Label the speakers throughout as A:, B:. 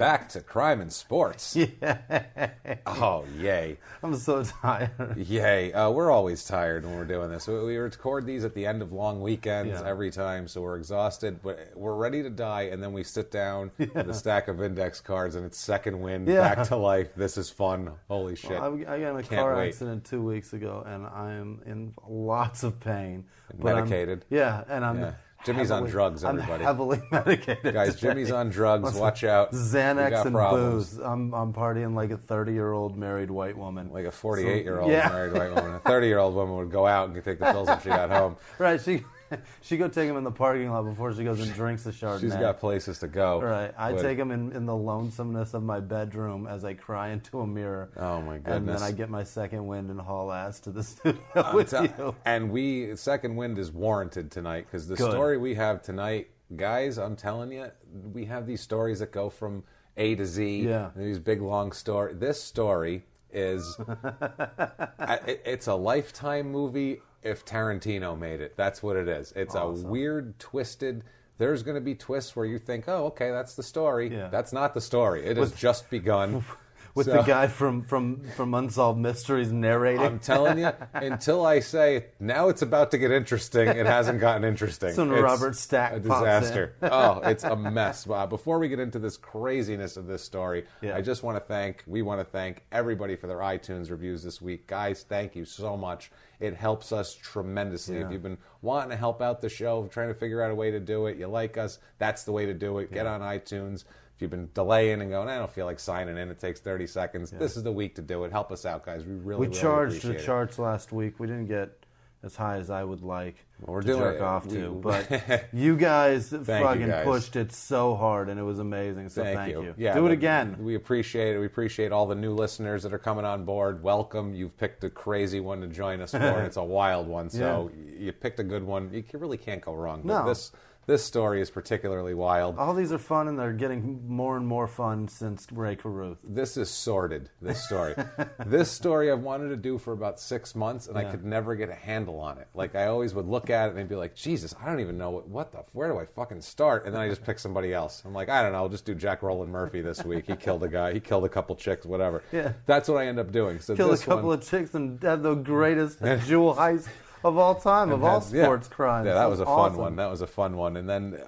A: back to crime and sports.
B: Yeah.
A: Oh, yay.
B: I'm so tired.
A: Yay. We're always tired when we're doing this. We record these at the end of long weekends every time, so we're exhausted, but we're ready to die, and then we sit down with a stack of index cards, and it's second wind, back to life. This is fun. Holy shit.
B: Well, I got in a car accident 2 weeks ago, and I am in lots of pain.
A: Medicated?
B: And I'm...
A: Jimmie's on drugs, everybody.
B: I'm heavily medicated.
A: Guys,
B: today.
A: Jimmie's on drugs. Watch out.
B: Xanax and
A: problems.
B: booze. I'm partying like a 30-year-old married white woman.
A: Like a 48-year-old married white woman. A 30-year-old woman would go out and take the pills if she got home.
B: Right. She go take them in the parking lot before she goes and drinks the Chardonnay.
A: She's got places to go.
B: Right. I take them in the lonesomeness of my bedroom as I cry into a mirror.
A: Oh, my goodness.
B: And then I get my second wind and haul ass to the studio with you.
A: And second wind is warranted tonight because the story we have tonight, guys, I'm telling you, we have these stories that go from A to Z.
B: Yeah.
A: These big, long stories. This story is, it's a Lifetime movie if Tarantino made it. That's what it is. It's awesome. A weird, twisted... There's going to be twists where you think, oh, okay, that's the story. Yeah. That's not the story. It has just begun.
B: With the guy from Unsolved Mysteries narrating.
A: I'm telling you, until I say, now it's about to get interesting, it hasn't gotten interesting.
B: Some Robert Stack
A: a disaster. Oh, it's a mess. Before we get into this craziness of this story, we want to thank everybody for their iTunes reviews this week. Guys, thank you so much. It helps us tremendously. If you've been wanting to help out the show, trying to figure out a way to do it, you like us, that's the way to do it. Get on iTunes. If you've been delaying and going, I don't feel like signing in, it takes 30 seconds. This is the week to do it. Help us out, guys. We really
B: charged
A: appreciate
B: the charts last week. We didn't get as high as I would like
A: we're
B: to
A: doing
B: jerk off to. But you guys pushed it so hard, and it was amazing. So thank you.
A: Yeah,
B: do it again.
A: We appreciate it. We appreciate all the new listeners that are coming on board. Welcome. You've picked a crazy one to join us for, and it's a wild one. So you picked a good one. You really can't go wrong.
B: No.
A: But this story is particularly wild.
B: All these are fun, and they're getting more and more fun since Ray Caruth.
A: This is sordid, this story. This story I've wanted to do for about 6 months, and I could never get a handle on it. Like, I always would look at it and be like, Jesus, I don't even know where do I fucking start? And then I just pick somebody else. I'm like, I don't know, I'll just do Jack Roland Murphy this week. He killed a guy. He killed a couple chicks, whatever.
B: Yeah.
A: That's what I end up doing. So
B: killed a couple of chicks and had the greatest jewel heist of all time, of all sports crimes.
A: Yeah, that was a
B: awesome.
A: fun one. That was a fun one. And then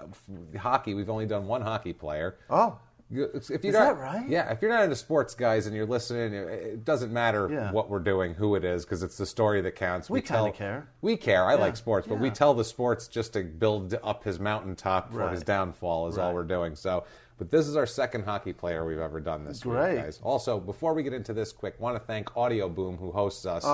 A: hockey, we've only done one hockey player.
B: Oh.
A: Is
B: that right?
A: Yeah, if you're not into sports, guys, and you're listening, it doesn't matter what we're doing, who it is, because it's the story that counts.
B: We kind of care.
A: We care. I like sports, but we tell the sports just to build up his mountaintop for his downfall is all we're doing. So, but this is our second hockey player we've ever done this week, guys. Also, before we get into this quick, want to thank Audio Boom, who hosts us.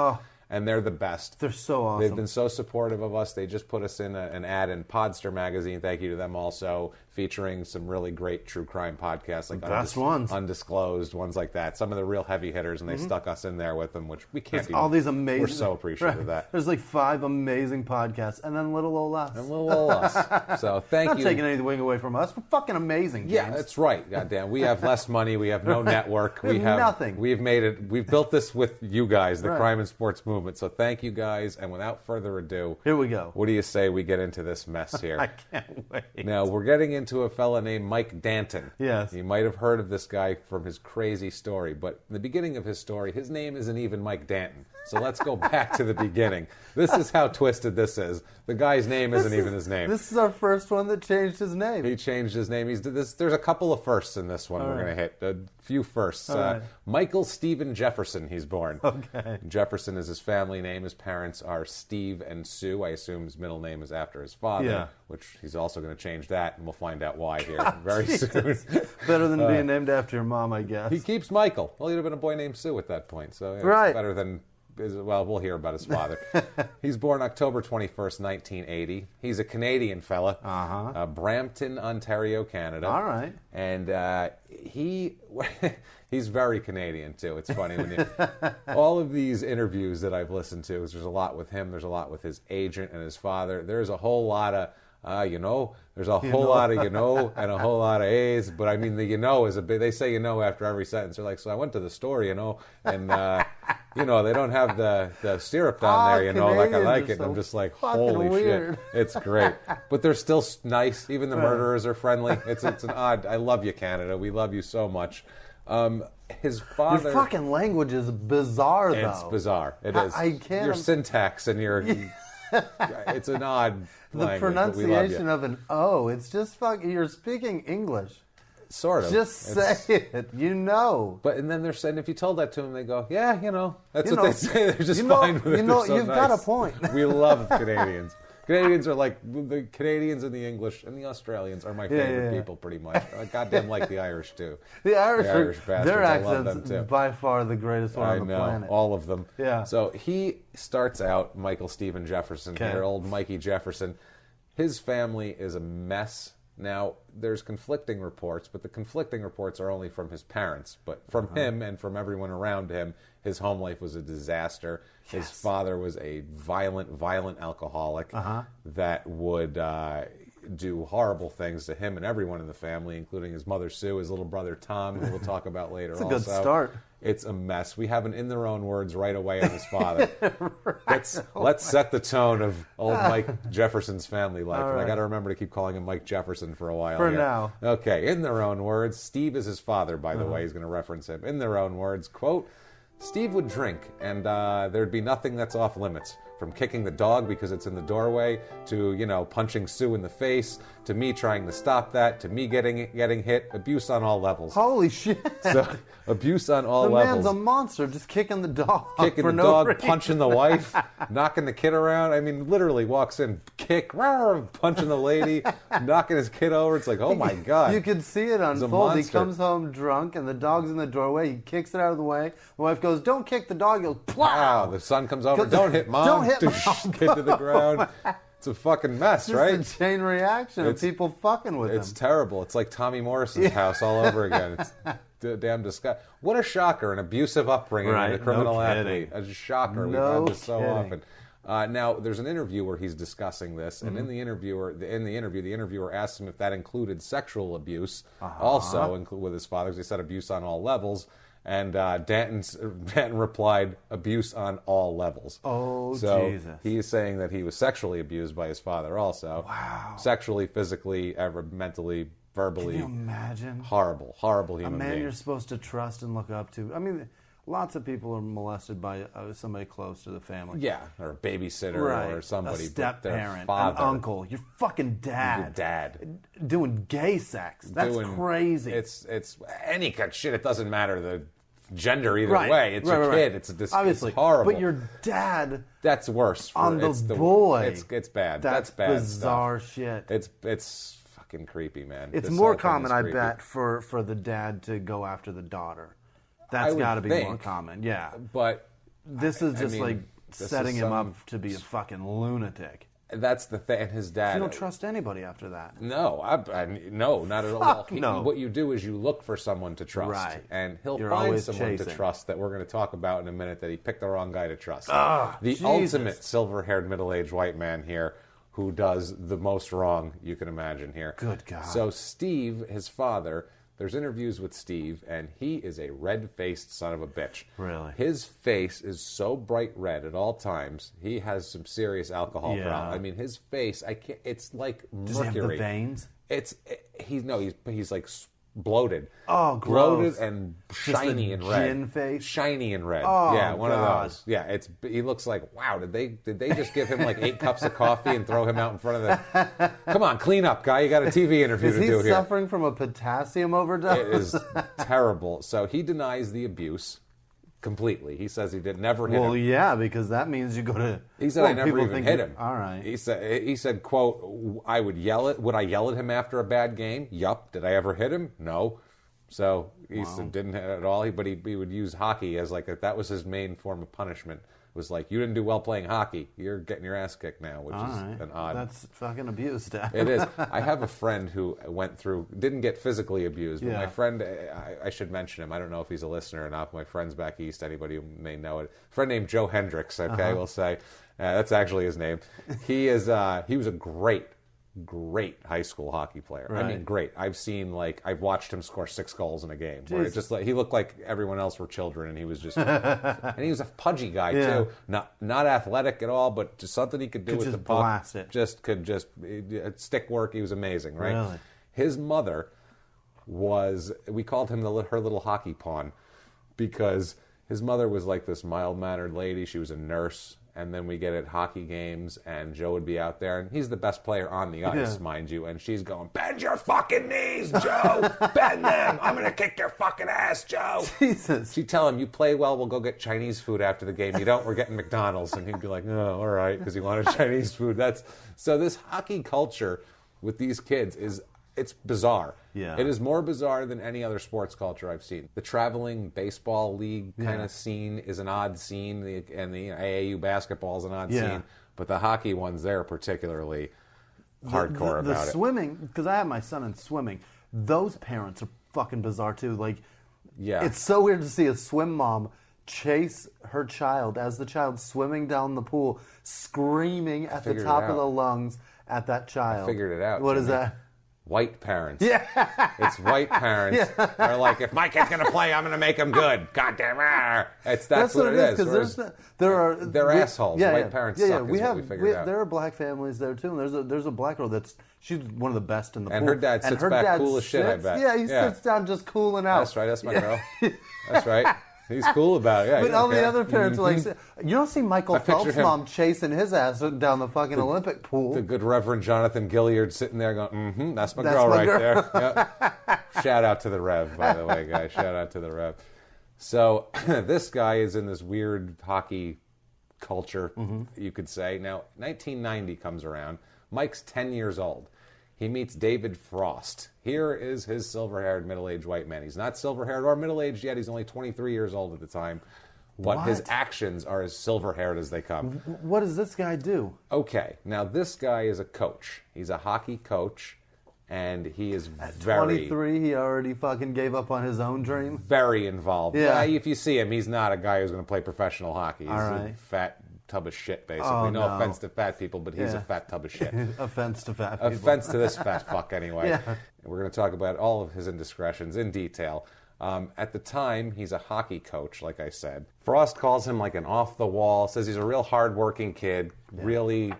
A: And they're the best.
B: They're so awesome.
A: They've been so supportive of us. They just put us in an ad in Podster magazine. Thank you to them also, featuring some really great true crime podcasts. Like
B: the best ones.
A: Undisclosed, ones like that. Some of the real heavy hitters, and they stuck us in there with them, which we can't do.
B: All these amazing...
A: We're so appreciative of that.
B: There's like 5 amazing podcasts, and then little old us.
A: And little old us. So thank you.
B: Not taking anything away from us. We're fucking amazing, James.
A: Yeah, that's right. Goddamn. We have less money. We have no network.
B: we have nothing.
A: We've made it. We've built this with you guys, the crime and sports movement. So thank you guys. And without further ado,
B: here we go.
A: What do you say we get into this mess here?
B: I can't wait.
A: Now, we're getting into a fella named Mike Danton.
B: Yes.
A: You might have heard of this guy from his crazy story, but in the beginning of his story, his name isn't even Mike Danton. So let's go back to the beginning. This is how twisted this is. The guy's name isn't even his name.
B: This is our first one that changed his name.
A: He changed his name. There's a couple of firsts in this one we're going to hit. A few firsts. Michael Stephen Jefferson, he's born.
B: Okay.
A: Jefferson is his family name. His parents are Steve and Sue. I assume his middle name is after his father, which he's also going to change that, and we'll find out why here very soon.
B: Better than being named after your mom, I guess.
A: He keeps Michael. Well, he'd have been a boy named Sue at that point, so it's better than... Well, we'll hear about his father. He's born October 21st, 1980. He's a Canadian fella. Brampton, Ontario, Canada.
B: All right.
A: And he's very Canadian, too. It's funny. All of these interviews that I've listened to, there's a lot with him, there's a lot with his agent and his father. There's a whole lot of... there's a whole lot of and a whole lot of A's, but I mean the is a big. They say after every sentence. They're like, so I went to the store, and they don't have the syrup down there, like I like it. And I'm just like, holy
B: weird.
A: shit, it's great. But they're still nice. Even the murderers are friendly. It's an odd. I love you, Canada. We love you so much. His father.
B: Your fucking language is bizarre, though.
A: It's bizarre. It is.
B: I can't.
A: Your syntax and your. It's an odd.
B: The
A: language,
B: pronunciation of an O. It's just fucking. You're speaking English.
A: Sort of.
B: Just say it.
A: But and then they're saying if you told that to them, they go, yeah, that's what they say. They're just fine with it.
B: You've got a point.
A: We love Canadians. Canadians are like the Canadians and the English and the Australians are my favorite people, pretty much. I goddamn like the Irish too.
B: The Irish
A: bastards,
B: their
A: I love
B: accents
A: them too.
B: by far the greatest one on the planet.
A: All of them.
B: Yeah.
A: So he starts out, Michael Stephen Jefferson, here, old Mikey Jefferson. His family is a mess. Now, there's conflicting reports, but the conflicting reports are only from his parents. But from him and from everyone around him, his home life was a disaster. Yes. His father was a violent alcoholic that would do horrible things to him and everyone in the family, including his mother, Sue, his little brother, Tom, who we'll talk about later.
B: It's a good start.
A: It's a mess. We have an in their own words right away on his father. Let's set the tone of old Mike Jefferson's family life. And I got to remember to keep calling him Mike Jefferson for a while.
B: For now.
A: Okay, in their own words, Steve is his father, by the way. He's going to reference him. In their own words, quote, Steve would drink, and there'd be nothing that's off limits. From kicking the dog because it's in the doorway, to, punching Sue in the face, to me trying to stop that, to me getting hit. Abuse on all levels.
B: Holy shit.
A: So, abuse on all levels.
B: The man's a monster, just kicking the dog.
A: Kicking the dog, punching the wife, knocking the kid around. I mean, literally walks in, kick, punching the lady, knocking his kid over. It's like, oh my God.
B: You can see it unfold. He comes home drunk, and the dog's in the doorway. He kicks it out of the way. The wife goes, don't kick the dog. He goes, plow.
A: The son comes over, don't hit mom.
B: Don't hit mom.
A: Kid to the ground. It's a fucking mess,
B: just
A: right?
B: It's a chain reaction of people fucking with him.
A: It's terrible. It's like Tommy Morrison's house all over again. It's damn disgusting. What a shocker, an abusive upbringing and a criminal athlete. A shocker. We've had this so often. Now, there's an interview where he's discussing this, and in the interview, the interviewer asked him if that included sexual abuse, also with his father. He said abuse on all levels. And Danton replied, abuse on all levels.
B: Oh,
A: so
B: Jesus.
A: He is saying that he was sexually abused by his father also.
B: Wow.
A: Sexually, physically, mentally, verbally.
B: Can you imagine?
A: Horrible human being.
B: A man you're supposed to trust and look up to. I mean, lots of people are molested by somebody close to the family.
A: Yeah, or a babysitter or somebody.
B: A step-parent,
A: an
B: uncle, your fucking dad.
A: Your dad.
B: Doing gay sex. That's crazy.
A: It's any kind of shit. It doesn't matter the gender either way. It's your kid.
B: Obviously.
A: It's horrible.
B: But your dad...
A: That's worse.
B: On the boy.
A: It's bad.
B: That's
A: bad
B: bizarre
A: stuff.
B: shit.
A: It's fucking creepy, man.
B: It's more common, I bet, for the dad to go after the daughter. That's got to be more common, yeah.
A: But
B: this is just setting him up to be a fucking lunatic.
A: That's the thing. And his dad.
B: You don't trust anybody after that.
A: No, no, not at all.
B: No.
A: What you do is you look for someone to trust,
B: right?
A: And he'll find someone to trust that we're going to talk about in a minute. That he picked the wrong guy to trust. The ultimate silver-haired middle-aged white man here, who does the most wrong you can imagine here.
B: Good God.
A: So Steve, his father. There's interviews with Steve, and he is a red-faced son of a bitch.
B: Really?
A: His face is so bright red at all times. He has some serious alcohol problem. I mean, his face, it's like mercury.
B: Does he have the veins?
A: He's like bloated.
B: Oh,
A: bloated
B: gross.
A: And shiny and red.
B: Gin face?
A: Shiny and red.
B: Oh,
A: yeah, one
B: God.
A: of those. Yeah, he looks like, wow, did they just give him like 8 cups of coffee and throw him out in front of the... Come on, clean up, guy. You got a TV interview to do here.
B: Is he suffering from a potassium overdose?
A: It is terrible. So he denies the abuse completely. He says he never hit him.
B: Well, yeah, because that means you go to...
A: He said, I never even hit him.
B: All right.
A: He said, quote, would I yell at him after a bad game? Yup. Did I ever hit him? No. So he said didn't hit at all. But he would use hockey as that was his main form of punishment. It was like, you didn't do well playing hockey. You're getting your ass kicked now, which is an odd...
B: That's fucking abuse, Dad.
A: It is. I have a friend who didn't get physically abused, but my friend, I should mention him. I don't know if he's a listener or not, but my friend's back east. Anybody who may know it. A friend named Joe Hendricks, we'll say. That's actually his name. He was a great great high school hockey player.
B: Right.
A: I mean, great. I've watched him score 6 goals in a game. Where it just he looked like everyone else were children, and he was just, and he was a pudgy guy too. Not athletic at all, but just something he could do with the puck.
B: Blast it.
A: Stick work. He was amazing, right?
B: Really?
A: His mother we called him her little hockey pawn, because his mother was like this mild-mannered lady. She was a nurse. And then we get at hockey games, and Joe would be out there, and he's the best player on the ice, mind you, and she's going, bend your fucking knees, Joe! Bend them! I'm going to kick your fucking ass, Joe!
B: Jesus.
A: She'd tell him, you play well, we'll go get Chinese food after the game. You don't, we're getting McDonald's. And he'd be like, oh, all right, because he wanted Chinese food. So this hockey culture with these kids it's bizarre.
B: Yeah.
A: It is more bizarre than any other sports culture I've seen. The traveling baseball league kind of scene is an odd scene, and the AAU basketball is an odd scene. But the hockey ones, they're particularly hardcore about it.
B: The swimming, because I have my son in swimming, those parents are fucking bizarre too. Like, it's so weird to see a swim mom chase her child as the child's swimming down the pool, screaming at the top of the lungs at that child.
A: I figured it out.
B: What
A: Jimmie.
B: is that?
A: White parents.
B: Yeah.
A: It's white parents. They're like, if my kid's going to play, I'm going to make him good. God damn it. That's what it is. They're assholes. White parents suck is what we figured out.
B: There are black families there, too. And there's a black girl she's one of the best in the pool.
A: And her dad sits back cool as shit, I bet.
B: Yeah, he sits down just cooling out.
A: That's right. That's my girl. That's right. He's cool about it. Yeah,
B: but all the other parents are like, you don't see Michael Phelps' mom chasing his ass down the fucking Olympic pool.
A: The good Reverend Jonathan Gilliard sitting there going, that's my girl right there. Yep. Shout out to the Rev, by the way, guys. Shout out to the Rev. So this guy is in this weird hockey culture, you could say. Now, 1990 comes around. Mike's 10 years old. He meets David Frost. Here is his silver-haired, middle-aged white man. He's not silver-haired or middle-aged yet. He's only 23 years old at the time. But his actions are as silver-haired as they come.
B: What does this guy do?
A: Okay. Now, this guy is a coach. He's a hockey coach, and he is
B: At 23, he already fucking gave up on his own dream?
A: Very involved.
B: Yeah.
A: If you see him, he's not a guy who's going to play professional hockey. He's a fat tub of shit, basically.
B: Oh,
A: no offense to fat people, but he's a fat tub of shit.
B: Offense to fat people.
A: Offense to this fat fuck, anyway.
B: Yeah.
A: We're going to talk about all of his indiscretions in detail. At the time, he's a hockey coach, like I said. Frost calls him like an off-the-wall, says he's a real hard-working kid, really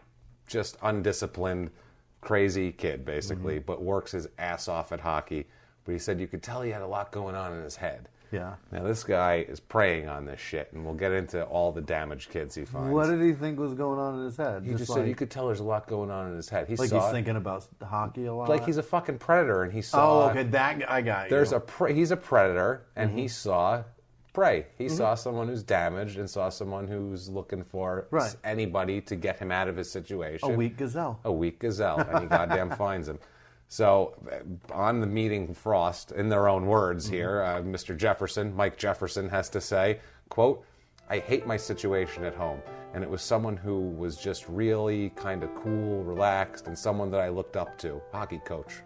A: just undisciplined, crazy kid, basically, but works his ass off at hockey. But he said you could tell he had a lot going on in his head.
B: Yeah.
A: Now, this guy is preying on this shit, and we'll get into all the damaged kids he finds.
B: What did he think was going on in his head?
A: He just said you could tell there's a lot going on in his head.
B: He's thinking about hockey a lot?
A: Like he's a fucking predator, and he saw...
B: Oh, okay, that I got you.
A: He's a predator, and he saw prey. He saw someone who's damaged and saw someone who's looking for anybody to get him out of his situation.
B: A weak gazelle.
A: And he goddamn finds him. So, on the meeting Frost, in their own words here, Mr. Jefferson, Mike Jefferson, has to say, quote, I hate my situation at home. And it was someone who was just really kind of cool, relaxed, and someone that I looked up to. Hockey coach.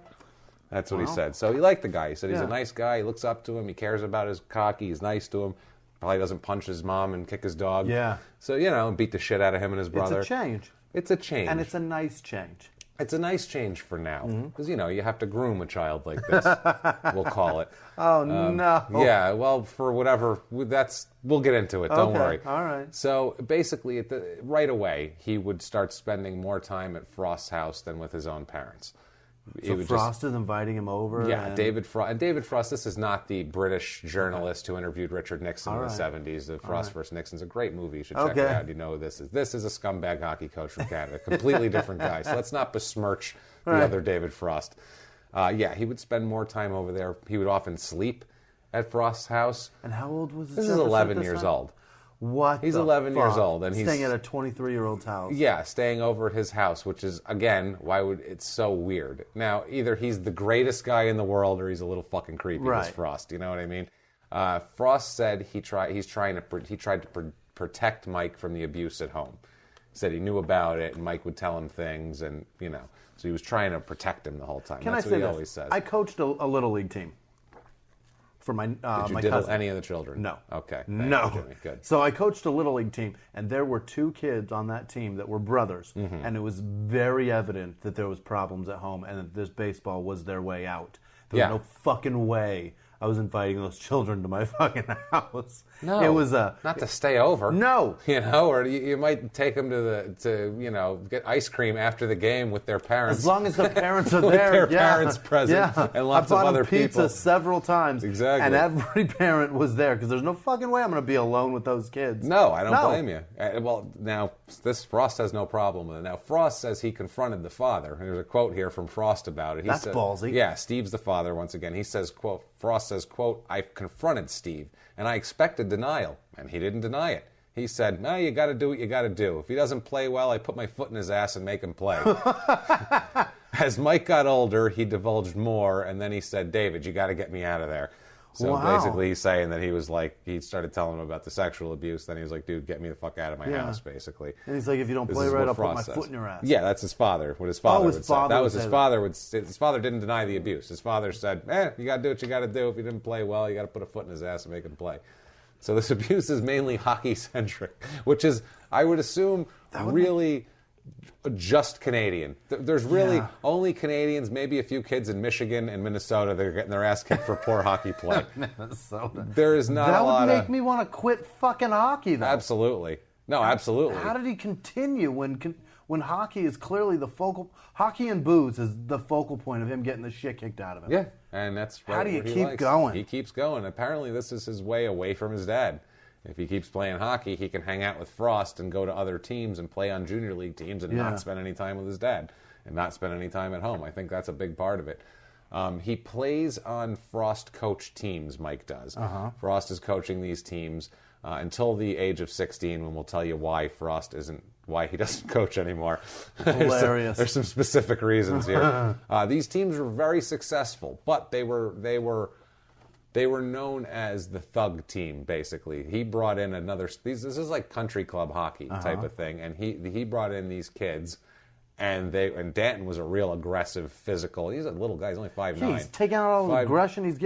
A: That's what he said. So he liked the guy. He said he's a nice guy. He looks up to him. He cares about his hockey. He's nice to him. Probably doesn't punch his mom and kick his dog.
B: Yeah.
A: So, beat the shit out of him and his brother.
B: It's a change.
A: It's a change.
B: And it's a nice change.
A: It's a nice change for now, because, you have to groom a child like this, we'll call it.
B: Oh, no.
A: Yeah, well, for whatever, we'll get into it, don't worry.
B: All right.
A: So, basically, right away, he would start spending more time at Frost's house than with his own parents.
B: So Frost is inviting him over?
A: Yeah, David Frost. And David Frost, this is not the British journalist who interviewed Richard Nixon in the 70s. The Frost vs. Nixon's a great movie. You should check it out. You know who this is. This is a scumbag hockey coach from Canada. Completely different guy. So let's not besmirch the other David Frost. He would spend more time over there. He would often sleep at Frost's house.
B: And how old was
A: this? This is 11 years old.
B: What?
A: He's 11 years old, and he's
B: staying at a 23-year-old's house.
A: Yeah, staying over at his house, which is, again, it's so weird. Now, either he's the greatest guy in the world, or he's a little fucking creepy. As Frost. You know what I mean? Frost said he tried to protect Mike from the abuse at home. He said he knew about it, and Mike would tell him things, and so he was trying to protect him the whole time. That's what he always says.
B: I coached a little league team for my
A: Did you
B: my
A: diddle
B: cousin.
A: any of the children?
B: No.
A: Okay.
B: No.
A: Jimmie. Good.
B: So I coached a Little League team, and there were 2 kids on that team that were brothers, and it was very evident that there was problems at home and that this baseball was their way out. There was no fucking way I was inviting those children to my fucking house.
A: No,
B: it was
A: not to stay over.
B: No,
A: or you might take them to get ice cream after the game with their parents.
B: As long as the parents are
A: with
B: there,
A: their parents present, and lots of other
B: people. I bought pizza several times,
A: exactly,
B: and every parent was there because there's no fucking way I'm going to be alone with those kids.
A: No, I don't blame you. Well, now Frost has no problem with it. Now Frost says he confronted the father. There's a quote here from Frost about it.
B: That's ballsy.
A: Yeah, Steve's the father once again. He says, quote, Frost says, quote, I confronted Steve, and I expected denial, and he didn't deny it. He said, no, you got to do what you got to do. If he doesn't play well, I put my foot in his ass and make him play. As Mike got older, he divulged more, and then he said, David, you got to get me out of there. So basically he's saying that he was like, he started telling him about the sexual abuse. Then he was like, dude, get me the fuck out of my house, basically.
B: And he's like, if you don't play right, I'll put my foot in your ass.
A: Yeah, that's his father, what his father would say. That was his father. His father didn't deny the abuse. His father said, you got to do what you got to do. If you didn't play well, you got to put a foot in his ass and make him play. So this abuse is mainly hockey-centric, which is, I would assume, really just Canadian. There's really only Canadians, maybe a few kids in Michigan and Minnesota that are getting their ass kicked for poor hockey play.
B: Minnesota.
A: There is not a lot of...
B: That would make me want to quit fucking hockey, though.
A: Absolutely. No, absolutely.
B: How did he continue when hockey is clearly the focal... Hockey and booze is the focal point of him getting the shit kicked out of him.
A: Yeah, and that's right.
B: How do you keep going?
A: He keeps going. Apparently this is his way away from his dad. If he keeps playing hockey, he can hang out with Frost and go to other teams and play on junior league teams and not spend any time with his dad and not spend any time at home. I think that's a big part of it. He plays on Frost coach teams, Mike does. Frost is coaching these teams until the age of 16, when we'll tell you why why he doesn't coach anymore.
B: Hilarious.
A: There's some specific reasons here. These teams were very successful, but they were known as the thug team, basically. He brought in this is like country club hockey type of thing, and he brought in these kids, and Danton was a real aggressive, physical. He's a little guy. He's only 5'9". He's
B: taking out all the aggression. He's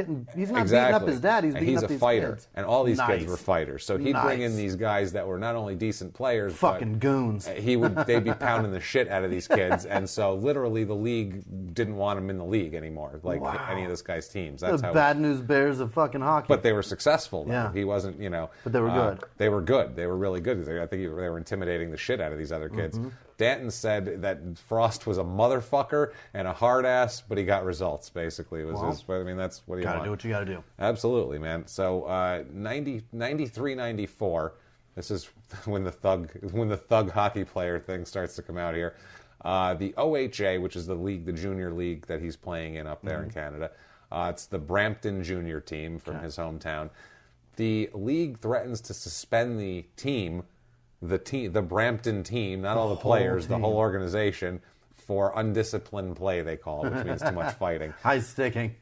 B: not beating up his dad. He's beating up these
A: fighter,
B: kids.
A: and all these kids were fighters. So he'd bring in these guys that were not only decent players,
B: fucking goons.
A: They'd be pounding the shit out of these kids, and so literally the league didn't want him in the league anymore, like any of this guy's teams. That's
B: the bad news bears of fucking hockey.
A: But they were successful. Though. Yeah, he wasn't.
B: But they were good.
A: They were good. They were really good. I think they were intimidating the shit out of these other kids. Danton said that Frost was a motherfucker and a hard ass, but he got results. Basically, that's what you
B: gotta
A: want.
B: Gotta do what you gotta do.
A: Absolutely, man. So 93, 94. This is when the thug hockey player thing starts to come out here. The OHA, which is the junior league that he's playing in up there in Canada. It's the Brampton junior team from his hometown. The league threatens to suspend the team. The Brampton team, not all the players, the whole organization, for undisciplined play, they call it, which means too much fighting.
B: High sticking.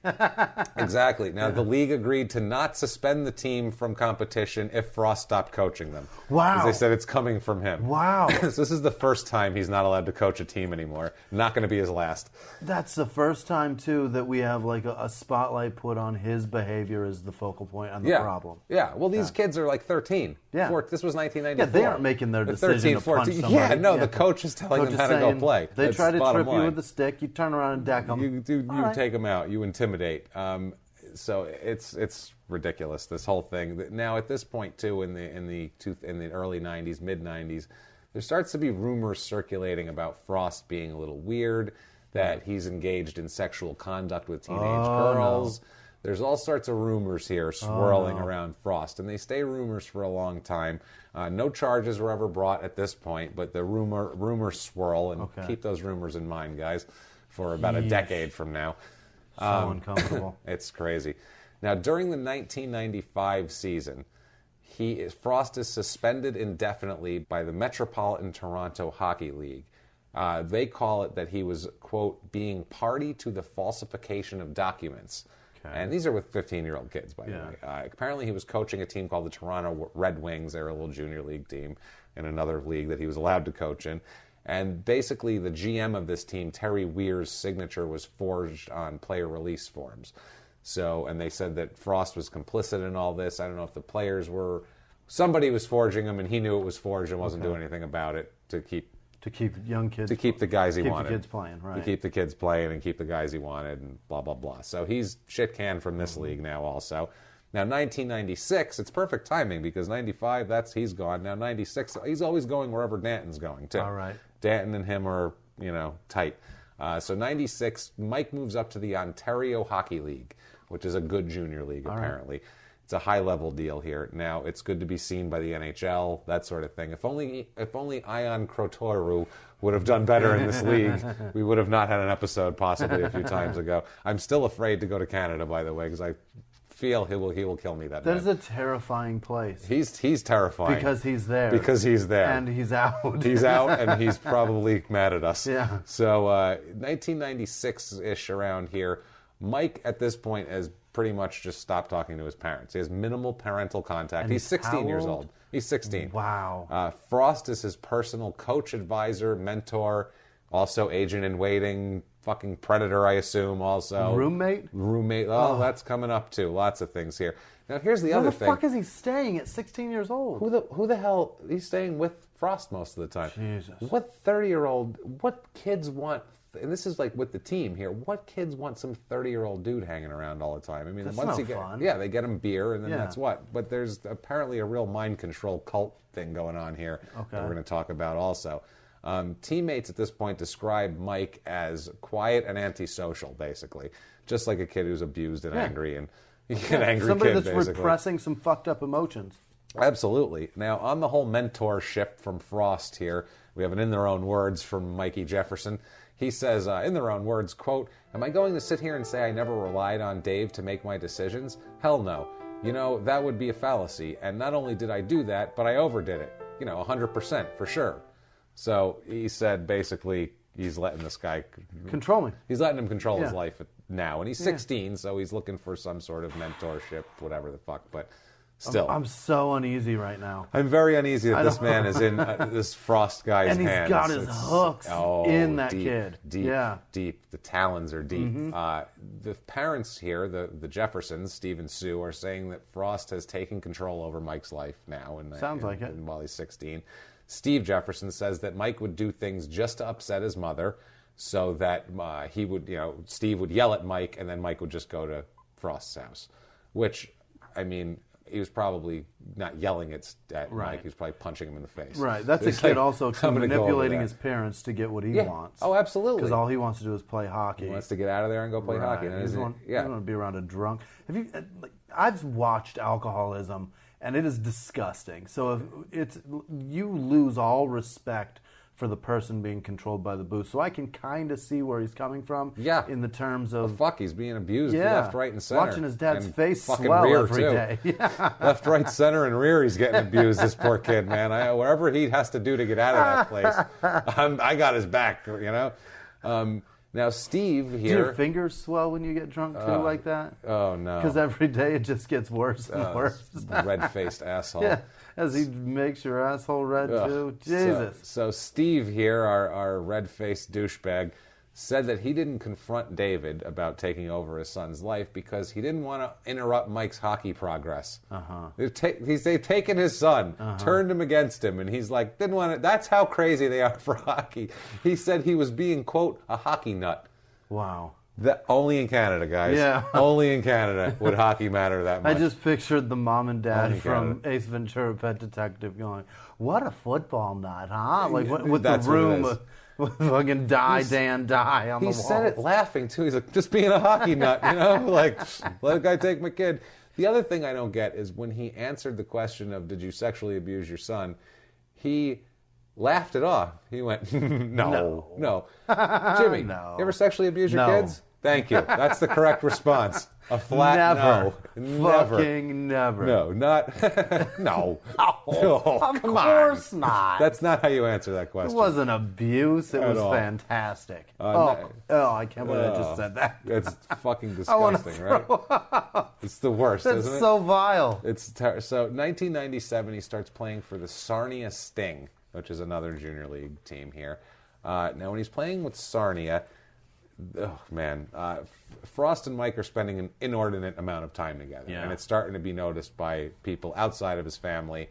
A: Exactly. Now, the league agreed to not suspend the team from competition if Frost stopped coaching them.
B: Wow.
A: Because they said it's coming from him.
B: Wow.
A: So this is the first time he's not allowed to coach a team anymore. Not going to be his last.
B: That's the first time, too, that we have like a spotlight put on his behavior as the focal point on the problem.
A: Yeah. Well, these kids are like 13.
B: Yeah.
A: This was 1994.
B: Yeah, they aren't making their decision
A: 13,
B: to
A: 14.
B: punch somebody.
A: Yeah, no, the coach is telling them how to go play.
B: They try to trip
A: line.
B: You with the stick, you turn around and deck them.
A: You take them out. You intimidate. So it's ridiculous, this whole thing. Now at this point too, in the early 90s, mid 90s, there starts to be rumors circulating about Frost being a little weird, that he's engaged in sexual conduct with teenage girls. No. There's all sorts of rumors here swirling around Frost, and they stay rumors for a long time. No charges were ever brought at this point, but the rumors swirl, and keep those rumors in mind, guys, for about a decade from now.
B: So uncomfortable.
A: It's crazy. Now, during the 1995 season, Frost is suspended indefinitely by the Metropolitan Toronto Hockey League. They call it that he was, quote, being party to the falsification of documents. And these are with 15-year-old kids, by the way. Apparently he was coaching a team called the Toronto Red Wings. They're a little junior league team in another league that he was allowed to coach in. And basically the GM of this team, Terry Weir's signature was forged on player release forms. So, and they said that Frost was complicit in all this. I don't know if the players were. Somebody was forging him, and he knew it was forged and wasn't doing anything about it to keep
B: young kids,
A: to keep the guys he wanted,
B: keep the kids playing, right?
A: To keep the kids playing and keep the guys he wanted, and blah blah blah. So he's shit canned from this league now. Also, now 1996, it's perfect timing because 95, he's gone. Now 96, he's always going wherever Danton's going too.
B: All right,
A: Danton and him are tight. So 96, Mike moves up to the Ontario Hockey League, which is a good junior league, apparently. Right. It's a high-level deal here. Now, it's good to be seen by the NHL, that sort of thing. If only Ion Crotoru would have done better in this league, we would have not had an episode possibly a few times ago. I'm still afraid to go to Canada, by the way, because I feel he will kill me that night.
B: There's a terrifying place.
A: He's terrifying.
B: Because he's there.
A: Because he's there.
B: And he's out.
A: He's out, and he's probably mad at us.
B: Yeah.
A: So 1996-ish around here, Mike at this point has pretty much just stopped talking to his parents. He has minimal parental contact.
B: And
A: he's 16 years old. He's 16.
B: Wow.
A: Frost is his personal coach, advisor, mentor, also agent in waiting, fucking predator, I assume, also.
B: Roommate?
A: Oh, that's coming up too. Lots of things here. Now, here's the other thing.
B: Where the fuck is he staying at 16 years old?
A: Who the hell? He's staying with Frost most of the time.
B: Jesus.
A: What kids want, and this is like with the team here, what kids want some 30-year-old dude hanging around all the time? I mean,
B: that's
A: once
B: no fun.
A: Yeah, they get him beer, and then that's what. But there's apparently a real mind control cult thing going on here that we're going to talk about also. Teammates at this point describe Mike as quiet and antisocial, basically. Just like a kid who's abused and angry and an angry
B: somebody
A: kid,
B: that's
A: basically.
B: repressing some fucked up emotions.
A: Absolutely. Now, on the whole mentorship from Frost here, we have an in their own words from Mikey Jefferson. He says, in their own words, quote, "Am I going to sit here and say I never relied on Dave to make my decisions? Hell no. That would be a fallacy. And not only did I do that, but I overdid it. 100% for sure." So he said, basically, he's letting this guy
B: control me.
A: He's letting him control his life now. And he's 16, so he's looking for some sort of mentorship, whatever the fuck. But still.
B: I'm so uneasy right now.
A: I'm very uneasy that this man is in this Frost guy's hands.
B: And he's got his hooks in that kid.
A: Deep. The talons are deep. The parents here, the Jeffersons, Steve and Sue, are saying that Frost has taken control over Mike's life now.
B: Sounds like it.
A: While he's 16. Steve Jefferson says that Mike would do things just to upset his mother so that he would, Steve would yell at Mike and then Mike would just go to Frost's house. Which, I mean, he was probably not yelling at Mike. He was probably punching him in the face.
B: Right. That's a kid also manipulating his parents to get what he wants.
A: Oh, absolutely.
B: Because all he wants to do is play hockey.
A: He wants to get out of there and go play hockey.
B: He doesn't want to be around a drunk. I've watched alcoholism, and it is disgusting. So you lose all respect for the person being controlled by the booze. So I can kind of see where he's coming from.
A: Yeah.
B: In the terms of...
A: Well, he's being abused left, right, and center.
B: Watching his dad's face
A: fucking
B: swell
A: rear
B: every day. Yeah.
A: Left, right, center, and rear he's getting abused, this poor kid, man. Whatever he has to do to get out of that place, I got his back, Now, Steve here...
B: Do your fingers swell when you get drunk, too, like that?
A: Oh, no.
B: Because every day it just gets worse and worse.
A: Red-faced asshole.
B: Yeah, as he makes your asshole red, too. Jesus.
A: So Steve here, our red-faced douchebag, said that he didn't confront David about taking over his son's life because he didn't want to interrupt Mike's hockey progress. They've taken his son, turned him against him, and he's like, didn't want to. That's how crazy they are for hockey. He said he was being, quote, a hockey nut.
B: Wow.
A: Only in Canada, guys.
B: Yeah.
A: Only in Canada would hockey matter that much.
B: I just pictured the mom and dad from Ace Ventura: Pet Detective going, "What a football nut, huh?" Like with the room with fucking die on the wall.
A: He said it laughing too. He's like, just being a hockey nut, like let a guy take my kid. The other thing I don't get is when he answered the question of did you sexually abuse your son, he laughed it off. He went, no. Jimmy, you ever sexually abuse your kids? Thank you. That's the correct response. A flat no. Never.
B: Fucking never.
A: No, not... no.
B: Of course not.
A: That's not how you answer that question.
B: It wasn't abuse. It was fantastic. I can't believe I just said that.
A: It's fucking disgusting, right? It's the worst, isn't it?
B: It's so vile.
A: So 1997, he starts playing for the Sarnia Sting, which is another junior league team here. Now, when he's playing with Sarnia... Oh, man. Frost and Mike are spending an inordinate amount of time together.
B: Yeah.
A: And it's starting to be noticed by people outside of his family.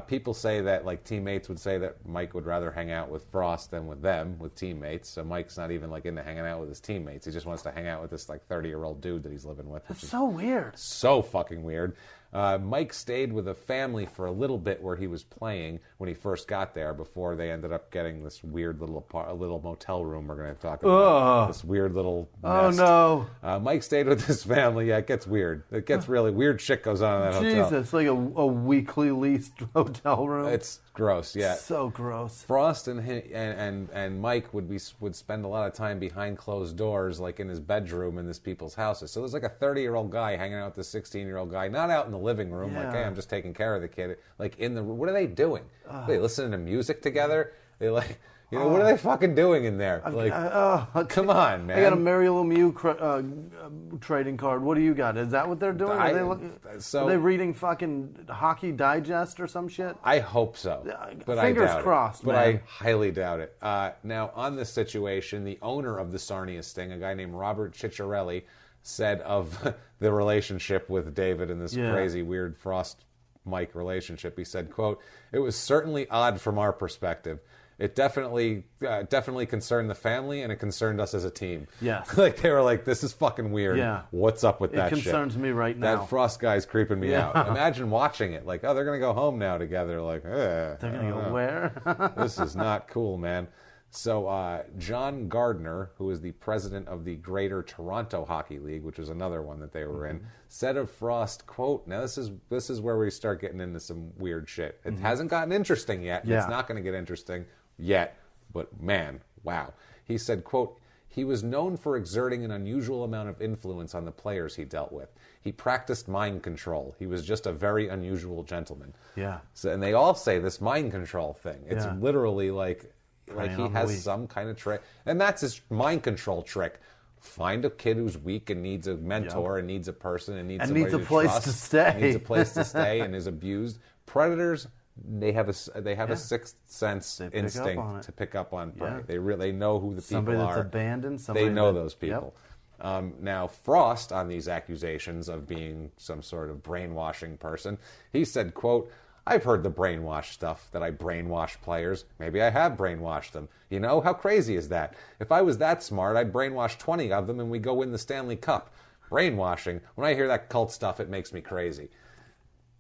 A: People say that, like, teammates would say that Mike would rather hang out with Frost than with them, with teammates. So Mike's not even, like, into hanging out with his teammates. He just wants to hang out with this, like, 30-year-old dude that he's living with.
B: That's so weird.
A: So fucking weird. Mike stayed with a family for a little bit where he was playing when he first got there before they ended up getting this weird little motel room we're going to talk about. This weird little nest.
B: Oh, no.
A: Mike stayed with his family. Yeah, it gets weird. It gets really weird shit goes on in that hotel.
B: Jesus, like a weekly leased hotel room.
A: It's gross, yeah.
B: So gross.
A: Frost and Mike would spend a lot of time behind closed doors, like in his bedroom in these people's houses. So there's like a 30-year-old guy hanging out with this 16-year-old guy, not out in the living room, like, hey, I'm just taking care of the kid. Like, in the, what are they doing? Are they listening to music together? They like, you know, what are they fucking doing in there? Like, come on, man.
B: I got a Mario Lemieux trading card. What do you got? Is that what they're doing? Are they reading fucking Hockey Digest or some shit?
A: I hope so, but
B: Fingers
A: I doubt
B: crossed,
A: it. But
B: man.
A: I highly doubt it. Now, on this situation, the owner of the Sarnia Sting, a guy named Robert Cicciarelli, said of the relationship with David and this crazy, weird Frost-Mike relationship, he said, quote, "It was certainly odd from our perspective. It definitely concerned the family, and it concerned us as a team."
B: Yes.
A: Like, they were like, this is fucking weird.
B: Yeah.
A: What's up with that shit?
B: It concerns me right now.
A: That Frost guy's creeping me out. Imagine watching it. Like, oh, they're going to go home now together. Like, they're
B: going to go where?
A: This is not cool, man. So John Gardner, who is the president of the Greater Toronto Hockey League, which was another one that they were in, said of Frost, quote, now this is where we start getting into some weird shit. It hasn't gotten interesting yet.
B: Yeah.
A: It's not going to get interesting yet, but man, wow. He said, quote, he was known for exerting an unusual amount of influence on the players he dealt with. He practiced mind control. He was just a very unusual gentleman.
B: Yeah.
A: So, and they all say this mind control thing. It's literally like he has some kind of trick. And that's his mind control trick. Find a kid who's weak and needs a mentor and needs a person and needs somebody
B: needs a place to stay.
A: Needs a place to stay and is abused. Predators, they have a sixth sense instinct to pick up on prey.
B: Yeah.
A: They know who the
B: somebody
A: people
B: that's
A: are.
B: Abandoned.
A: They know those people. Now, Frost, on these accusations of being some sort of brainwashing person, he said, quote, I've heard the brainwash stuff, that I brainwash players. Maybe I have brainwashed them. You know, how crazy is that? If I was that smart, I'd brainwash 20 of them and we go win the Stanley Cup. Brainwashing, when I hear that cult stuff, it makes me crazy.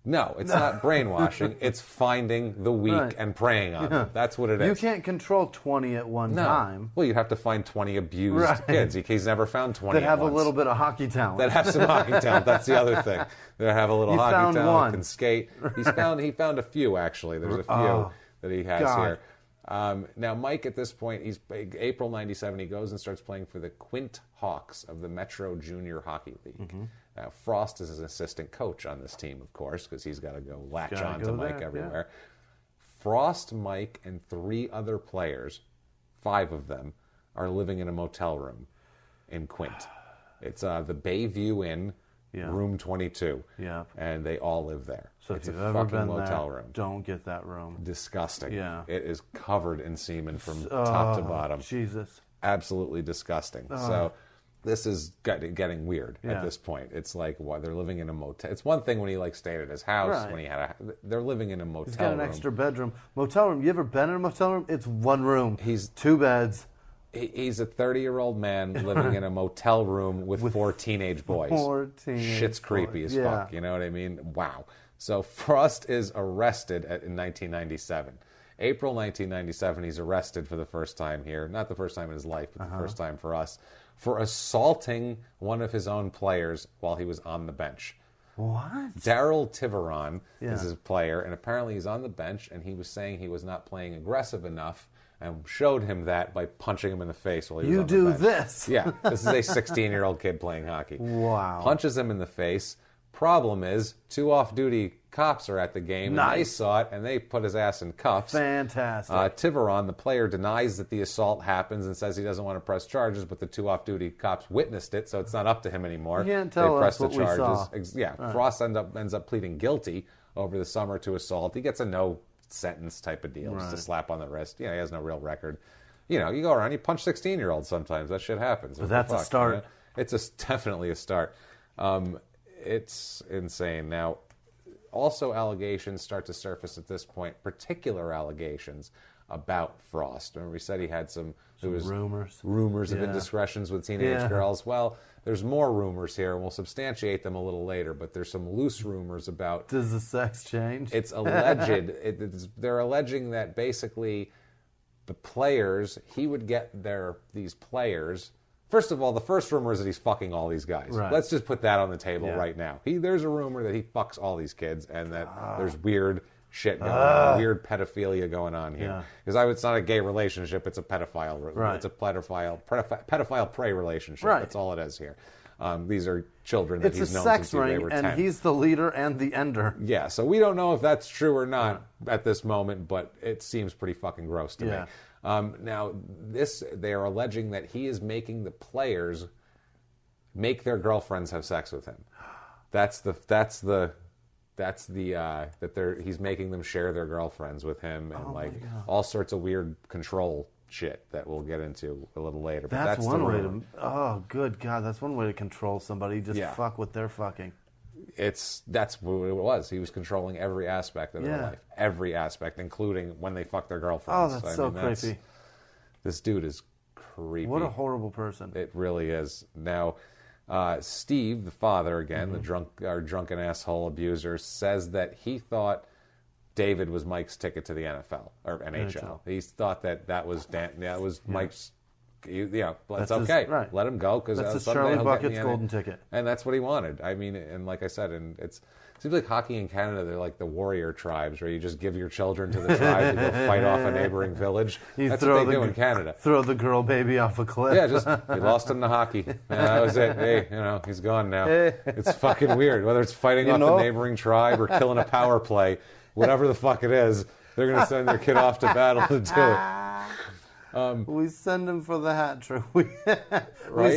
A: No, it's not brainwashing. It's finding the weak and preying on them. That's what it is.
B: You can't control 20 at one time.
A: Well, you'd have to find 20 abused kids. He's never found 20
B: that have
A: at once.
B: A little bit of hockey talent.
A: That have some hockey talent. That's the other thing. That have a little hockey talent,
B: one.
A: Can skate. He found a few, actually. There's a few that he has here. Now, Mike, at this point, he's April 97, he goes and starts playing for the Quint Hawks of the Metro Junior Hockey League. Frost is an assistant coach on this team, of course, because he's got to go latch on to Mike everywhere. Frost, Mike, and 3 other players, 5 of them, are living in a motel room in Quint. It's the Bayview Inn, room 22. Yeah. And they all live there.
B: So
A: it's
B: if you've
A: a
B: ever
A: fucking
B: been
A: motel
B: there,
A: room.
B: Don't get that room.
A: Disgusting.
B: Yeah.
A: It is covered in semen from top to bottom.
B: Jesus.
A: Absolutely disgusing. So this is getting weird at this point. It's like, they're living in a motel. It's one thing when he stayed at his house, when he had they're living in a motel room.
B: He's got an extra bedroom. Motel room. You ever been in a motel room? It's one room.
A: He's
B: 2 beds.
A: He's a 30-year-old man living in a motel room with 4 teenage boys.
B: 4 teenage
A: Shit's creepy as fuck. You know what I mean? Wow. So Frost is arrested in 1997. April 1997, he's arrested for the first time here. Not the first time in his life, but the first time for us. For assaulting one of his own players while he was on the bench.
B: What?
A: Daryl Tiveron is his player, and apparently he's on the bench, and he was saying he was not playing aggressive enough, and showed him that by punching him in the face while he was on the bench.
B: You do this.
A: Yeah, this is a 16-year-old kid playing hockey.
B: Wow.
A: Punches him in the face. Problem is, 2 off-duty cops are at the game, and they saw it, and they put his ass in cuffs.
B: Fantastic.
A: Tiveron, the player, denies that the assault happens and says he doesn't want to press charges, but the 2 off-duty cops witnessed it, so it's not up to him anymore.
B: You can't tell us what we saw.
A: Frost ends up pleading guilty over the summer to assault. He gets a no-sentence type of deal, just a slap on the wrist. He has no real record. you go around, you punch 16-year-olds sometimes. That shit happens.
B: But that's a start.
A: You know? It's definitely a start. It's insane. Now, also allegations start to surface at this point, particular allegations about Frost. Remember, we said he had some rumors of indiscretions with teenage girls. Well, there's more rumors here, and we'll substantiate them a little later, but there's some loose rumors about...
B: Does the sex change?
A: It's alleged. They're alleging that basically the players, he would get these players... First of all, the first rumor is that he's fucking all these guys.
B: Right.
A: Let's just put that on the table right now. There's a rumor that he fucks all these kids, and that there's weird shit going on, weird pedophilia going on here. Because it's not a gay relationship; it's a pedophile.
B: Right.
A: It's a pedophile prey relationship.
B: Right.
A: That's all it is here. These are children that he's known since they were 10.
B: And he's the leader and the ender.
A: Yeah, so we don't know if that's true or not at this moment, but it seems pretty fucking gross to me. Now, they are alleging that he is making the players make their girlfriends have sex with him. He's making them share their girlfriends with him, and all sorts of weird control shit that we'll get into a little later. But that's
B: one way to. Oh, good God! That's one way to control somebody. Just fuck what they're fucking.
A: That's what it was. He was controlling every aspect of their life, every aspect, including when they fuck their girlfriends.
B: Oh, that's creepy.
A: This dude is creepy.
B: What a horrible person.
A: It really is. Now, Steve, the father again, our drunken asshole abuser, says that he thought David was Mike's ticket to the NFL or NHL. He thought that was Danton. That was Mike's. That's okay.
B: Right.
A: Let him go because
B: that's the Charlie Bucket's golden ticket,
A: and that's what he wanted. I mean, and like I said, and it seems like hockey in Canada, they're like the warrior tribes, where you just give your children to the tribe to go fight off a neighboring village. That's what they do in Canada.
B: Throw the girl baby off a cliff.
A: Yeah, we lost him to hockey. That was it. Hey, he's gone now. It's fucking weird. Whether it's fighting off a neighboring tribe or killing a power play, whatever the fuck it is, they're going to send their kid off to battle to do it.
B: We send him for the hat trick. We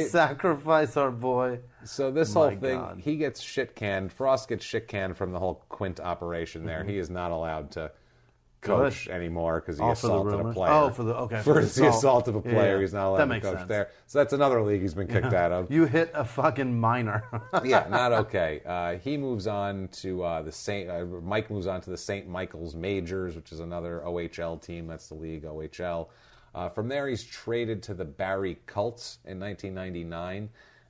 B: sacrifice our boy.
A: So this whole thing, he gets shit canned. Frost gets shit canned from the whole Quint operation there. He is not allowed to coach anymore because he assaulted a player.
B: Oh, for the
A: assault of a player, he's not allowed to coach there. So that's another league he's been kicked out of.
B: You hit a fucking minor.
A: Yeah, not okay. He moves on to Mike moves on to the St. Michael's Majors, which is another OHL team. That's the league OHL. From there, he's traded to the Barrie Colts in 1999,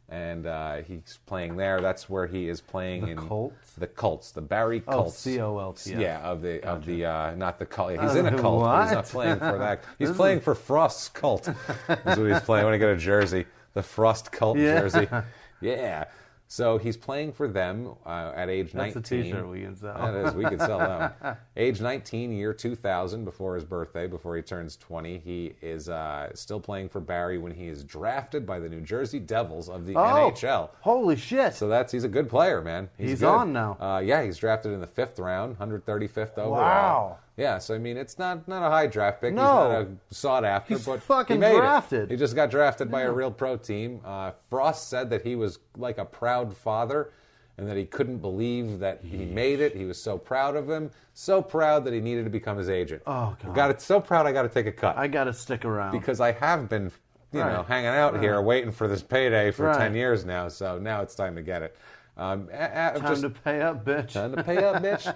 A: and he's playing there. That's where he is playing in
B: Colts?
A: The Colts, the Barrie Colts.
B: Colts.
A: Yeah, of the not the cult. He's in a cult, but he's not playing for that. He's playing for Frost's cult. That's what he's playing when he got a jersey, the Frost cult jersey. Yeah. So he's playing for them at age 19.
B: That's a T-shirt we can sell.
A: That is, we could sell them. Age 19, year 2000, before his birthday, before he turns 20. He is still playing for Barrie when he is drafted by the New Jersey Devils of the NHL.
B: Holy shit!
A: So he's a good player, man. He's good.
B: On now.
A: He's drafted in the 5th round, 135th overall.
B: Wow.
A: Yeah, so I mean, it's not a high draft pick.
B: No.
A: He's not a sought after,
B: He's
A: but
B: fucking
A: he made
B: drafted.
A: it. He just got drafted by a real pro team. Frost said that he was like a proud father, and that he couldn't believe that he made it. He was so proud of him, so proud that he needed to become his agent.
B: Oh God!
A: So proud, I got to take a cut.
B: I got to stick around
A: because I have been, hanging out here waiting for this payday for 10 years now. So now it's time to get it.
B: Time to pay up, bitch.
A: Time to pay up, bitch.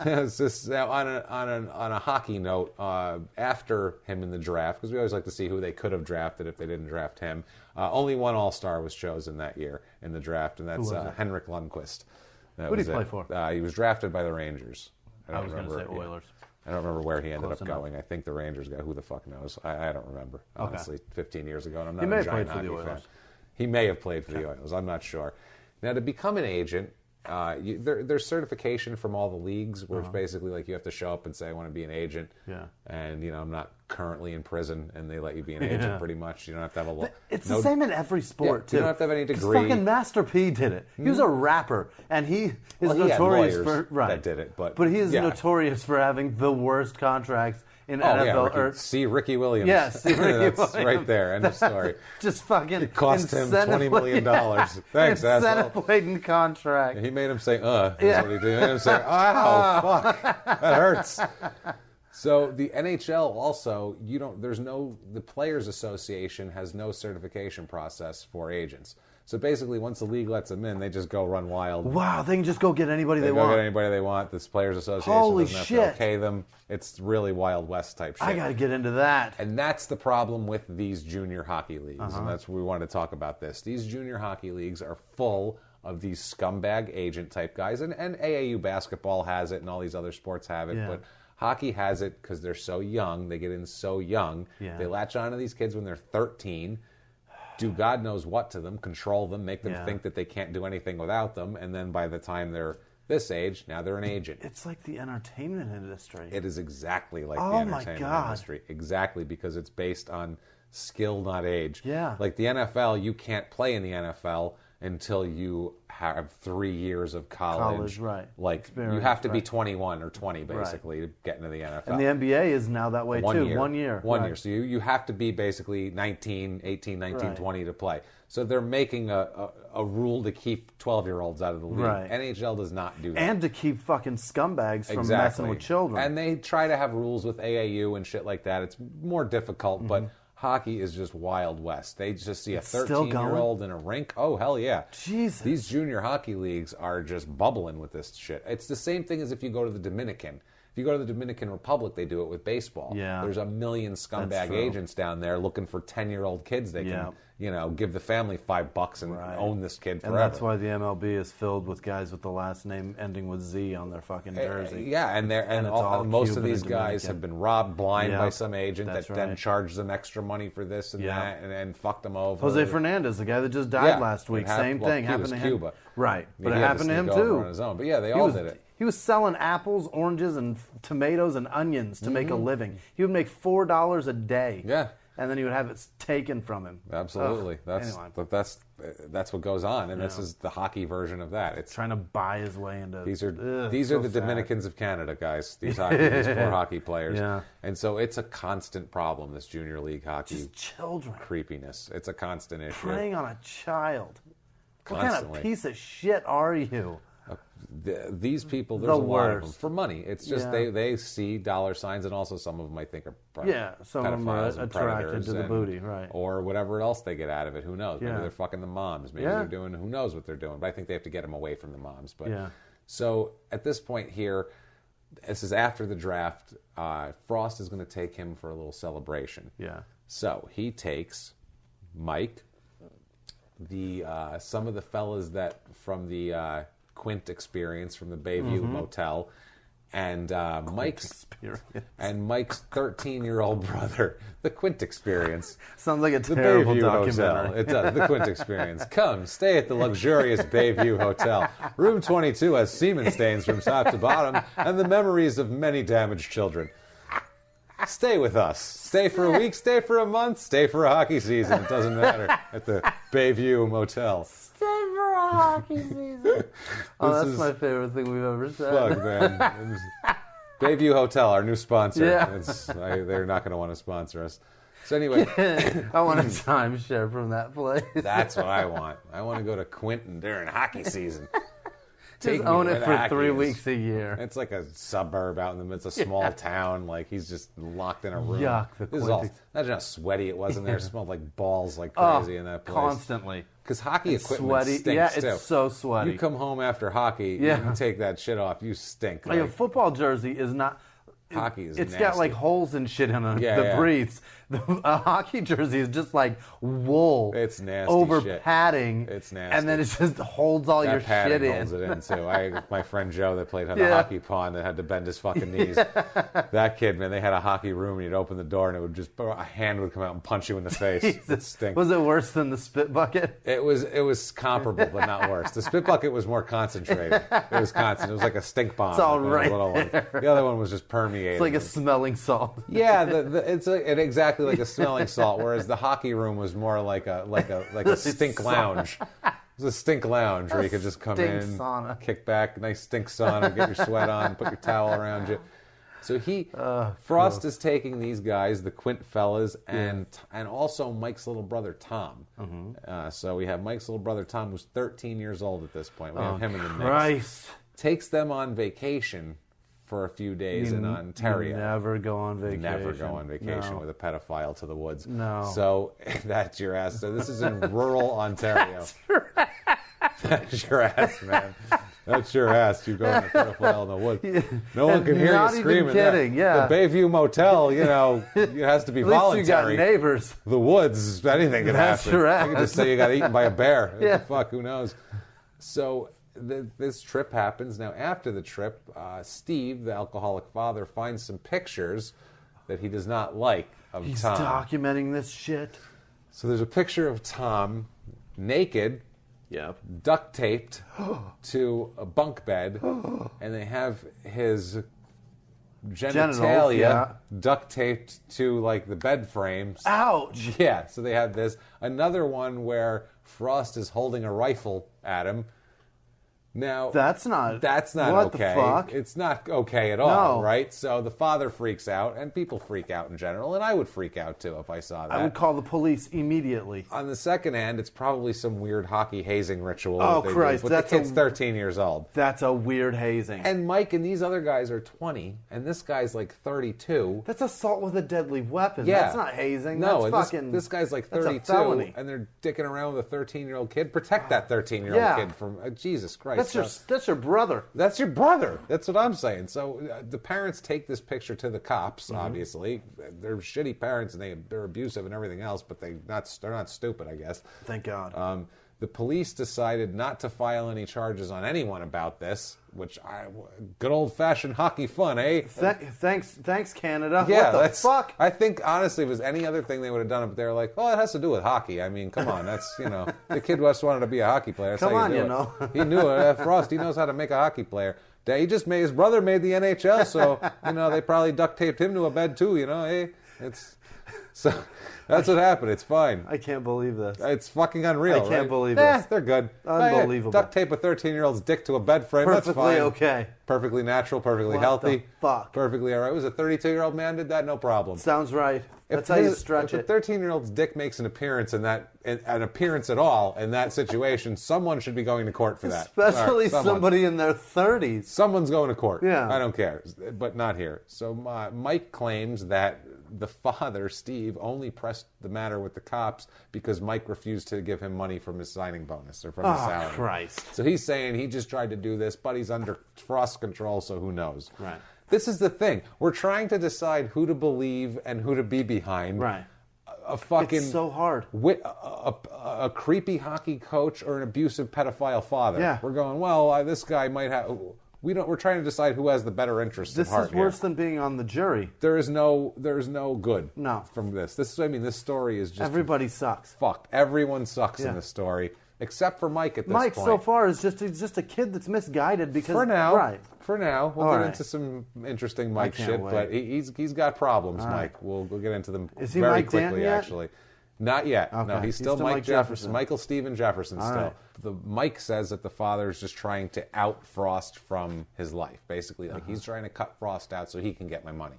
A: It's just, on a hockey note, after him in the draft, because we always like to see who they could have drafted if they didn't draft him. Only one All-Star was chosen that year in the draft, and that's Henrik Lundqvist.
B: Who did he play for?
A: He was drafted by the Rangers.
B: I was going to say Oilers.
A: I don't remember where he ended up going. I think the Rangers got, who the fuck knows? I don't remember, honestly, 15 years ago, and I'm not a giant hockey fan. He may have played for the Oilers. I'm not sure. Now, to become an agent, there's certification from all the leagues, where it's basically like you have to show up and say, I want to be an agent.
B: Yeah.
A: And, I'm not currently in prison, and they let you be an agent pretty much. You don't have to have a...
B: It's the same in every sport, too.
A: You don't have to have any degree.
B: Fucking Master P did it. He was a rapper, and he is notorious for...
A: that did it, but
B: he is notorious for having the worst contracts in NFL.
A: See Ricky Williams.
B: Yeah, see Ricky
A: That's
B: Williams.
A: right there. End of story.
B: Just fucking...
A: It cost him $20 million. Thanks, asshole.
B: Incentive-laden contract.
A: He made him say, That's what he did. He made him say, ow, fuck. That hurts. So the NHL also, the Players Association has no certification process for agents. So basically, once the league lets them in, they just go run wild.
B: Wow, they can just go get anybody they want.
A: Get anybody they want. This Players Association doesn't have to okay them. It's really Wild West type shit.
B: I got to get into that.
A: And that's the problem with these junior hockey leagues. And that's what we want to talk about this. These junior hockey leagues are full of these scumbag agent type guys. And AAU basketball has it and all these other sports have it. Yeah. But hockey has it because they're so young. They get in so young. Yeah. They latch on to these kids when they're 13. Do God knows what to them, control them, make them think that they can't do anything without them, and then by the time they're this age, now they're an agent.
B: It's like the entertainment industry.
A: It is exactly like the entertainment industry. Exactly, because it's based on skill, not age.
B: Yeah.
A: Like the NFL, you can't play in the NFL until you have 3 years of college.
B: Right.
A: Like,
B: experience,
A: you have to be 21 or 20, basically, to get into the NFL.
B: And the NBA is now that way, too. 1 year.
A: 1 year. So you have to be basically 18, 19, 20 to play. So they're making a rule to keep 12-year-olds out of the league.
B: Right.
A: NHL does not do that.
B: And to keep fucking scumbags from messing with children.
A: And they try to have rules with AAU and shit like that. It's more difficult, but hockey is just Wild West. They just see a 13-year-old in a rink. Oh, hell yeah.
B: Jesus.
A: These junior hockey leagues are just bubbling with this shit. It's the same thing as if you go to the Dominican. If you go to the Dominican Republic, they do it with baseball.
B: Yeah.
A: There's a million scumbag agents down there looking for 10-year-old kids they can, give the family $5 and own this kid forever.
B: And that's why the MLB is filled with guys with the last name ending with Z on their fucking jersey.
A: And most of these guys have been robbed blind by some agent that then charged them extra money for this and that and fucked them over.
B: Jose Fernandez, the guy that just died last week, same thing happened to him.
A: Cuba.
B: Right, but it happened to him too.
A: On his own. But yeah, they all did it.
B: He was selling apples, oranges, and tomatoes and onions to make a living. He would make $4 a day.
A: Yeah.
B: And then he would have it taken from him.
A: Absolutely. That's what goes on, and this is the hockey version of that. It's
B: trying to buy his way into.
A: These are the Dominicans of Canada, guys. These poor hockey players.
B: Yeah.
A: And so it's a constant problem. This junior league hockey.
B: Just children.
A: Creepiness. It's a constant issue.
B: Preying on a child.
A: Constantly.
B: What kind of piece of shit are you?
A: These people, there's a lot of them for money. It's just they see dollar signs, and also some of them I think are
B: some of them are attracted to the booty, right?
A: Or whatever else they get out of it. Who knows? Maybe they're fucking the moms. Maybe they're doing. Who knows what they're doing? But I think they have to get them away from the moms. But so at this point here, this is after the draft. Frost is going to take him for a little celebration.
B: Yeah.
A: So he takes Mike, some of the fellas that from the Quint experience from the Bayview Motel, and Mike's 13-year-old brother, the Quint experience.
B: Sounds like a terrible documentary.
A: Hotel. It does. The Quint experience. Come, stay at the luxurious Bayview Hotel. Room 22 has semen stains from top to bottom and the memories of many damaged children. Stay with us. Stay for a week, stay for a month, stay for a hockey season. It doesn't matter. At the Bayview Motel.
B: Stay for a hockey season. That's my favorite thing we've ever said.
A: Fuck, man. Bayview Hotel, our new sponsor. Yeah. They're not going to want to sponsor us. So anyway.
B: I want a timeshare from that place.
A: That's what I want. I want to go to Quinton during hockey season.
B: Just own it for 3 weeks a year.
A: It's like a suburb out in the middle. It's a small town. Like, he's just locked in a room.
B: Yuck.
A: Imagine how sweaty it was in there. It smelled like balls like crazy in that place.
B: Constantly.
A: Because hockey equipment stinks, too.
B: It's so sweaty.
A: You come home after hockey, you take that shit off, you stink.
B: Like a football jersey is not...
A: Hockey is
B: nasty. Got like holes and shit in it that breathes. A hockey jersey is just like wool.
A: It's nasty
B: over
A: shit.
B: Padding.
A: It's nasty.
B: And then it just holds all your shit in.
A: Holds it in too. My friend Joe that played on the hockey pond that had to bend his fucking knees. That kid, man, they had a hockey room and you'd open the door and it would just a hand would come out and punch you in the face. It stinks.
B: Was it worse than the spit bucket?
A: It was comparable but not worse. The spit bucket was more concentrated. It was constant. It was like a stink bomb.
B: It's all right.
A: The other one was just permeating.
B: It's like a smelling salt.
A: Yeah, it's exactly like a smelling salt. Whereas the hockey room was more like a stink lounge. It was a stink lounge where you could just come in,
B: sauna.
A: Kick back, nice stink sauna, get your sweat on, put your towel around you. So Frost is taking these guys, the Quint fellas, and also Mike's little brother Tom. So we have Mike's little brother Tom, who's 13 years old at this point. We have him in the mix.
B: Christ.
A: Takes them on vacation for a few days in Ontario.
B: Never go on vacation.
A: Never go on vacation with a pedophile to the woods.
B: No.
A: So that's your ass. So this is in rural Ontario. That's your ass, man. That's your ass. You go on a pedophile in the woods. No one can hear you screaming.
B: Not even kidding, yeah.
A: The Bayview Motel, you know, it has to be voluntary.
B: At least you got neighbors.
A: The woods, anything can
B: That's
A: happen.
B: your ass.
A: You can just say you got eaten by a bear.
B: Yeah.
A: What the fuck, who knows? So this trip happens. Now, after the trip, Steve, the alcoholic father, finds some pictures that he does not like of
B: He's
A: Tom.
B: documenting this shit.
A: So there's a picture of Tom naked, duct taped to a bunk bed, and they have his genitalia duct taped to like the bed frames.
B: Ouch!
A: Yeah, so they had this. Another one where Frost is holding a rifle at him. Now that's not
B: what
A: okay.
B: The fuck?
A: It's not okay at all, right? So the father freaks out, and people freak out in general, and I would freak out too if I saw that.
B: I would call the police immediately.
A: On the second hand, it's probably some weird hockey hazing ritual.
B: Oh Christ!
A: But the kid's 13 years old.
B: That's a weird hazing.
A: And Mike and these other guys are 20, and this guy's like 32.
B: That's assault with a deadly weapon.
A: Yeah.
B: That's not hazing.
A: No,
B: that's fucking.
A: This guy's like 32,
B: that's a felony.
A: and they're dicking around with a 13-year-old kid. Protect that 13-year-old kid from Jesus Christ.
B: That's your brother.
A: That's your brother. That's what I'm saying. So the parents take this picture to the cops. Obviously, they're shitty parents and they're abusive and everything else, but they're not stupid, I guess.
B: Thank God.
A: The police decided not to file any charges on anyone about this, which good old-fashioned hockey fun, eh?
B: Thanks, Canada.
A: Yeah,
B: what the fuck?
A: I think, honestly, if it was any other thing, they would have done it, but they were like, oh, it has to do with hockey. I mean, come on, that's, the kid just wanted to be a hockey player. That's
B: come
A: how
B: on,
A: do
B: you
A: it.
B: know.
A: He knew it. Frost, he knows how to make a hockey player. His brother made the NHL, so, they probably duct taped him to a bed too, hey? So that's what happened. It's fine.
B: I can't believe this.
A: It's fucking unreal.
B: I can't believe this.
A: They're good.
B: Unbelievable.
A: Duct tape a 13-year-old's dick to a bed frame.
B: Perfectly
A: that's fine.
B: okay.
A: Perfectly natural. Perfectly
B: what
A: healthy.
B: The fuck.
A: Perfectly all right. Was a 32-year-old man did that? No problem.
B: Sounds right. That's how you stretch it.
A: If a 13-year-old's dick makes an appearance an appearance at all in that situation, someone should be going to court for that.
B: Especially somebody in their 30s.
A: Someone's going to court.
B: Yeah.
A: I don't care, but not here. So Mike claims that the father, Steve, only pressed the matter with the cops because Mike refused to give him money from his signing bonus or from his salary.
B: Oh, Christ.
A: So he's saying he just tried to do this, but he's under Frost's control, so who knows?
B: Right.
A: This is the thing. We're trying to decide who to believe and who to be behind.
B: Right.
A: A fucking...
B: It's so hard.
A: A creepy hockey coach or an abusive pedophile father.
B: Yeah.
A: We're going, well, this guy might have... We're trying to decide who has the better interest at heart.
B: This is worse than being on the jury.
A: There is no good from this. This story is just...
B: Everybody sucks.
A: Fucked. Everyone sucks in this story, except for Mike at this point.
B: Mike, so far, is just a kid that's misguided because...
A: For now.
B: Right.
A: For now. We'll get into some interesting Mike shit, but he's got problems,
B: all
A: Mike. We'll get into them
B: is he
A: very
B: Mike
A: quickly,
B: Danton yet?
A: actually. Not yet.
B: Okay.
A: No, he's still Mike Jefferson. Michael Stephen Jefferson
B: all
A: still.
B: Right.
A: Mike says that the father is just trying to out Frost from his life. Basically, he's trying to cut Frost out so he can get my money.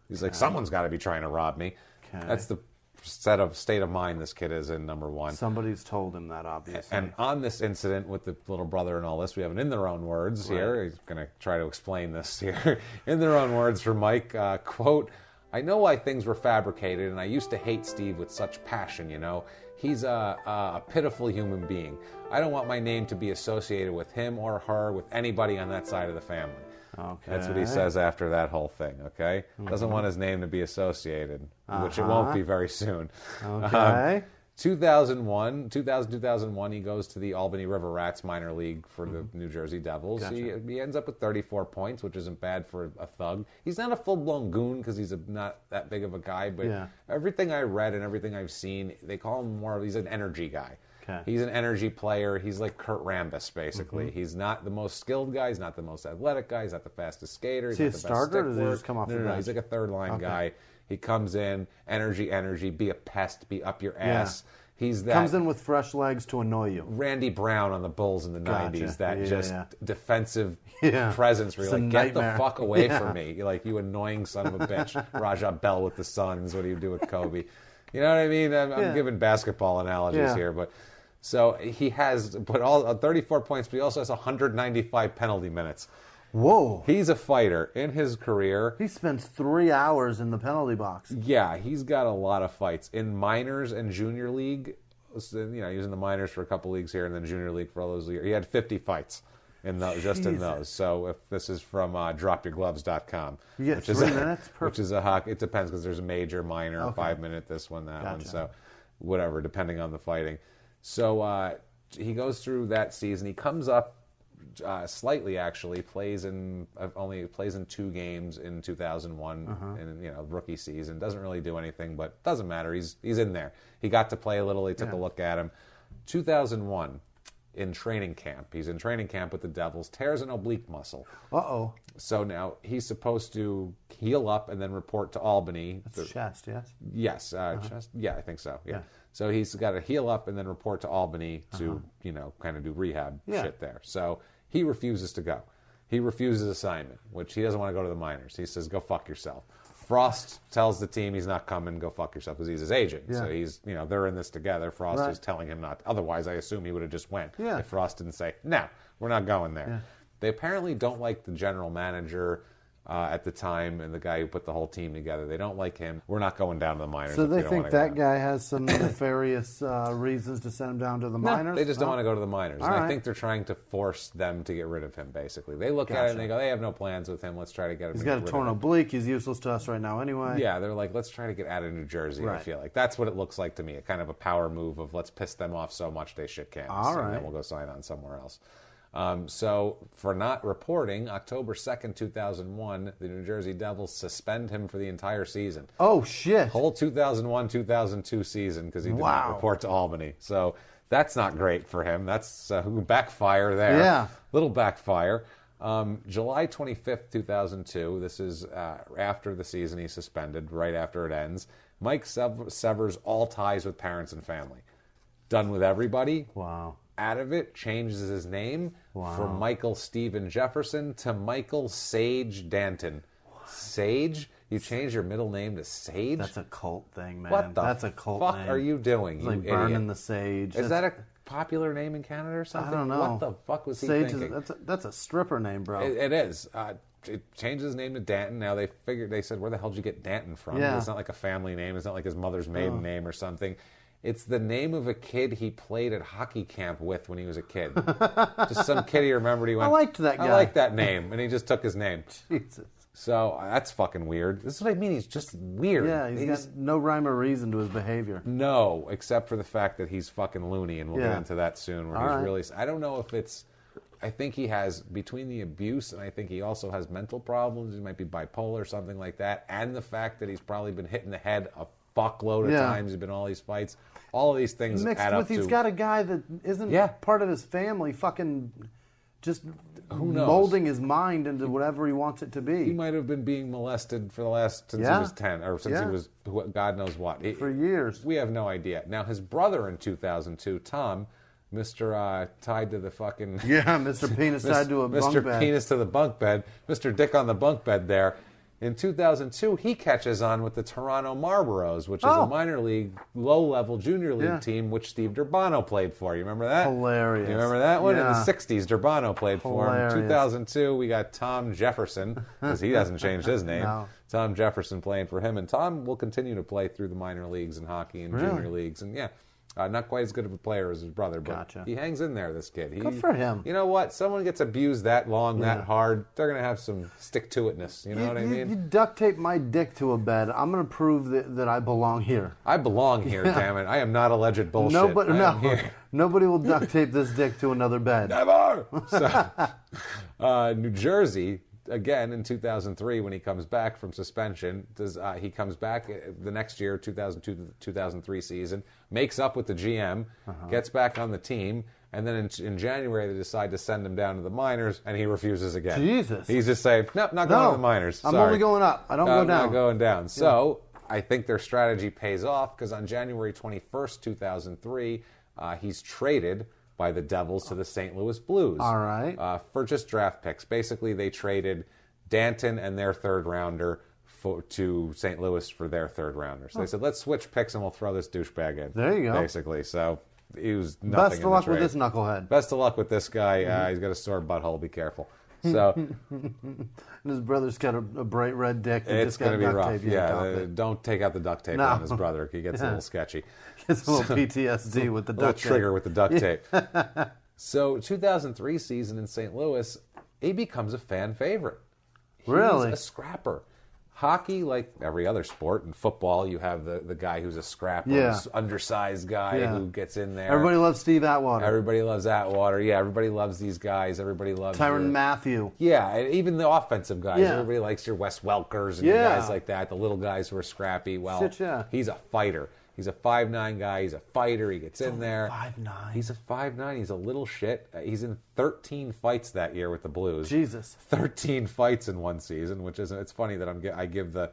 A: He's like, someone's got to be trying to rob me.
B: Okay.
A: That's the state of mind this kid is in, number one.
B: Somebody's told him that, obviously.
A: And on this incident with the little brother and all this, we have it in their own words here. He's going to try to explain this here. In their own words from Mike, quote, I know why things were fabricated, and I used to hate Steve with such passion, He's a pitiful human being. I don't want my name to be associated with him or her, with anybody on that side of the family.
B: Okay.
A: That's what he says after that whole thing, okay? Doesn't want his name to be associated, which it won't be very soon.
B: Okay.
A: 2001, he goes to the Albany River Rats minor league for the New Jersey Devils.
B: Gotcha.
A: He ends up with 34 points, which isn't bad for a thug. He's not a full-blown goon because he's not that big of a guy, but everything I read and everything I've seen, they call him he's an energy guy.
B: Okay.
A: He's an energy player. He's like Kurt Rambis, basically. He's not the most skilled guy. He's not the most athletic guy. He's not the fastest skater.
B: Is he
A: not
B: a
A: the
B: starter, or
A: best
B: does he just come off the bench?
A: No, he's like a third-line guy. He comes in, energy, be a pest, be up your ass. He's that...
B: Comes in with fresh legs to annoy you.
A: Randy Brown on the Bulls in the 90s. That defensive
B: Yeah.
A: presence where you're like, get
B: nightmare.
A: the fuck away from me. You're like, you annoying son of a bitch. Rajah Bell with the Suns. What do you do with Kobe? You know what I mean? I'm giving basketball analogies here, but so he has put all 34 points, but he also has 195 penalty minutes.
B: Whoa.
A: He's a fighter. In his career,
B: He spends 3 hours in the penalty box.
A: yeah, he's got a lot of fights. In minors and junior league, he was in the minors for a couple leagues here and then junior league for all those years. He had 50 fights in those. So if this is from dropyourgloves.com,
B: Yeah,
A: which is
B: 3 minutes?
A: which is a hockey. It depends because there's a major, minor,
B: Okay.
A: 5-minute, this one, that one.
B: Gotcha.
A: So whatever, depending on the fighting. So he goes through that season. He comes up slightly, actually. Only plays in 2 games in 2001, in rookie season. Doesn't really do anything, but doesn't matter. He's in there. He got to play a little. They took a look at him. 2001, in training camp. He's in training camp with the Devils. Tears an oblique muscle.
B: Uh-oh.
A: So now he's supposed to heal up and then report to Albany.
B: That's chest, yes?
A: Yes, chest. Yeah, I think so. Yeah. So he's got to heal up and then report to Albany to, kind of do rehab shit there. So he refuses to go. He refuses assignment, which he doesn't want to go to the minors. He says, go fuck yourself. Frost tells the team he's not coming, go fuck yourself, because he's his agent. Yeah. So he's, they're in this together. Frost is telling him not. Otherwise, I assume he would have just went if Frost didn't say, no, we're not going there. Yeah. They apparently don't like the general manager at the time and the guy who put the whole team together. They don't like him. We're not going down to the minors.
B: So they think that guy has some nefarious reasons to send him down to the minors?
A: They just don't want to go to the minors. And I think they're trying to force them to get rid of him, basically. They look at it and they go, they have no plans with him. Let's try to get him.
B: He's got a torn oblique. He's useless to us right now anyway.
A: Yeah, they're like, let's try to get out of New Jersey, I feel like. That's what it looks like to me. A kind of a power move of let's piss them off so much they shit canvas. And then we'll go sign on somewhere else. So for not reporting, October 2nd, 2001, the New Jersey Devils suspend him for the entire season.
B: Oh, shit.
A: Whole 2001-2002 season because he did not report to Albany. So that's not great for him. That's backfire there.
B: Yeah.
A: Little backfire. July 25th, 2002, this is after the season he's suspended, right after it ends. Mike severs all ties with parents and family. Done with everybody.
B: Wow.
A: Out of it, changes his name from Michael Stephen Jefferson to Michael Sage Danton. What? Sage? You change your middle name to Sage?
B: That's a cult thing, man.
A: What the
B: That's a cult
A: fuck
B: name.
A: are you doing,
B: It's
A: you
B: like
A: idiot?
B: burning the sage.
A: Is that a popular name in Canada or something?
B: I don't know.
A: What the fuck was he
B: Sage
A: thinking?
B: That's a stripper name, bro.
A: It is. It changed his name to Danton. Now they said, where the hell did you get Danton from?
B: Yeah.
A: It's not like a family name. It's not like his mother's maiden name or something. It's the name of a kid he played at hockey camp with when he was a kid. Just some kid he remembered. He went,
B: I liked that guy.
A: I like that name. And he just took his name.
B: Jesus.
A: So that's fucking weird. This is what I mean. He's just weird.
B: Yeah, he's got no rhyme or reason to his behavior.
A: No, except for the fact that he's fucking loony. And we'll get into that soon. Where he's really... I don't know if it's... I think he has, between the abuse and I think he also has mental problems. He might be bipolar or something like that. And the fact that he's probably been hit in the head a fuckload of times. He's been in all these fights. All of these things
B: mixed
A: add
B: with
A: up to...
B: He's got a guy that isn't part of his family fucking just
A: who knows?
B: molding his mind into whatever he wants it to be.
A: He might have been being molested for the last... since he was 10, or since he was God knows what.
B: For years.
A: We have no idea. Now, his brother in 2002, Tom... Mr. Tied to the fucking...
B: Yeah, Mr. Penis tied to a bunk bed.
A: Mr. Penis to the bunk bed. Mr. Dick on the bunk bed there. In 2002, he catches on with the Toronto Marlboros, which is a minor league, low-level junior league team, which Steve Durbano played for. You remember that?
B: Hilarious.
A: You remember that one?
B: Yeah.
A: In the 60s, Durbano played for him. 2002, we got Tom Jefferson, because he hasn't changed his name.
B: No.
A: Tom Jefferson playing for him. And Tom will continue to play through the minor leagues and hockey and junior leagues. And not quite as good of a player as his brother, but he hangs in there, this kid.
B: Good for him.
A: You know what? Someone gets abused that long, that hard, they're going to have some stick-to-itness. You know what I mean?
B: You duct tape my dick to a bed. I'm going to prove that I belong here.
A: I belong here, damn it. I am not alleged bullshit.
B: Nobody will duct tape this dick to another bed.
A: Never! So, New Jersey... Again, in 2003, when he comes back from suspension, he comes back the next year, 2002-2003 season, makes up with the GM, gets back on the team, and then in January they decide to send him down to the minors, and he refuses again.
B: Jesus.
A: He's just saying, nope, not going to the minors. Sorry.
B: I'm only going up. I don't go down.
A: I'm not going down. So I think their strategy pays off, because on January 21st, 2003, he's traded by the Devils to the St. Louis Blues.
B: All right.
A: For just draft picks. Basically, they traded Danton and their third rounder to St. Louis for their third rounder. So they said, let's switch picks and we'll throw this douchebag in.
B: There you go.
A: Basically. So he was nothing.
B: Best of luck with this knucklehead.
A: Best of luck with this guy. He's got a sore butthole. Be careful. So
B: and his brother's got a bright red dick.
A: It's going to be rough.
B: Yeah,
A: don't take out the duct tape on his brother. He gets a little sketchy.
B: Gets a little PTSD with the duct tape.
A: Trigger with the duct tape. So 2003 season in St. Louis, he becomes a fan favorite.
B: Really?
A: He's a scrapper. Hockey, like every other sport, in football, you have the guy who's a scrapper, undersized guy who gets in there.
B: Everybody loves Steve Atwater.
A: Everybody loves Atwater. Yeah, everybody loves these guys. Everybody loves
B: Tyrann Mathieu.
A: Yeah, even the offensive guys. Yeah. Everybody likes your Wes Welkers and guys like that. The little guys who are scrappy. Well, he's a fighter. He's a 5'9" guy. He's a fighter. He gets in there.
B: 5'9".
A: He's a 5'9". He's a little shit. He's in 13 fights that year with the Blues.
B: Jesus.
A: 13 fights in one season, which is, it's funny that I give the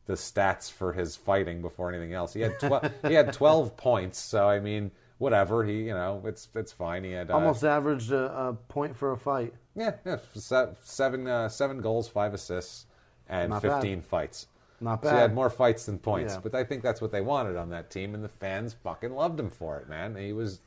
A: stats for his fighting before anything else. He had 12 points. So I mean, whatever. It's fine. He had
B: almost averaged a point for a fight.
A: Yeah. Seven goals, 5 assists, and
B: Not
A: 15
B: bad.
A: fights.
B: Not bad.
A: So he had more fights than points.
B: Yeah.
A: But I think that's what they wanted on that team, and the fans fucking loved him for it, man.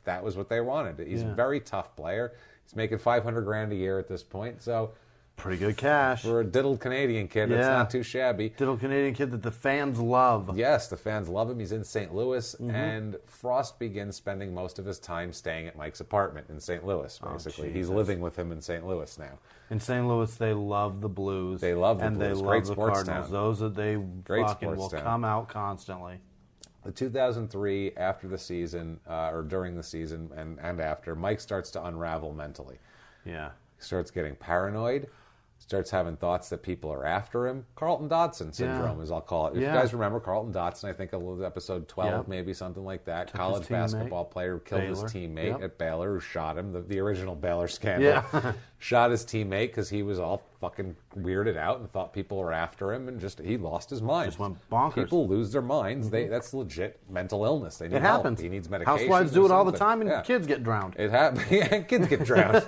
A: That was what they wanted. He's a very tough player. He's making $500,000 a year at this point, so
B: pretty good cash
A: for a diddled Canadian kid. It's not too shabby.
B: Diddled Canadian kid that the fans love.
A: Yes, the fans love him. He's in St. Louis, and Frost begins spending most of his time staying at Mike's apartment in St. Louis. Basically, he's living with him in St. Louis now.
B: In St. Louis, they love the Blues.
A: They love the
B: and
A: Blues.
B: They
A: Great
B: love the
A: sports
B: Cardinals.
A: town.
B: Those that they
A: Great
B: fucking will
A: town.
B: come out constantly.
A: The 2003, after the season, or during the season and after, Mike starts to unravel mentally.
B: Yeah.
A: He starts getting paranoid. Starts having thoughts that people are after him. Carlton Dodson syndrome, as I'll call it. If you guys remember Carlton Dodson, I think episode 12, maybe something like that. College basketball player who killed his teammate at Baylor, who shot him. The original Baylor scandal.
B: Yeah.
A: Shot his teammate because he was all fucking weirded out and thought people were after him, and he lost his mind.
B: Just went bonkers.
A: People lose their minds. That's legit mental illness. They need help. He needs medication.
B: Housewives do it all the time, and kids get drowned.
A: It happens. Yeah, kids get drowned.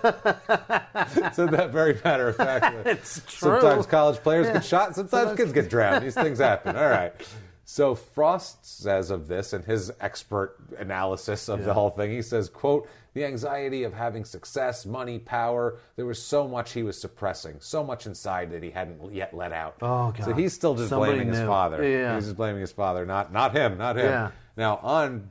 A: So that very matter of fact.
B: It's true.
A: Sometimes college players get shot. Sometimes kids get drowned. These things happen. All right. So Frost says of this, in his expert analysis of the whole thing, he says, quote, "The anxiety of having success, money, power, there was so much he was suppressing, so much inside that he hadn't yet let out."
B: Oh, God.
A: So he's still just blaming his father.
B: Yeah.
A: He's just blaming his father, not him.
B: Yeah.
A: Now, on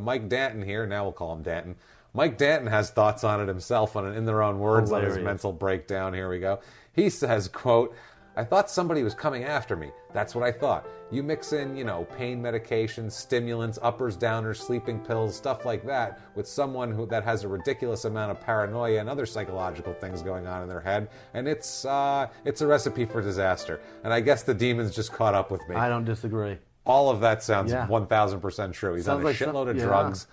A: Mike Danton here, now we'll call him Danton. Mike Danton has thoughts on it himself, in their own words, on his mental breakdown. Here we go. He says, quote, "I thought somebody was coming after me. That's what I thought. You mix in, pain medications, stimulants, uppers, downers, sleeping pills, stuff like that, with someone that has a ridiculous amount of paranoia and other psychological things going on in their head, and it's a recipe for disaster. And I guess the demons just caught up with me."
B: I don't disagree.
A: All of that sounds 1,000% true. He's on a shitload of drugs.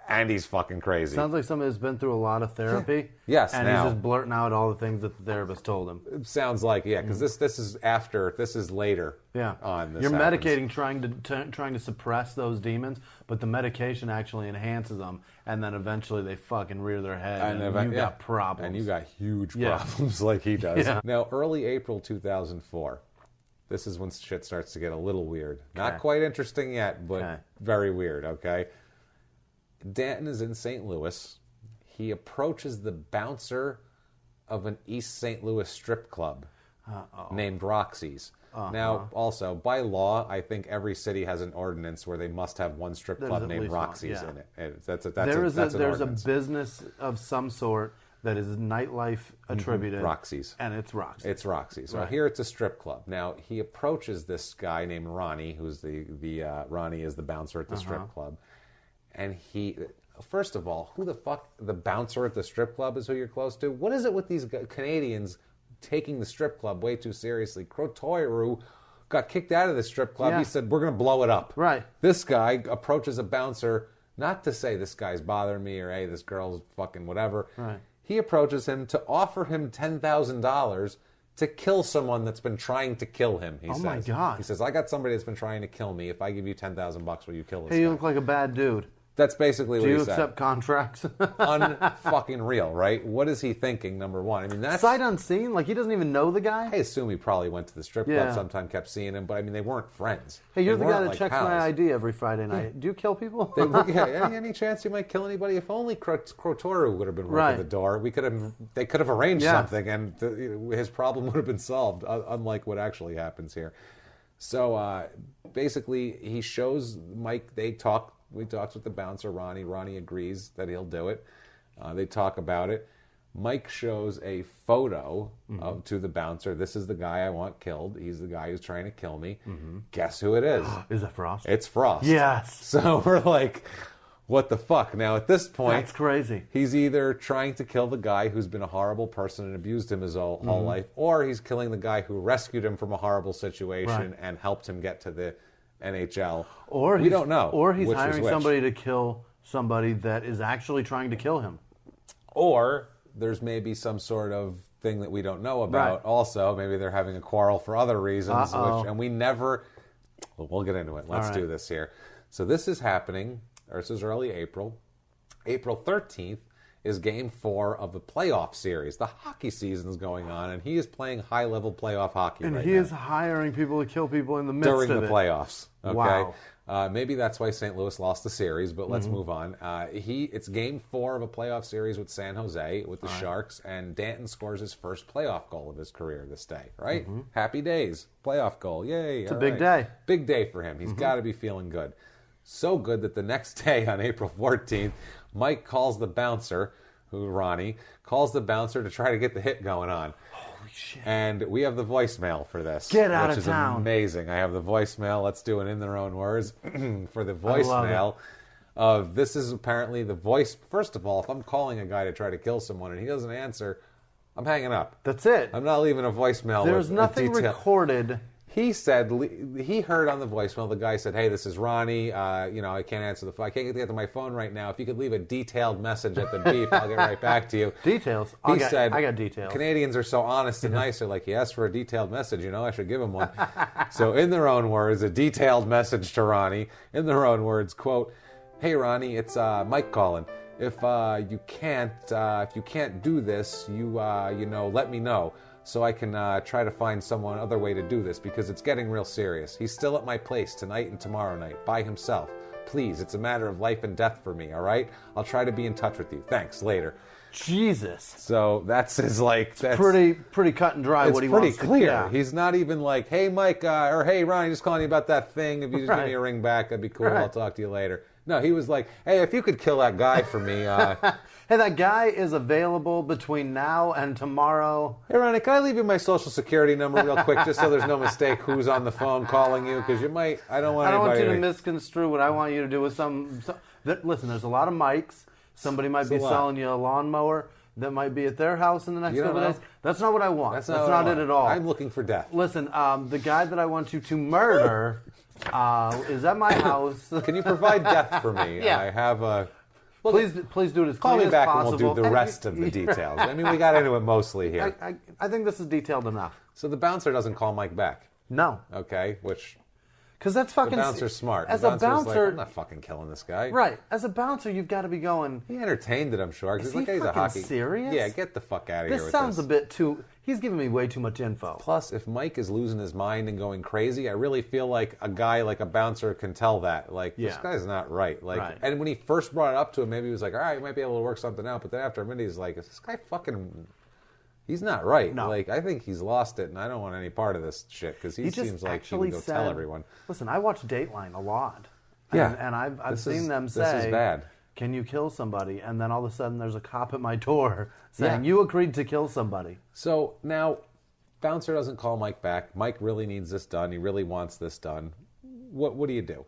A: And he's fucking crazy.
B: Sounds like somebody who's been through a lot of therapy.
A: Yes,
B: and he's just blurting out all the things that the therapist told him.
A: It sounds like, because this is later.
B: Yeah,
A: on this.
B: You're medicating, trying to suppress those demons, but the medication actually enhances them, and then eventually they fucking rear their head, and you got problems.
A: And you got huge problems like he does.
B: Yeah.
A: Now, early April 2004. This is when shit starts to get a little weird. Not quite interesting yet, but very weird. Okay. Danton is in St. Louis. He approaches the bouncer of an East St. Louis strip club named Roxy's. Now, also, by law, I think every city has an ordinance where they must have one strip club named Roxy's in it.
B: There's a business of some sort that is nightlife attributed.
A: Roxy's.
B: And it's Roxy's.
A: It's Roxy's. So here it's a strip club. Now, he approaches this guy named Ronnie, who's Ronnie is the bouncer at the strip club. And first of all, who the fuck, the bouncer at the strip club is who you're close to? What is it with these Canadians taking the strip club way too seriously? Crotoiru got kicked out of the strip club. He said, "We're going to blow it up."
B: Right.
A: This guy approaches a bouncer, not to say this guy's bothering me or, hey, this girl's fucking whatever.
B: Right.
A: He approaches him to offer him $10,000 to kill someone that's been trying to kill him, he says.
B: Oh, my God.
A: He says, "I got somebody that's been trying to kill me. If I give you $10,000, will you kill this guy?"
B: Hey, you look like a bad dude.
A: That's basically what he said.
B: Do you accept contracts?
A: Unfucking real, right? What is he thinking, number one? I mean, that's...
B: Sight unseen? Like, he doesn't even know the guy?
A: I assume he probably went to the strip club sometime, kept seeing him, but I mean, they weren't friends.
B: Hey, you're the guy that
A: like
B: checks
A: pals.
B: my ID every Friday night. Do you kill people?
A: Any chance you might kill anybody? If only Krotoru would have been working the door, they could have arranged something, and his problem would have been solved, unlike what actually happens here. So basically, he shows Mike, he talks with the bouncer, Ronnie. Ronnie agrees that he'll do it. They talk about it. Mike shows a photo to the bouncer. This is the guy I want killed. He's the guy who's trying to kill me. Guess who it is?
B: Is it Frost?
A: It's Frost.
B: Yes.
A: So we're like, what the fuck? Now, at this point...
B: That's crazy.
A: He's either trying to kill the guy who's been a horrible person and abused him his whole life, or he's killing the guy who rescued him from a horrible situation and helped him get to the NHL.
B: Or
A: we don't know.
B: Or he's hiring somebody to kill somebody that is actually trying to kill him.
A: Or there's maybe some sort of thing that we don't know about also. Maybe they're having a quarrel for other reasons. And we never... Well, we'll get into it. Let's do this here. So this is happening, or this is early April. April 13th is Game 4 of the playoff series. The hockey season's going on, and he is playing high-level playoff hockey
B: and he is hiring people to kill people in the midst
A: during
B: of
A: the playoffs. Okay?
B: Wow.
A: Maybe that's why St. Louis lost the series, but let's move on. It's Game 4 of a playoff series with San Jose, with the Sharks, and Danton scores his first playoff goal of his career this day, right? Happy days. Playoff goal. Yay.
B: It's a big day.
A: Big day for him. He's got to be feeling good. So good that the next day, on April 14th, Mike calls the bouncer, Ronnie, calls the bouncer to try to get the hit going on.
B: Holy shit.
A: And we have the voicemail for this.
B: Get out of town.
A: Which is amazing. I have the voicemail. Let's do it in their own words. For the voicemail of this is apparently the voice. First of all, if I'm calling a guy to try to kill someone and he doesn't answer, I'm hanging up.
B: That's it.
A: I'm not leaving a voicemail.
B: There's nothing recorded.
A: He said he heard on the voicemail. The guy said, "Hey, this is Ronnie. I can't answer the phone. I can't get to my phone right now. If you could leave a detailed message at the beep, I'll get right back to you."
B: Details.
A: He said,
B: "I got details."
A: Canadians are so honest and nice. They're like, he asked for a detailed message. I should give him one. So, in their own words, a detailed message to Ronnie. In their own words, quote, "Hey, Ronnie, it's Mike calling. If you can't do this, let me know." So I can try to find someone other way to do this because it's getting real serious. He's still at my place tonight and tomorrow night by himself. Please, it's a matter of life and death for me, all right? I'll try to be in touch with you. Thanks, later.
B: Jesus.
A: So that's his, that's...
B: Pretty cut and dry what he wants to do.
A: It's pretty clear. Yeah. He's not even like, hey, Mike, or hey, Ronnie, just calling you about that thing. If you just give me a ring back, that'd be cool. I'll talk to you later. No, he was like, hey, if you could kill that guy for me...
B: Hey, that guy is available between now and tomorrow.
A: Hey, Ronnie, can I leave you my social security number real quick just so there's no mistake who's on the phone calling you? Because I don't want
B: you to misconstrue what I want you to do with listen, there's a lot of mics. Somebody might be selling you a lawnmower that might be at their house in the next couple of days. That's not what I want. That's not it at all.
A: I'm looking for death.
B: Listen, the guy that I want you to murder is at my house.
A: Can you provide death for me?
B: Yeah.
A: I have a...
B: Please do it as clean as possible.
A: Call me back and we'll do the rest of the details. I mean, we got into it mostly here.
B: I think this is detailed enough.
A: So the bouncer doesn't call Mike back?
B: No.
A: Okay, which...
B: Because that's fucking...
A: The bouncer's smart.
B: As a bouncer...
A: Like, I'm not fucking killing this guy.
B: Right. As a bouncer, you've got to be going...
A: He entertained it, I'm sure.
B: Is he fucking serious?
A: Yeah, get the fuck out of here with this.
B: This sounds a bit too... He's giving me way too much info.
A: Plus, if Mike is losing his mind and going crazy, I really feel like a guy like a bouncer can tell that. Like, this guy's not right. And when he first brought it up to him, maybe he was like, all right, you might be able to work something out. But then after a minute, he's like, is this guy fucking... He's not right.
B: No.
A: I think he's lost it, and I don't want any part of this shit, because he seems like he would go tell everyone.
B: Listen, I watch Dateline a lot.
A: Yeah.
B: And I've seen them say...
A: This is bad.
B: Can you kill somebody? And then all of a sudden there's a cop at my door saying, you agreed to kill somebody.
A: So now, bouncer doesn't call Mike back. Mike really needs this done. He really wants this done. What do you do?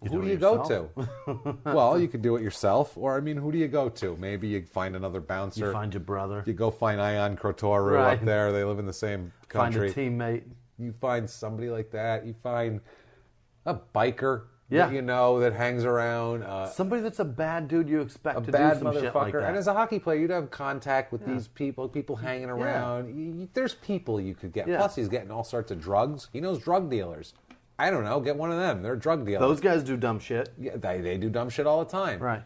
A: Who do you go to? Well, you could do it yourself, or who do you go to? Maybe you find another bouncer.
B: You find your brother.
A: You go find Ion Krotoru up there. They live in the same country.
B: Find a teammate.
A: You find somebody like that. You find a biker.
B: Yeah.
A: That hangs around.
B: Somebody that's a bad dude you expect to do some shit like that.
A: And as a hockey player, you'd have contact with these people hanging around. There's people you could get.
B: Yeah.
A: Plus, he's getting all sorts of drugs. He knows drug dealers. I don't know. Get one of them. They're drug dealers.
B: Those guys do dumb shit.
A: Yeah, they do dumb shit all the time.
B: Right.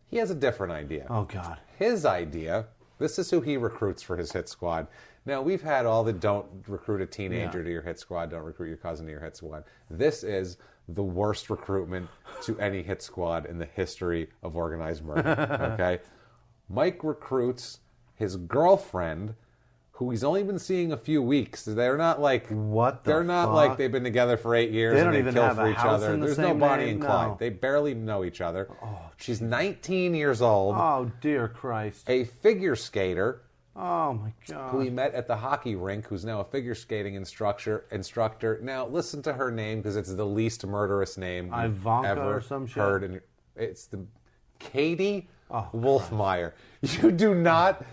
A: He has a different idea.
B: Oh, God.
A: His idea, this is who he recruits for his hit squad. Now, we've had all the don't recruit a teenager to your hit squad, don't recruit your cousin to your hit squad. This is the worst recruitment to any hit squad in the history of organized murder. Okay? Mike recruits his girlfriend, who he's only been seeing a few weeks. They're not like they're not like they've been together for 8 years and they kill for each other. There's no Bonnie and Clyde. No. They barely know each other. Oh, she's 19 years old.
B: Oh, dear Christ.
A: A figure skater.
B: Oh, my God.
A: Who he met at the hockey rink, who's now a figure skating instructor. Now, listen to her name, because it's the least murderous name
B: Ivanka
A: ever
B: or some shit.
A: heard. It's the Katie Wolfmeyer. You do not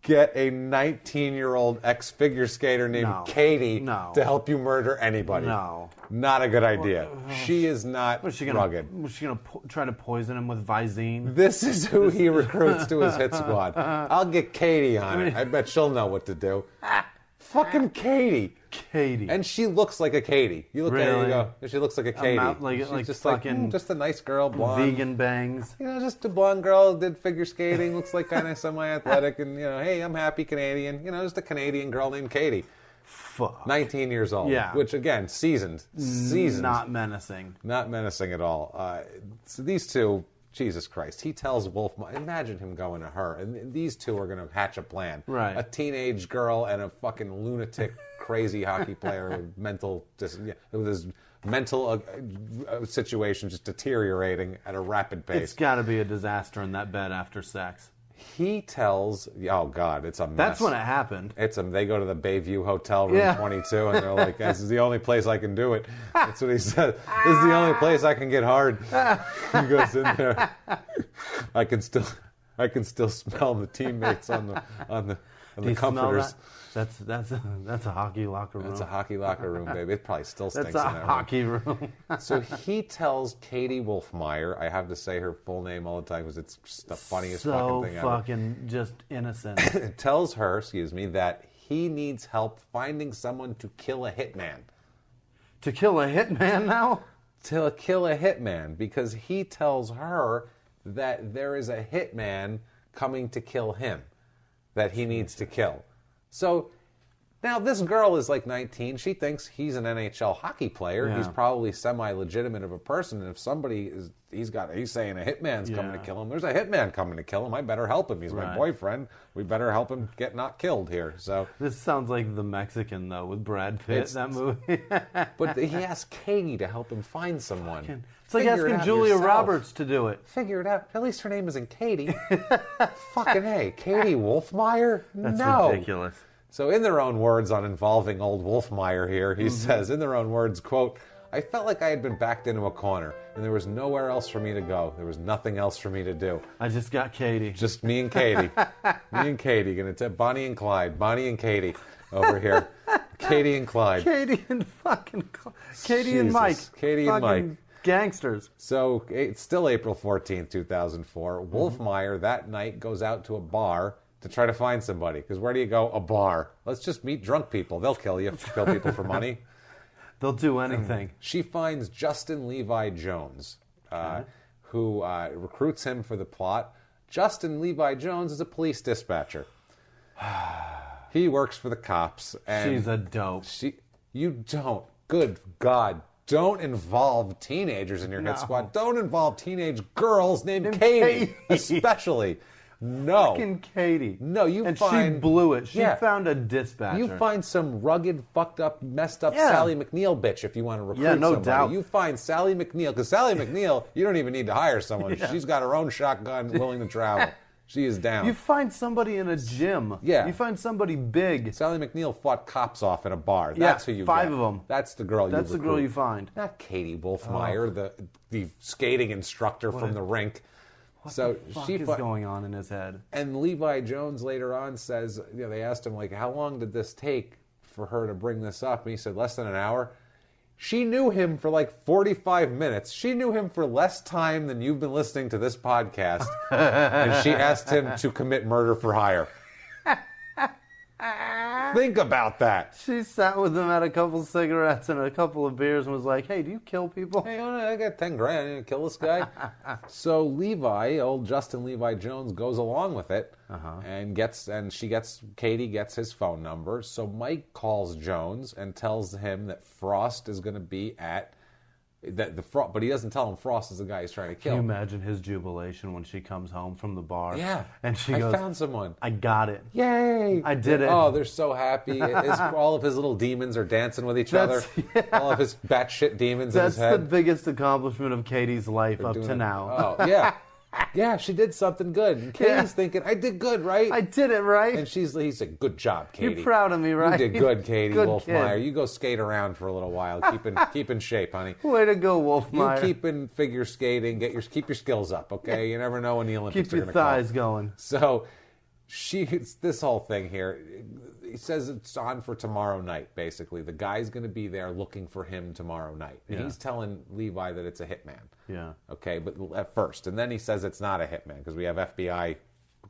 A: get a 19-year-old ex-figure skater named Katie to help you murder anybody.
B: No.
A: Not a good idea. She is not rugged.
B: Was she going to try to poison him with Visine?
A: This is who he recruits to his hit squad. I'll get Katie on it. I bet she'll know what to do. Fucking Katie.
B: Katie.
A: And she looks like a Katie. You look at her and you go, she looks like a Katie.
B: She's
A: just
B: fucking
A: just a nice girl, blonde.
B: Vegan bangs.
A: You know, just a blonde girl, did figure skating, looks like kind of semi-athletic, and, you know, hey, I'm happy Canadian. You know, just a Canadian girl named Katie.
B: Fuck.
A: 19 years old.
B: Yeah.
A: Which, again, seasoned.
B: Not menacing.
A: Not menacing at all. So these two... Jesus Christ. He tells Wolf, imagine him going to her, and these two are going to hatch a plan.
B: Right.
A: A teenage girl and a fucking lunatic, crazy hockey player with his mental situation just deteriorating at a rapid pace.
B: It's got to be a disaster in that bed after sex.
A: He tells, oh God, it's a mess.
B: That's when it happened.
A: They go to the Bayview Hotel, room 22, and they're like, this is the only place I can do it. That's what he said. This is the only place I can get hard. He goes in there. I can still smell the teammates on the comforters.
B: That's a hockey locker room.
A: That's a hockey locker room, baby. It probably still stinks in
B: That's a
A: that
B: hockey room.
A: So he tells Katie Wolfmeyer, I have to say her full name all the time because it's just the funniest fucking thing ever.
B: So fucking just innocent.
A: Tells her, that he needs help finding someone to kill a hitman.
B: To kill a hitman now?
A: To kill a hitman, because he tells her that there is a hitman coming to kill him that he needs to kill. So now this girl is like 19. She thinks he's an NHL hockey player. Yeah. He's probably semi-legitimate of a person. And if somebody is, he's saying a hitman's coming to kill him. There's a hitman coming to kill him. I better help him. He's my boyfriend. We better help him get not killed here. So
B: this sounds like The Mexican though with Brad Pitt. That movie.
A: But he asked Katie to help him find someone.
B: It's like asking Julia Roberts to do it.
A: Figure it out. At least her name isn't Katie. Fucking A. Katie Wolfmeyer?
B: That's ridiculous.
A: So in their own words on involving old Wolfmeyer here, he says, in their own words, quote, I felt like I had been backed into a corner, and there was nowhere else for me to go. There was nothing else for me to do.
B: I just got Katie.
A: Just me and Katie. Me and Katie. Gonna take Bonnie and Clyde. Bonnie and Katie over here. Katie and Clyde.
B: Katie and fucking Katie and Mike.
A: Katie and Mike.
B: Gangsters.
A: So it's still April 14th, 2004. Wolfmeyer that night goes out to a bar to try to find somebody. Because where do you go? A bar. Let's just meet drunk people. They'll kill you. Kill people for money.
B: They'll do anything.
A: She finds Justin Levi Jones, who recruits him for the plot. Justin Levi Jones is a police dispatcher. He works for the cops. And
B: she's a dope.
A: You don't. Good God. Don't involve teenagers in your hit squad. Don't involve teenage girls named Katie, especially. No.
B: Fucking Katie.
A: No,
B: she blew it. She found a dispatcher.
A: You find some rugged, fucked up, messed up Sally McNeil bitch if you want to recruit somebody.
B: No doubt.
A: You find Sally McNeil, because Sally McNeil, you don't even need to hire someone. She's got her own shotgun, willing to travel. She is down.
B: You find somebody in a gym.
A: Yeah.
B: You find somebody big.
A: Sally McNeil fought cops off in a bar. That's who you get. 5
B: of them.
A: That's the girl you recruit.
B: That's the girl you find.
A: Not Katie Wolfmeyer, the skating instructor from the rink.
B: What the fuck is going on in his head?
A: And Levi Jones later on says, they asked him, like, how long did this take for her to bring this up? And he said, less than an hour. She knew him for like 45 minutes. She knew him for less time than you've been listening to this podcast. And she asked him to commit murder for hire. Think about that.
B: She sat with him, had a couple cigarettes and a couple of beers, and was like, "Hey, do you kill people?"
A: Hey, I got 10 grand. I'm gonna kill this guy. So Levi, old Justin Levi Jones, goes along with it, and Katie gets his phone number. So Mike calls Jones and tells him that Frost is going to be at. But he doesn't tell him Frost is the guy he's trying to kill.
B: Can you imagine his jubilation when she comes home from the bar?
A: Yeah.
B: And she goes,
A: I found someone.
B: I got it.
A: Yay.
B: I did it.
A: Oh, they're so happy. All of his little demons are dancing with each other. Yeah. All of his batshit demons in his head.
B: That's the biggest accomplishment of Katie's life up to now.
A: Oh, yeah. Yeah, she did something good. And Katie's thinking, I did good, right?
B: I did it right.
A: And he's like, good job, Katie.
B: You're proud of me, right?
A: You did good, Katie
B: Good
A: Wolfmeyer.
B: kid.
A: You go skate around for a little while. Keep in shape, honey.
B: Way to go, Wolfmeyer.
A: You keep in figure skating. Keep your skills up, okay? You never know when the Olympics
B: Keep
A: are
B: your
A: going to come.
B: thighs going.
A: So this whole thing here, he says it's on for tomorrow night, basically. The guy's going to be there looking for him tomorrow night. And he's telling Levi that it's a hitman.
B: Yeah.
A: Okay, but at first. And then he says it's not a hitman because we have FBI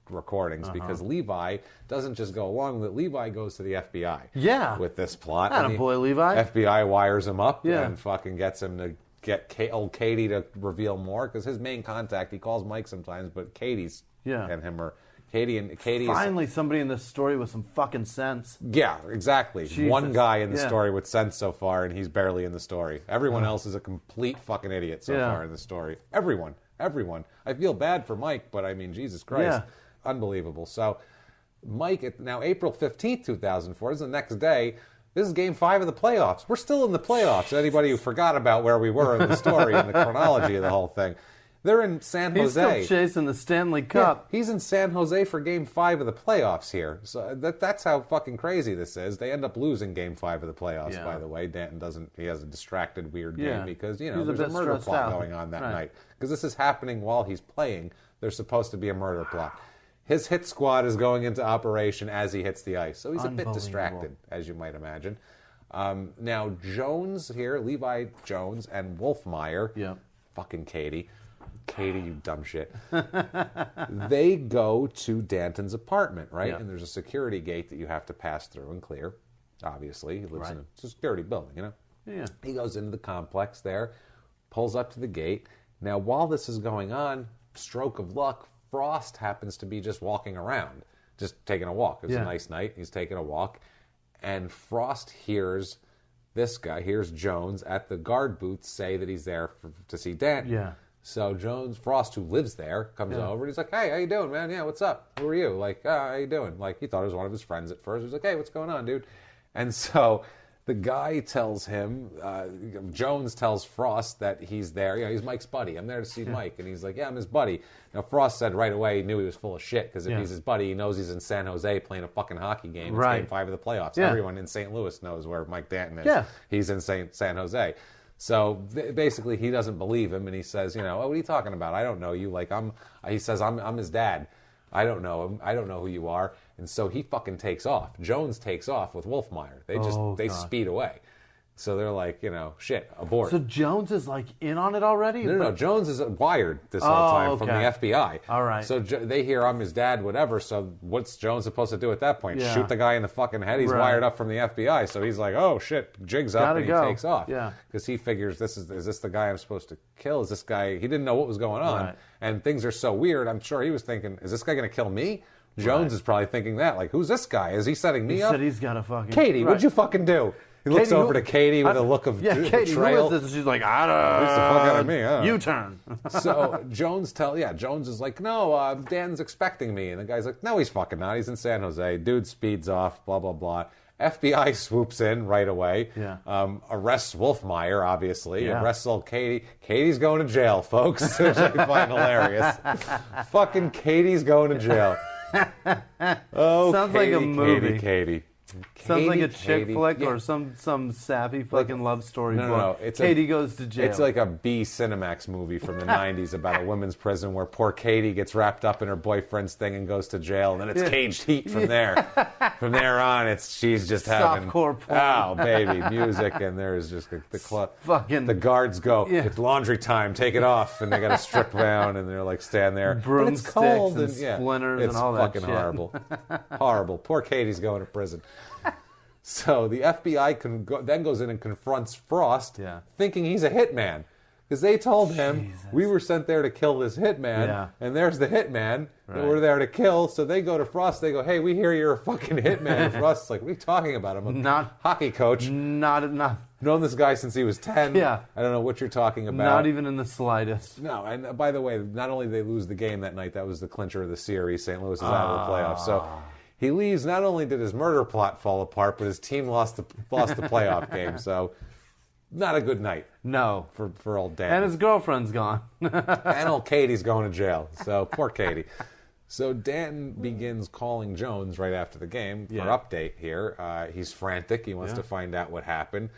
A: recordings because Levi doesn't just go along with it. Levi goes to the FBI.
B: Yeah.
A: With this plot.
B: Attaboy, Levi.
A: FBI wires him up
B: Yeah.
A: and fucking gets him to get old Katie to reveal more because his main contact, he calls Mike sometimes, but Katie's and him are... Katie
B: Finally, somebody in this story with some fucking sense.
A: Yeah, exactly.
B: Jesus.
A: One guy in the story with sense so far, and he's barely in the story. Everyone else is a complete fucking idiot so far in the story. Everyone. I feel bad for Mike, but I mean, Jesus Christ. Unbelievable. So, Mike, now April 15th, 2004, this is the next day. This is Game 5 of the playoffs. We're still in the playoffs. Anybody who forgot about where we were in the story and the chronology of the whole thing. They're in San Jose.
B: He's still chasing the Stanley Cup.
A: Yeah, he's in San Jose for Game 5 of the playoffs here. So that's how fucking crazy this is. They end up losing Game 5 of the playoffs, by the way. Danton he has a distracted, weird game because, there's a murder plot going on that night. Because this is happening while he's playing. There's supposed to be a murder plot. His hit squad is going into operation as he hits the ice. So he's a bit distracted, as you might imagine. Now, Jones here, Levi Jones and Wolfmeyer, fucking Katie, you dumb shit. They go to Danton's apartment, right? Yeah. And there's a security gate that you have to pass through and clear. Obviously, he lives in a security building,
B: Yeah.
A: He goes into the complex there, pulls up to the gate. Now, while this is going on, stroke of luck, Frost happens to be just walking around, just taking a walk. It's a nice night. He's taking a walk. And Frost hears hears Jones at the guard booth say that he's there to see Danton.
B: Yeah.
A: So Frost, who lives there, comes over and he's like, hey, how you doing, man? Yeah, what's up? Who are you? Like, how you doing? Like, he thought it was one of his friends at first. He was like, hey, what's going on, dude? And so the guy tells him, Jones tells Frost that he's there. He's Mike's buddy. I'm there to see Mike. And he's like, yeah, I'm his buddy. Now, Frost said right away he knew he was full of shit because if he's his buddy, he knows he's in San Jose playing a fucking hockey game. It's Game 5 of the playoffs. Yeah. Everyone in St. Louis knows where Mike Danton is. Yeah. He's in San Jose. So basically, he doesn't believe him, and he says, what are you talking about? I don't know you. Like he says, I'm his dad. I don't know him. I don't know who you are. And so he fucking takes off. Jones takes off with Wolfmeyer. They speed away. So they're like, shit, abort.
B: So Jones is like in on it already?
A: No. Jones is wired this whole time from the FBI.
B: All right.
A: So they hear I'm his dad, whatever. So what's Jones supposed to do at that point? Yeah. Shoot the guy in the fucking head? He's wired up from the FBI. So he's like, oh shit, jig's up, and he takes off. Yeah. Because he figures is this the guy I'm supposed to kill? Is this guy? He didn't know what was going on, and things are so weird. I'm sure he was thinking, is this guy going to kill me? Jones is probably thinking that. Like, who's this guy? Is he setting me up?
B: He said he's got a fucking
A: Katie. What'd you fucking do? He looks over to Katie with a look of
B: Katie,
A: betrayal.
B: who is this? And she's like, I don't
A: the fuck out of me.
B: U-turn.
A: So Jones is like, no, Dan's expecting me. And the guy's like, no, he's fucking not. He's in San Jose. Dude speeds off, blah, blah, blah. FBI swoops in right away.
B: Yeah.
A: Arrests Wolfmeyer, obviously. Yeah. Arrests old Katie. Katie's going to jail, folks, which I find hilarious. Fucking Katie's going to jail. Oh,
B: sounds like a movie.
A: Katie.
B: Sounds like a chick flick or some sappy fucking love story book. No. Katie goes to jail.
A: It's like a B Cinemax movie from the 90s about a women's prison where poor Katie gets wrapped up in her boyfriend's thing and goes to jail, and then it's caged heat from there. From there on, she's just having
B: softcore porn.
A: Oh, baby, music, and there's just the guards go, it's laundry time, take it off, and they got to strip down, and they're like stand there.
B: Broomsticks
A: it's cold
B: and splinters and all
A: that shit.
B: It's fucking
A: horrible. Horrible. Poor Katie's going to prison. So the FBI then goes in and confronts Frost, thinking he's a hitman. Because they told him, we were sent there to kill this hitman, and there's the hitman that we're there to kill. So they go to Frost, they go, hey, we hear you're a fucking hitman. And Frost's like, what are you talking about? I'm a hockey coach.
B: Not.
A: Known this guy since he was 10.
B: Yeah.
A: I don't know what you're talking about.
B: Not even in the slightest.
A: No, and by the way, not only did they lose the game that night, that was the clincher of the series. St. Louis is out of the playoffs. So he leaves, not only did his murder plot fall apart, but his team lost the playoff game. So... not a good night.
B: No.
A: For old Danton.
B: And his girlfriend's gone.
A: And old Katie's going to jail. So, poor Katie. So, Danton begins calling Jones right after the game for update here. He's frantic. He wants to find out what happened.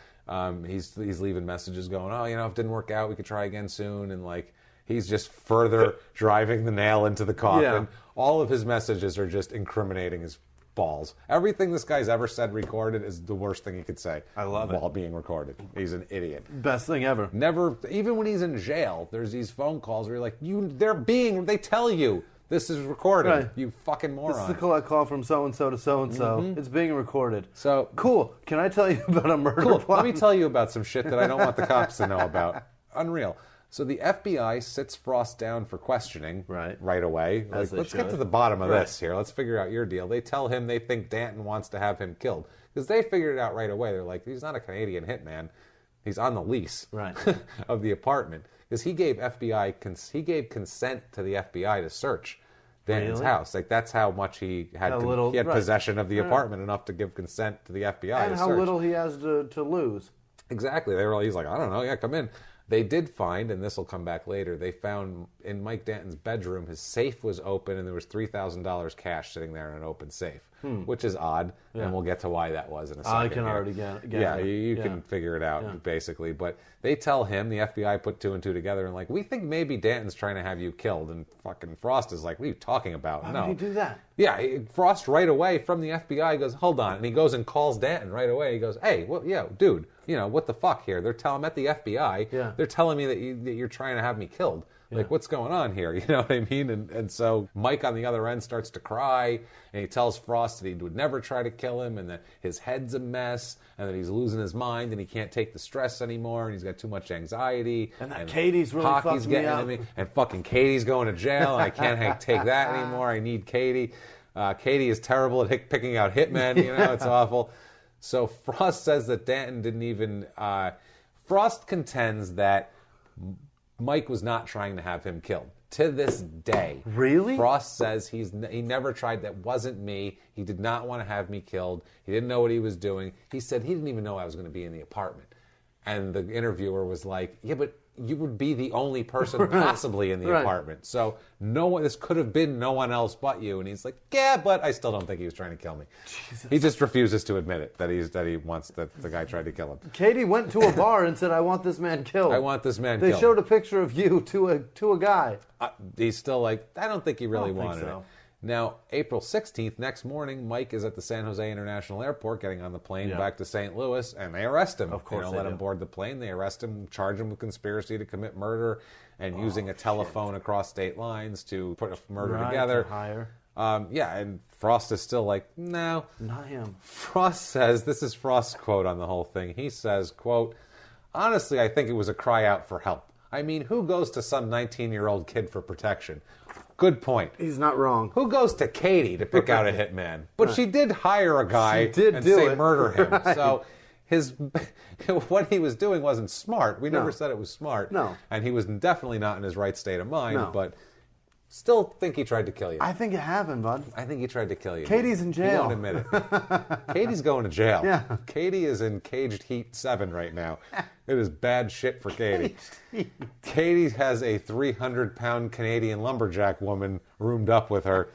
A: He's leaving messages going, oh, if it didn't work out, we could try again soon. And, he's just further driving the nail into the coffin.
B: Yeah.
A: All of his messages are just incriminating his balls. Everything this guy's ever said recorded is the worst thing he could say.
B: I love it.
A: While being recorded. He's an idiot.
B: Best thing ever.
A: Never, even when he's in jail, there's these phone calls where you're like, they tell you this is recorded. Right. You fucking moron.
B: This is a collect call from so-and-so to so-and-so. Mm-hmm. It's being recorded.
A: So
B: cool. Can I tell you about a murder plot?
A: Let me tell you about some shit that I don't want the cops to know about. Unreal. So the FBI sits Frost down for questioning right away. Let's get to the bottom of this here. Let's figure out your deal. They tell him they think Danton wants to have him killed. Because they figured it out right away. They're like, he's not a Canadian hitman. He's on the lease of the apartment. Because he gave consent to the FBI to search Danton's house. That's how much he had possession of the apartment, enough to give consent to the FBI
B: and how little he has to lose.
A: Exactly. He's like, I don't know. Yeah, come in. They did find, and this will come back later, they found in Mike Danton's bedroom, his safe was open and there was $3,000 cash sitting there in an open safe, which is odd, and we'll get to why that was in a second.
B: I can already get it.
A: Yeah, you can figure it out, basically. But they tell him, the FBI put two and two together, and we think maybe Danton's trying to have you killed, and fucking Frost is like, what are you talking about?
B: Why would he do that?
A: Yeah, Frost right away from the FBI goes, hold on, and he goes and calls Danton right away. He goes, hey, dude, what the fuck here? They're telling me at the FBI, they're telling me that you're trying to have me killed. What's going on here? You know what I mean? And so Mike on the other end starts to cry, and he tells Frost that he would never try to kill him, and that his head's a mess, and that he's losing his mind, and he can't take the stress anymore, and he's got too much anxiety.
B: And that Katie's really fucking me up.
A: And fucking Katie's going to jail, and I can't take that anymore. I need Katie. Katie is terrible at picking out hitmen. It's awful. So Frost says that Danton didn't even... Frost contends that Mike was not trying to have him killed. To this day.
B: Really?
A: Frost says he never tried. That wasn't me. He did not want to have me killed. He didn't know what he was doing. He said he didn't even know I was going to be in the apartment. And the interviewer was like, yeah, but you would be the only person possibly in the apartment. So this could have been no one else but you. And he's like, yeah, but I still don't think he was trying to kill me. Jesus. He just refuses to admit it, that he wants that the guy tried to kill him.
B: Katie went to a bar and said, I want this man killed.
A: I want this man killed.
B: They showed a picture of you to a guy.
A: He's still like, I don't think he really wanted it. Now, April 16th, next morning, Mike is at the San Jose International Airport getting on the plane back to St. Louis, and they arrest him.
B: Of course
A: they let him board the plane. They arrest him, charge him with conspiracy to commit murder and using a telephone across state lines to put a murder together.
B: To hire.
A: And Frost is still like, no.
B: Not him.
A: Frost says, this is Frost's quote on the whole thing. He says, quote, honestly, I think it was a cry out for help. I mean, who goes to some 19-year-old kid for protection? Good point.
B: He's not wrong.
A: Who goes to Katie to pick out a hitman? But she did hire a guy and say murder him. So what he was doing wasn't smart. We never said it was smart.
B: No.
A: And he was definitely not in his right state of mind. But still think he tried to kill you.
B: I think it happened, bud.
A: I think he tried to kill you.
B: Katie's in jail.
A: He won't admit it. Katie's going to jail.
B: Yeah.
A: Katie is in Caged Heat 7 right now. It is bad shit for Katie. Katie has a 300-pound Canadian lumberjack woman roomed up with her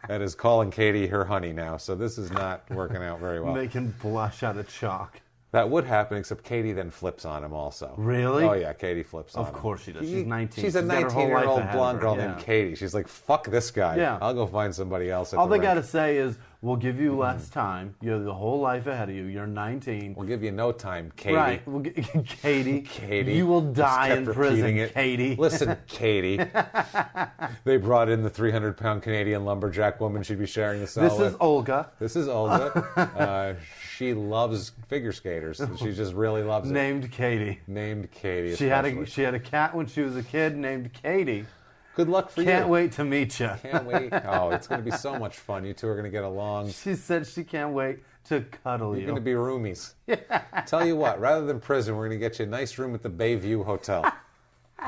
A: that is calling Katie her honey now. So this is not working out very well.
B: Making blush out of chalk.
A: That would happen, except Katie then flips on him also.
B: Really?
A: Oh, yeah, Katie flips on him.
B: Of course she does. She's 19.
A: She's a 19-year-old blonde girl named Katie. She's like, fuck this guy. Yeah. I'll go find somebody else.
B: All they got to say is, We'll give you less time. You have the whole life ahead of you. You're 19.
A: We'll give you no time, Katie.
B: Right. Katie.
A: Katie.
B: You will die in prison, Katie.
A: Listen, Katie. They brought in the 300-pound Canadian lumberjack woman she'd be sharing the cell with.
B: This is Olga.
A: She loves figure skaters. She just really loves it.
B: Named Katie.
A: She
B: had a cat when she was a kid named Katie.
A: Good luck for you.
B: Can't wait to meet you.
A: Can't wait. Oh, it's going to be so much fun. You two are going to get along.
B: She said she can't wait to cuddle you.
A: You're going to be roomies. Yeah. Tell you what, rather than prison, we're going to get you a nice room at the Bayview Hotel.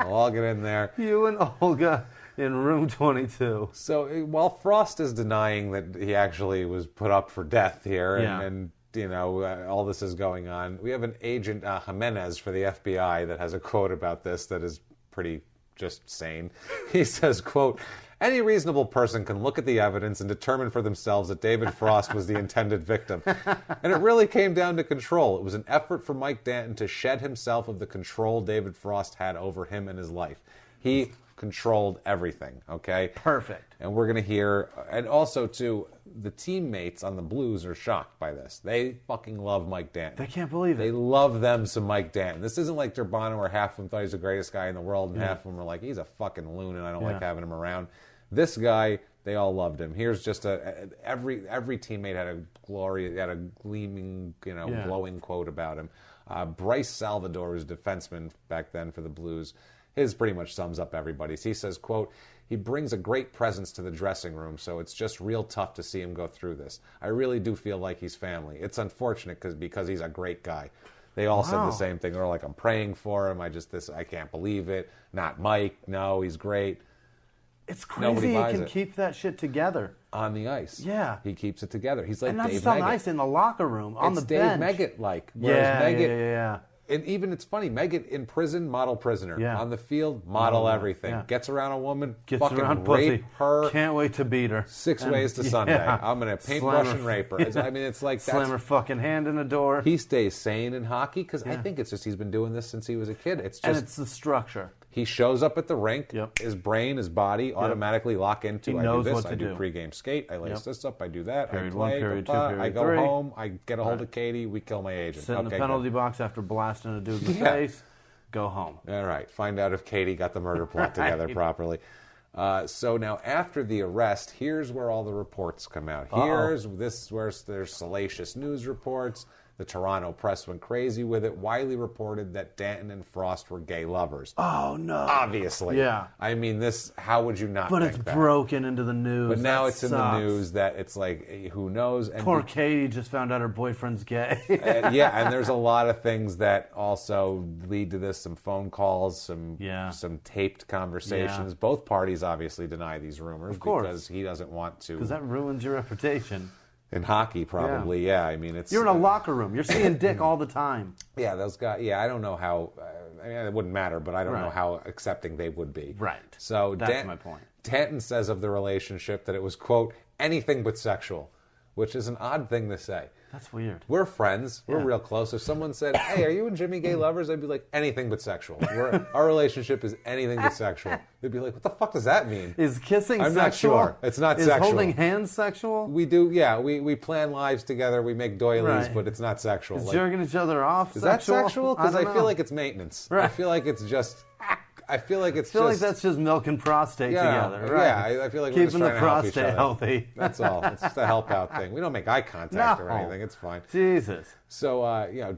A: We'll all get in there.
B: You and Olga in room 22.
A: So while Frost is denying that he actually was put up for death here, and you know, all this is going on, we have an agent, Jimenez, for the FBI that has a quote about this that is pretty just sane. He says, quote, "Any reasonable person can look at the evidence and determine for themselves that David Frost was the intended victim. And it really came down to control. It was an effort for Mike Danton to shed himself of the control David Frost had over him and his life. He controlled everything," okay?
B: Perfect.
A: And we're going to hear, and also, too, the teammates on the Blues are shocked by this. They fucking love Mike Danton.
B: They can't believe it.
A: They love them some Mike Danton. This isn't like Durbano where half of them thought he was the greatest guy in the world and half of them were like, he's a fucking loon and I don't like having him around. This guy, they all loved him. Here's just every teammate had a gleaming, glowing quote about him. Bryce Salvador, who's a defenseman back then for the Blues, his pretty much sums up everybody's. He says, quote, "He brings a great presence to the dressing room, so it's just real tough to see him go through this. I really do feel like he's family. It's unfortunate because he's a great guy." They all said the same thing. They're like, "I'm praying for him. I can't believe it. Not Mike. No, he's great."
B: It's crazy he can keep that shit together.
A: On the ice.
B: Yeah.
A: He keeps it together. He's like
B: and not
A: Dave
B: just on
A: Meggett.
B: the ice, in the locker room, on the bench.
A: Dave Meggett-like.
B: Yeah.
A: And even it's funny, Meggett in prison, model prisoner.
B: Yeah.
A: On the field, model everything.
B: Yeah.
A: Gets around a woman,
B: Gets
A: fucking
B: around
A: rape
B: pussy.
A: her.
B: Can't wait to beat her.
A: 6 ways to Sunday. I'm going to paintbrush and rape her. I mean, it's like
B: Slam her fucking hand in the door.
A: He stays sane in hockey because I think it's just he's been doing this since he was a kid. It's just,
B: and it's the structure.
A: He shows up at the rink.
B: Yep.
A: His brain, his body automatically lock into.
B: He
A: I
B: knows
A: do this.
B: what to
A: I do
B: do.
A: pregame skate. I lace this up. I do that.
B: Period
A: I play.
B: 1, period 2,
A: I
B: period
A: go
B: 3.
A: home. I get a hold of Katie. We kill my agent.
B: Sit in the penalty box after blasting a dude in the face. Go home.
A: All right. Find out if Katie got the murder plot together properly. So now, after the arrest, here's where all the reports come out. Here's where there's salacious news reports. The Toronto press went crazy with it. Wiley reported that Danton and Frost were gay lovers.
B: Oh, no.
A: Obviously.
B: Yeah.
A: I mean, how would you not
B: But
A: think
B: it's
A: that?
B: broken into the news.
A: But now it's
B: sucks.
A: in the news that it's like, who knows? And
B: Poor Katie just found out her boyfriend's gay.
A: and there's a lot of things that also lead to this. Some phone calls, some taped conversations.
B: Yeah.
A: Both parties obviously deny these rumors
B: Of course.
A: because he doesn't want to.
B: Because that ruins your reputation.
A: In hockey, probably, yeah. I mean,
B: you're in a locker room. You're seeing dick all the time.
A: Yeah, those guys. Yeah, I don't know how. I mean, it wouldn't matter, but I don't know how accepting they would be.
B: Right.
A: So
B: that's my point.
A: Danton says of the relationship that it was, quote, anything but sexual, which is an odd thing to say.
B: That's weird.
A: We're friends. We're real close. If someone said, "Hey, are you and Jimmie gay lovers?" I'd be like, anything but sexual. Our relationship is anything but sexual. They'd be like, what the fuck does that mean?
B: Is kissing
A: I'm
B: sexual?
A: not sure. It's not
B: is
A: sexual.
B: Is holding hands sexual?
A: We do, yeah. We plan lives together. We make doilies, but it's not sexual.
B: Is jerking each other off
A: is
B: sexual?
A: That sexual? Because I feel like it's maintenance.
B: Right.
A: I feel like it's just... I feel like
B: that's just milk and prostate together. Right?
A: Yeah, I feel like we're just
B: keeping the
A: trying to help each
B: prostate
A: other.
B: healthy.
A: That's all. It's just a help out thing. We don't make eye contact or anything. It's fine.
B: Jesus.
A: So,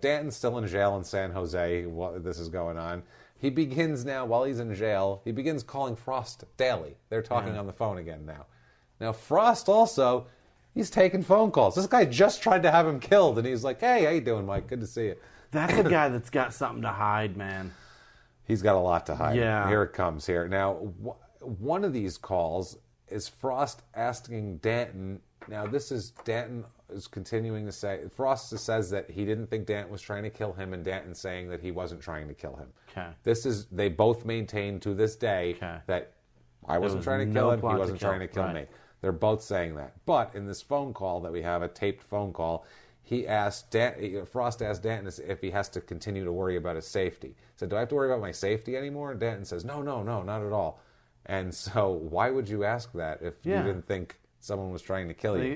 A: Danton's still in jail in San Jose while this is going on. He begins now, while he's in jail, he begins calling Frost daily. They're talking on the phone again now. Now, Frost also, he's taking phone calls. This guy just tried to have him killed, and he's like, "Hey, how you doing, Mike? Good to see you."
B: That's a guy that's got something to hide, man.
A: He's got a lot to hide.
B: Yeah.
A: Here it comes here. Now, one of these calls is Frost asking Danton. Now, Danton is continuing to say, Frost says that he didn't think Danton was trying to kill him, and Danton saying that he wasn't trying to kill him.
B: Okay.
A: They both maintain to this day that I wasn't trying to kill him, he wasn't trying to kill me. They're both saying that. But in this phone call that we have, a taped phone call, Frost asked Danton if he has to continue to worry about his safety. He said, "Do I have to worry about my safety anymore?" And Danton says, No, not at all. And so why would you ask that if you didn't think someone was trying to kill you.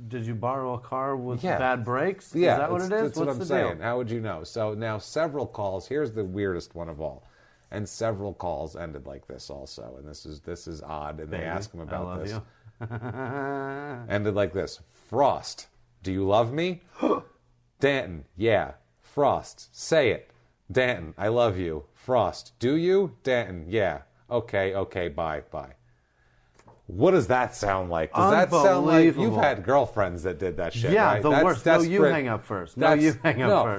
B: Did you borrow a car with bad brakes?
A: Yeah,
B: is that what it is?
A: That's what I'm saying.
B: Deal?
A: How would you know? So now several calls. Here's the weirdest one of all. And several calls ended like this also. And this is odd. And they ask him about this. Ended like this. Frost, do you love me? Danton, yeah. Frost, say it. Danton, I love you. Frost, do you? Danton, yeah. Okay, bye. What does that sound like? Does that sound like you've had girlfriends that did that shit?
B: Yeah,
A: right?
B: the worst.
A: Desperate.
B: No, you hang up first.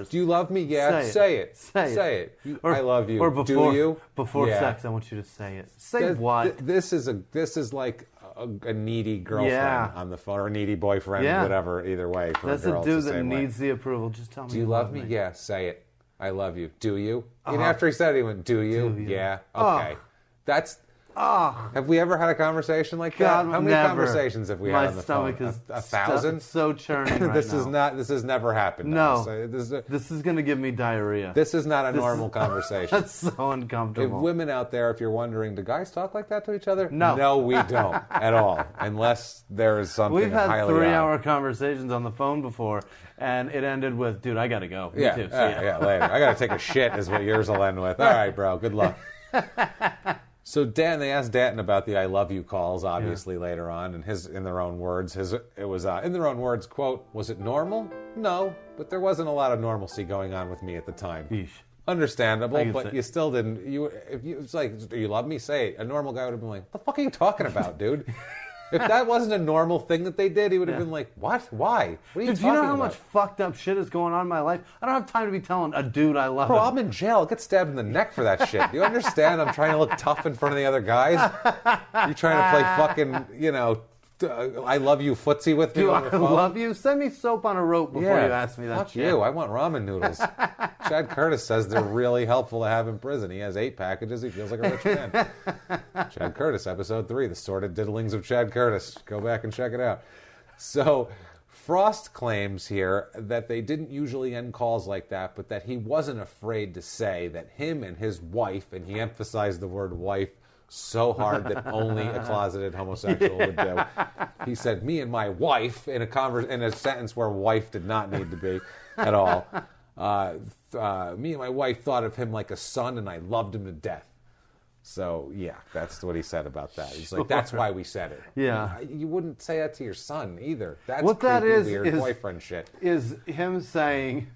A: Do you love me? Yeah, say it. Say it. I love you.
B: Or before,
A: do you?
B: Before sex, I want you to say it. Say what?
A: This is like a needy girlfriend on the phone, or a needy boyfriend, whatever. Either way, for
B: that's
A: a girl,
B: a dude
A: it's the
B: that
A: same
B: needs
A: way.
B: the approval. Just tell me.
A: Do you love me? Yeah, say it. I love you. Do you? Even after he said it, he went, "Do you? Yeah. Okay." That's. Have we ever had a conversation like that? How many conversations have we had on the phone?
B: My stomach is
A: 1,000?
B: So churning right
A: this
B: now.
A: This has never happened.
B: No. This is going to give me diarrhea.
A: This is not a normal conversation.
B: That's so uncomfortable.
A: If women out there, if you're wondering, do guys talk like that to each other?
B: No.
A: No, we don't at all. Unless there is something
B: We've had
A: highly
B: 3-hour conversations on the phone before, and it ended with, dude, I got to go.
A: Yeah,
B: Me too.
A: yeah, later. I got to take a shit is what yours will end with. All right, bro, good luck. So they asked Danton about the "I love you" calls, obviously later on, and in their own words, quote, "Was it normal? No, but there wasn't a lot of normalcy going on with me at the time."
B: Eesh.
A: Understandable, but you still didn't. It's like, do you love me? Say it. A normal guy would have been like, "The fuck are you talking about, dude?" If that wasn't a normal thing that they did, he would have been like, "What? Why? What are you talking about?"
B: Do you know how much fucked up shit is going on in my life? I don't have time to be telling a dude I love him.
A: Bro, I'm in jail. I'll get stabbed in the neck for that shit. Do you understand? I'm trying to look tough in front of the other guys. You trying to play fucking, I love you footsie with me
B: Do
A: on the
B: I
A: phone?
B: love you? Send me soap on a rope before you ask me that
A: fuck
B: shit.
A: you. I want ramen noodles. Chad Curtis says they're really helpful to have in prison. He has 8 packages. He feels like a rich man. Chad Curtis, episode 3, The Sordid Diddlings of Chad Curtis. Go back and check it out. So Frost claims here that they didn't usually end calls like that, but that he wasn't afraid to say that him and his wife, and he emphasized the word wife so hard that only a closeted homosexual would do. He said, "Me and my wife," in a sentence where wife did not need to be at all. Me and my wife thought of him like a son, and I loved him to death. So, yeah, that's what he said about that. He's like, that's why we said it.
B: Yeah.
A: You wouldn't say that to your son either. That's
B: what
A: creepy,
B: that is,
A: weird boyfriend shit.
B: Is him saying,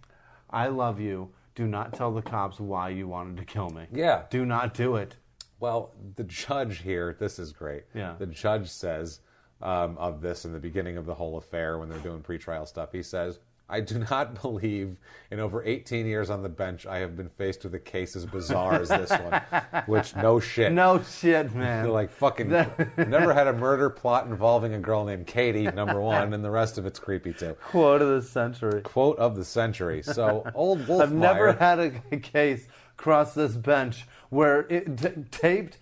B: "I love you. Do not tell the cops why you wanted to kill me.
A: Yeah.
B: Do not do it."
A: Well, the judge here, this is great.
B: Yeah.
A: The judge says of this in the beginning of the whole affair when they're doing pretrial stuff, he says, "I do not believe in over 18 years on the bench I have been faced with a case as bizarre as this one." Which, no shit.
B: No shit, man.
A: Like, fucking, never had a murder plot involving a girl named Katie, number one, and the rest of it's creepy, too.
B: Quote of the century.
A: Quote of the century. So, old Wolfmeyer...
B: I've never had a case cross this bench where it taped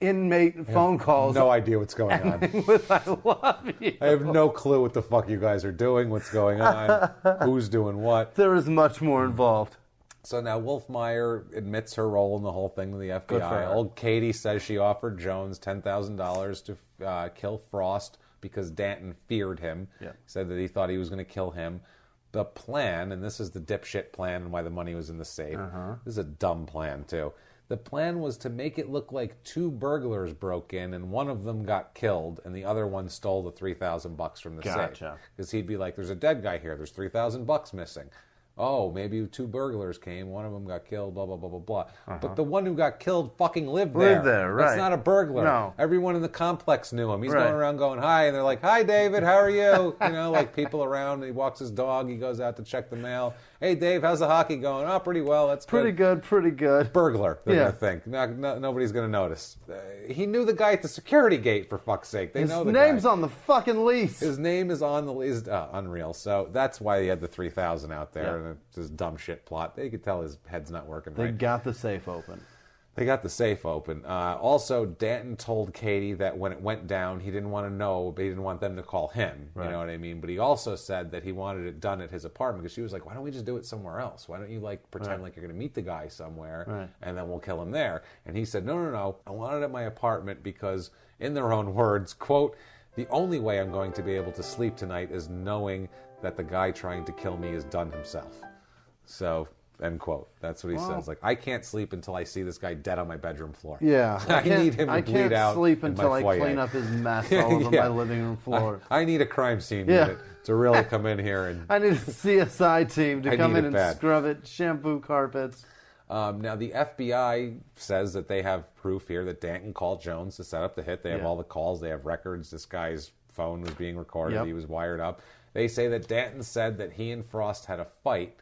B: inmate phone calls.
A: No idea what's going on.
B: With "I love you."
A: I have no clue what the fuck you guys are doing, what's going on, who's doing what.
B: There is much more involved.
A: So now Wolfmeyer admits her role in the whole thing to the FBI. Old Katie says she offered Jones $10,000 to kill Frost because Danton feared him. Yeah. Said that he thought he was going to kill him. The plan, and this is the dipshit plan and why the money was in the safe. This is a dumb plan, too. The plan was to make it look like 2 burglars broke in and one of them got killed and the other one stole the $3,000 from the safe. Because he'd be like, "There's a dead guy here. There's $3,000 missing. Oh, maybe 2 burglars came. One of them got killed, blah, blah, blah, blah, blah." But the one who got killed fucking lived there.
B: Right.
A: That's not a burglar.
B: No.
A: Everyone in the complex knew him. He's going around going, "Hi," and they're like, "Hi, David, how are you?" Like people around, and he walks his dog. He goes out to check the mail. "Hey, Dave, how's the hockey going?" "Oh, pretty well. That's
B: pretty good. Pretty good.
A: Burglar, they're going to think. Nobody's going to notice. He knew the guy at the security gate, for fuck's sake. They know the guy. His
B: name's on the fucking lease.
A: His name is on the lease. Unreal. So that's why he had the $3,000 out there, and it's this dumb shit plot. They could tell his head's not working right.
B: They got the safe open.
A: Also, Danton told Katie that when it went down, he didn't want to know, but he didn't want them to call him. You know what I mean? But he also said that he wanted it done at his apartment because she was like, "Why don't we just do it somewhere else? Why don't you pretend like you're going to meet the guy somewhere and then we'll kill him there?" And he said, No. I want it at my apartment because, in their own words, quote, The only way I'm going to be able to sleep tonight is knowing that the guy trying to kill me is done himself. So, end quote. That's what he says. Like, I can't sleep until I see this guy dead on my bedroom floor.
B: Yeah.
A: I need him to bleed out.
B: I can't sleep
A: in
B: until
A: my
B: I
A: foyer.
B: clean up his mess all over my living room floor.
A: I need a crime scene unit to really come in here and...
B: I need a CSI team to come in and scrub it, shampoo carpets.
A: Now, the FBI says that they have proof here that Danton called Jones to set up the hit. They have all the calls. They have records. This guy's phone was being recorded. He was wired up. They say that Danton said that he and Frost had a fight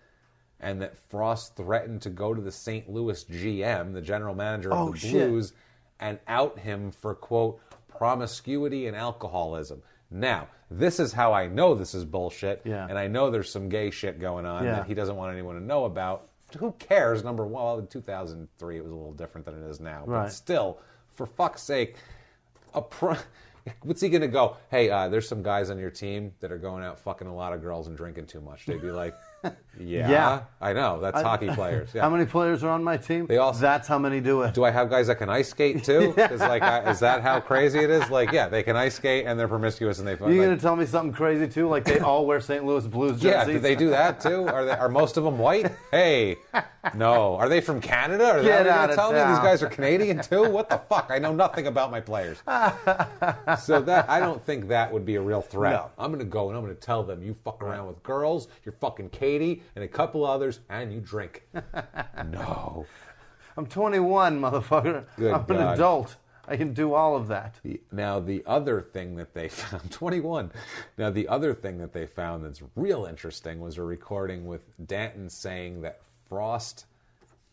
A: and that Frost threatened to go to the St. Louis GM, the general manager of the Blues, and out him for, quote, promiscuity and alcoholism. Now, this is how I know this is bullshit, and I know there's some gay shit going on that he doesn't want anyone to know about. Who cares, number one? Well, in 2003, it was a little different than it is now. But still, for fuck's sake, what's he going to go, hey, there's some guys on your team that are going out fucking a lot of girls and drinking too much. They'd be like, yeah. I know. That's hockey players. Yeah.
B: How many players are on my team? That's how many do it.
A: Do I have guys that can ice skate too? Is that how crazy it is? Like, yeah, they can ice skate and they're promiscuous and they.
B: You going to tell me something crazy too? Like they all wear St. Louis Blues jerseys?
A: Yeah, do they do that too? Are most of them white? Hey, no. Are they from Canada? Are
B: Get
A: they
B: out
A: going to
B: of
A: tell me
B: town.
A: these guys are Canadian too? What the fuck? I know nothing about my players. So that I don't think that would be a real threat.
B: No.
A: I'm going to go and I'm going to tell them you fuck around with girls, you're fucking Katie and a couple others, and you drink. No.
B: I'm 21, motherfucker. I'm an adult. I can do all of that.
A: Now, the other thing that they found, 21. Now, the other thing that they found that's real interesting was a recording with Danton saying that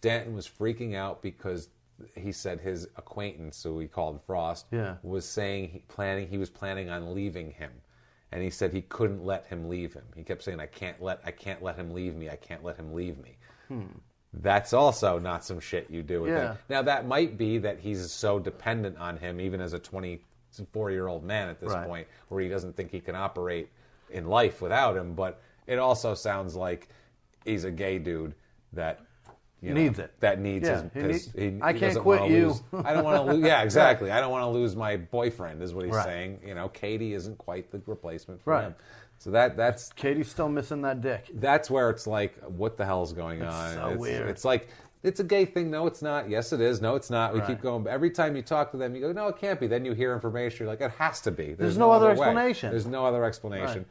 A: Danton was freaking out because he said his acquaintance, who he called Frost, was saying he was planning on leaving him. And he said he couldn't let him leave him. He kept saying, I can't let him leave me. I can't let him leave me. That's also not some shit you do with him. Now, that might be that he's so dependent on him, even as a 24-year-old man at this point, where he doesn't think he can operate in life without him. But it also sounds like he's a gay dude that...
B: needs it.
A: That needs
B: I can't quit you.
A: I don't want to lose. Yeah, exactly. I don't want to lose my boyfriend, is what he's saying. Katie isn't quite the replacement for him. So that's
B: Katie's still missing that dick.
A: That's where it's like, what the hell is going on?
B: So weird.
A: It's like, it's a gay thing. No, it's not. Yes, it is. No, it's not. We keep going. Every time you talk to them, you go, no, it can't be. Then you hear information. You're like, it has to be.
B: There's no other explanation.
A: There's no other explanation.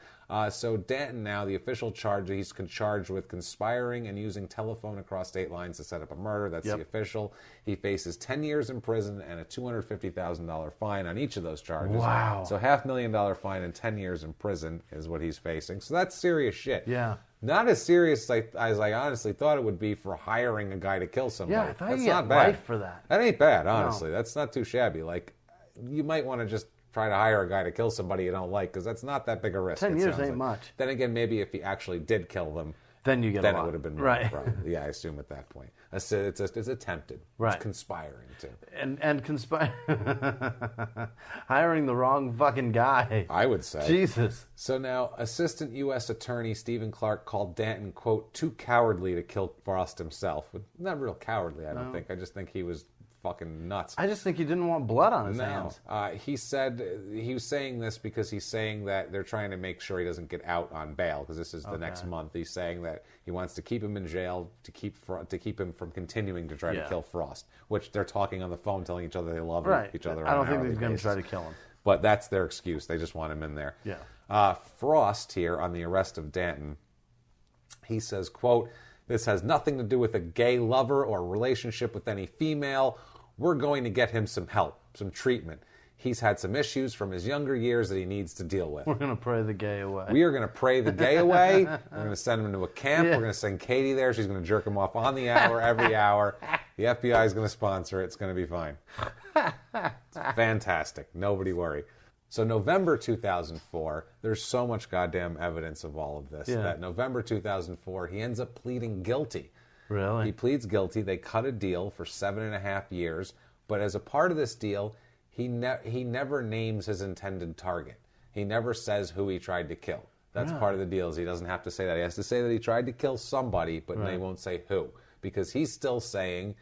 A: So Danton now, the official charge, he's charged with conspiring and using telephone across state lines to set up a murder. That's the official. He faces 10 years in prison and a $250,000 fine on each of those charges.
B: Wow.
A: So $500,000 fine and 10 years in prison is what he's facing. So that's serious shit.
B: Yeah.
A: Not as serious as I honestly thought it would be for hiring a guy to kill somebody.
B: Yeah, I thought
A: that's
B: you
A: not
B: get
A: bad.
B: life for that.
A: That ain't bad, honestly. No. That's not too shabby. Like, you might want to just try to hire a guy to kill somebody you don't like, because that's not that big a risk.
B: 10 years ain't much.
A: Then again, maybe if he actually did kill them,
B: then you get
A: then
B: a lot.
A: It would have been
B: right.
A: Yeah, I assume at that point. It's attempted.
B: Right.
A: It's conspiring to.
B: And hiring the wrong fucking guy.
A: I would say.
B: Jesus.
A: So now, Assistant U.S. Attorney Stephen Clark called Danton, quote, too cowardly to kill Frost himself. Not real cowardly, I don't think. I just think he was fucking nuts.
B: I just think he didn't want blood on his hands.
A: He said he was saying this because he's saying that they're trying to make sure he doesn't get out on bail, because this is the next month. He's saying that he wants to keep him in jail to keep him from continuing to try to kill Frost, which they're talking on the phone, telling each other they love each other.
B: I don't think he's going to try to kill him.
A: But that's their excuse. They just want him in there.
B: Yeah.
A: Frost here on the arrest of Danton, he says, quote, this has nothing to do with a gay lover or relationship with any female. We're going to get him some help, some treatment. He's had some issues from his younger years that he needs to deal with.
B: We're going to pray the gay away.
A: We are going to pray the gay away. We're going to send him to a camp. We're going to send Katie there. She's going to jerk him off on the hour, every hour. The FBI is going to sponsor it. It's going to be fine. It's fantastic. Nobody worry. So November 2004, there's so much goddamn evidence of all of this that November 2004, he ends up pleading guilty.
B: Really?
A: He pleads guilty. They cut a deal for 7.5 years. But as a part of this deal, he never names his intended target. He never says who he tried to kill. That's part of the deal, is he doesn't have to say that. He has to say that he tried to kill somebody, but they won't say who. Because he's still saying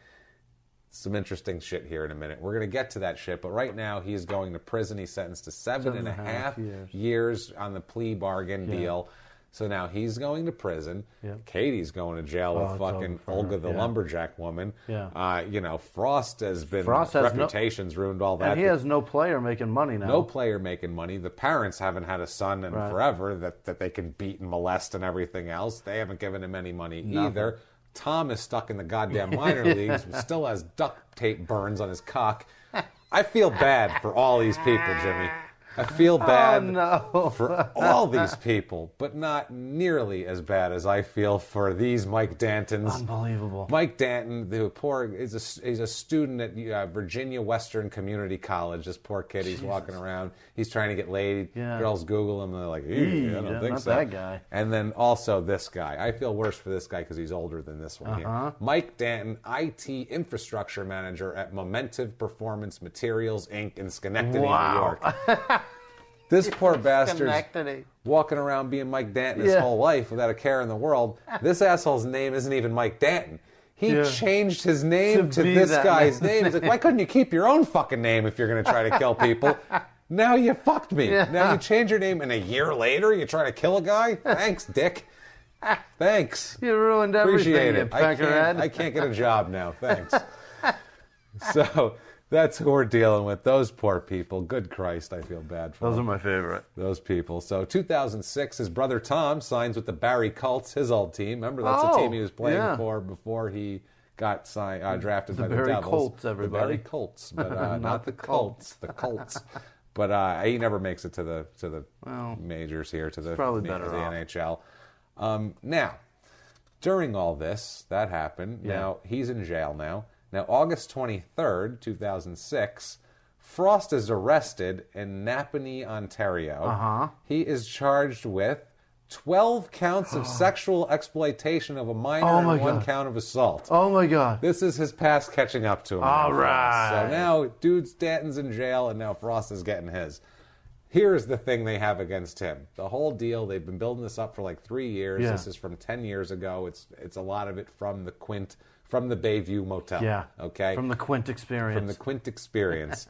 A: some interesting shit here in a minute. We're going to get to that shit, but right now he's going to prison. He's sentenced to 7.5 years on the plea bargain deal. So now he's going to prison. Yep. Katie's going to jail with fucking Olga the lumberjack woman. Yeah. Frost has been, reputation's ruined, all that.
B: And he has no player making money now.
A: No player making money. The parents haven't had a son in forever that they can beat and molest and everything else. They haven't given him any money either. Tom is stuck in the goddamn minor leagues, still has duct tape burns on his cock. I feel bad for all these people, Jimmy. I feel bad for all these people, but not nearly as bad as I feel for these Mike Dantons.
B: Unbelievable.
A: Mike Danton, the poor, he's a student at Virginia Western Community College. This poor kid, he's walking around. He's trying to get laid. Yeah. Girls Google him, and they're like, I don't think so.
B: That guy.
A: And then also this guy. I feel worse for this guy because he's older than this one here. Mike Danton, IT infrastructure manager at Momentive Performance Materials, Inc. in Schenectady, New York. This poor bastard's walking around being Mike Danton his whole life without a care in the world. This asshole's name isn't even Mike Danton. He changed his name to this guy's name. He's like, why couldn't you keep your own fucking name if you're going to try to kill people? Now you fucked me. Now you change your name, and a year later you try to kill a guy? Thanks, dick. Thanks.
B: You ruined everything.
A: Appreciate it. I can't get a job now. Thanks. So that's who we're dealing with. Those poor people. Good Christ, I feel bad for them.
B: Those are my favorite.
A: Those people. So 2006, his brother Tom signs with the Barry Colts, his old team. Remember, that's the team he was playing for before he got drafted by the Devils.
B: The Barry Colts, everybody.
A: The Barry Colts, but not the Colts. The Colts. But he never makes it to the majors here, to the NHL. Now, during all this, that happened. Yeah. Now, he's in jail now. Now, August 23rd, 2006, Frost is arrested in Napanee, Ontario. He is charged with 12 counts of sexual exploitation of a minor and 1 count of assault.
B: Oh, my God.
A: This is his past catching up to him.
B: All right.
A: So now, Danton's in jail, and now Frost is getting his. Here's the thing they have against him. The whole deal, they've been building this up for like 3 years. Yeah. This is from 10 years ago. It's a lot of it from the Bayview Motel.
B: Yeah.
A: Okay.
B: From the Quint experience.
A: From the Quint experience.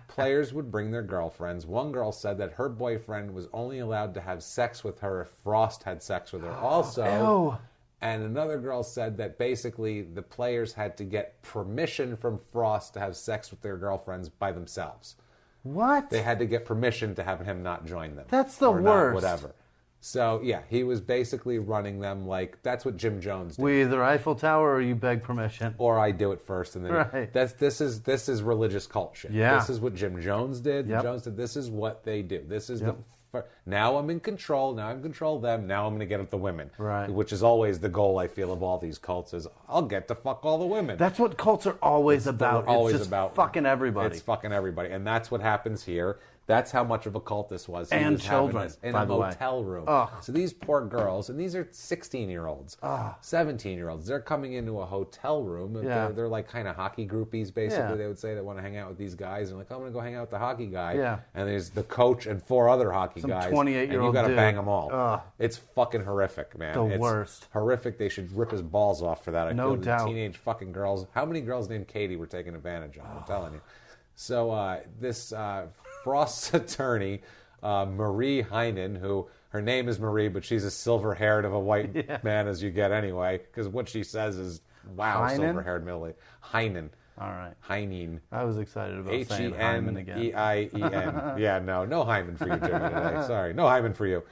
A: Players would bring their girlfriends. One girl said that her boyfriend was only allowed to have sex with her if Frost had sex with her also.
B: Ew.
A: And another girl said that basically the players had to get permission from Frost to have sex with their girlfriends by themselves.
B: What?
A: They had to get permission to have him not join them.
B: That's the worst.
A: Whatever. So, yeah, he was basically running them like, that's what Jim Jones did.
B: We either Eiffel Tower or you beg permission.
A: Or I do it first. And then this is religious cult shit.
B: Yeah.
A: This is what Jim Jones did.
B: Yep.
A: Jones did. This is what they do. This is now I'm in control. Now I'm control them. Now I'm going to get at the women.
B: Right.
A: Which is always the goal, I feel, of all these cults is I'll get to fuck all the women.
B: That's what cults are always about.
A: They're always
B: it's just
A: about
B: fucking everybody.
A: It's fucking everybody. And that's what happens here. That's how much of a cult this was.
B: He was children,
A: in a motel room.
B: Ugh.
A: So these poor girls, and these are 16-year-olds, 17-year-olds, they're coming into a hotel room.
B: Yeah.
A: They're like kind of hockey groupies, basically,
B: Yeah.
A: they would say, that want to hang out with these guys. And like, I'm going to go hang out with the hockey guy.
B: Yeah.
A: And there's the coach and 4 other hockey guys.
B: 28-year-old
A: and you got to
B: dude.
A: bang them all.
B: Ugh.
A: It's fucking horrific, man.
B: The worst.
A: Horrific. They should rip his balls off for that. I
B: No
A: feel
B: doubt.
A: Teenage fucking girls. How many girls named Katie were taken advantage of? I'm telling you. So this Frost's attorney, Marie Heinen, who her name is Marie, but she's as silver-haired of a white man as you get anyway, because what she says is, wow,
B: Heinen?
A: silver-haired middle age. Heinen.
B: All right.
A: Heinen.
B: I was excited about saying Hyman again.
A: H-E-N-E-I-E-N. Yeah, no Hyman for you, Jimmy, today. Sorry, no Hyman for you.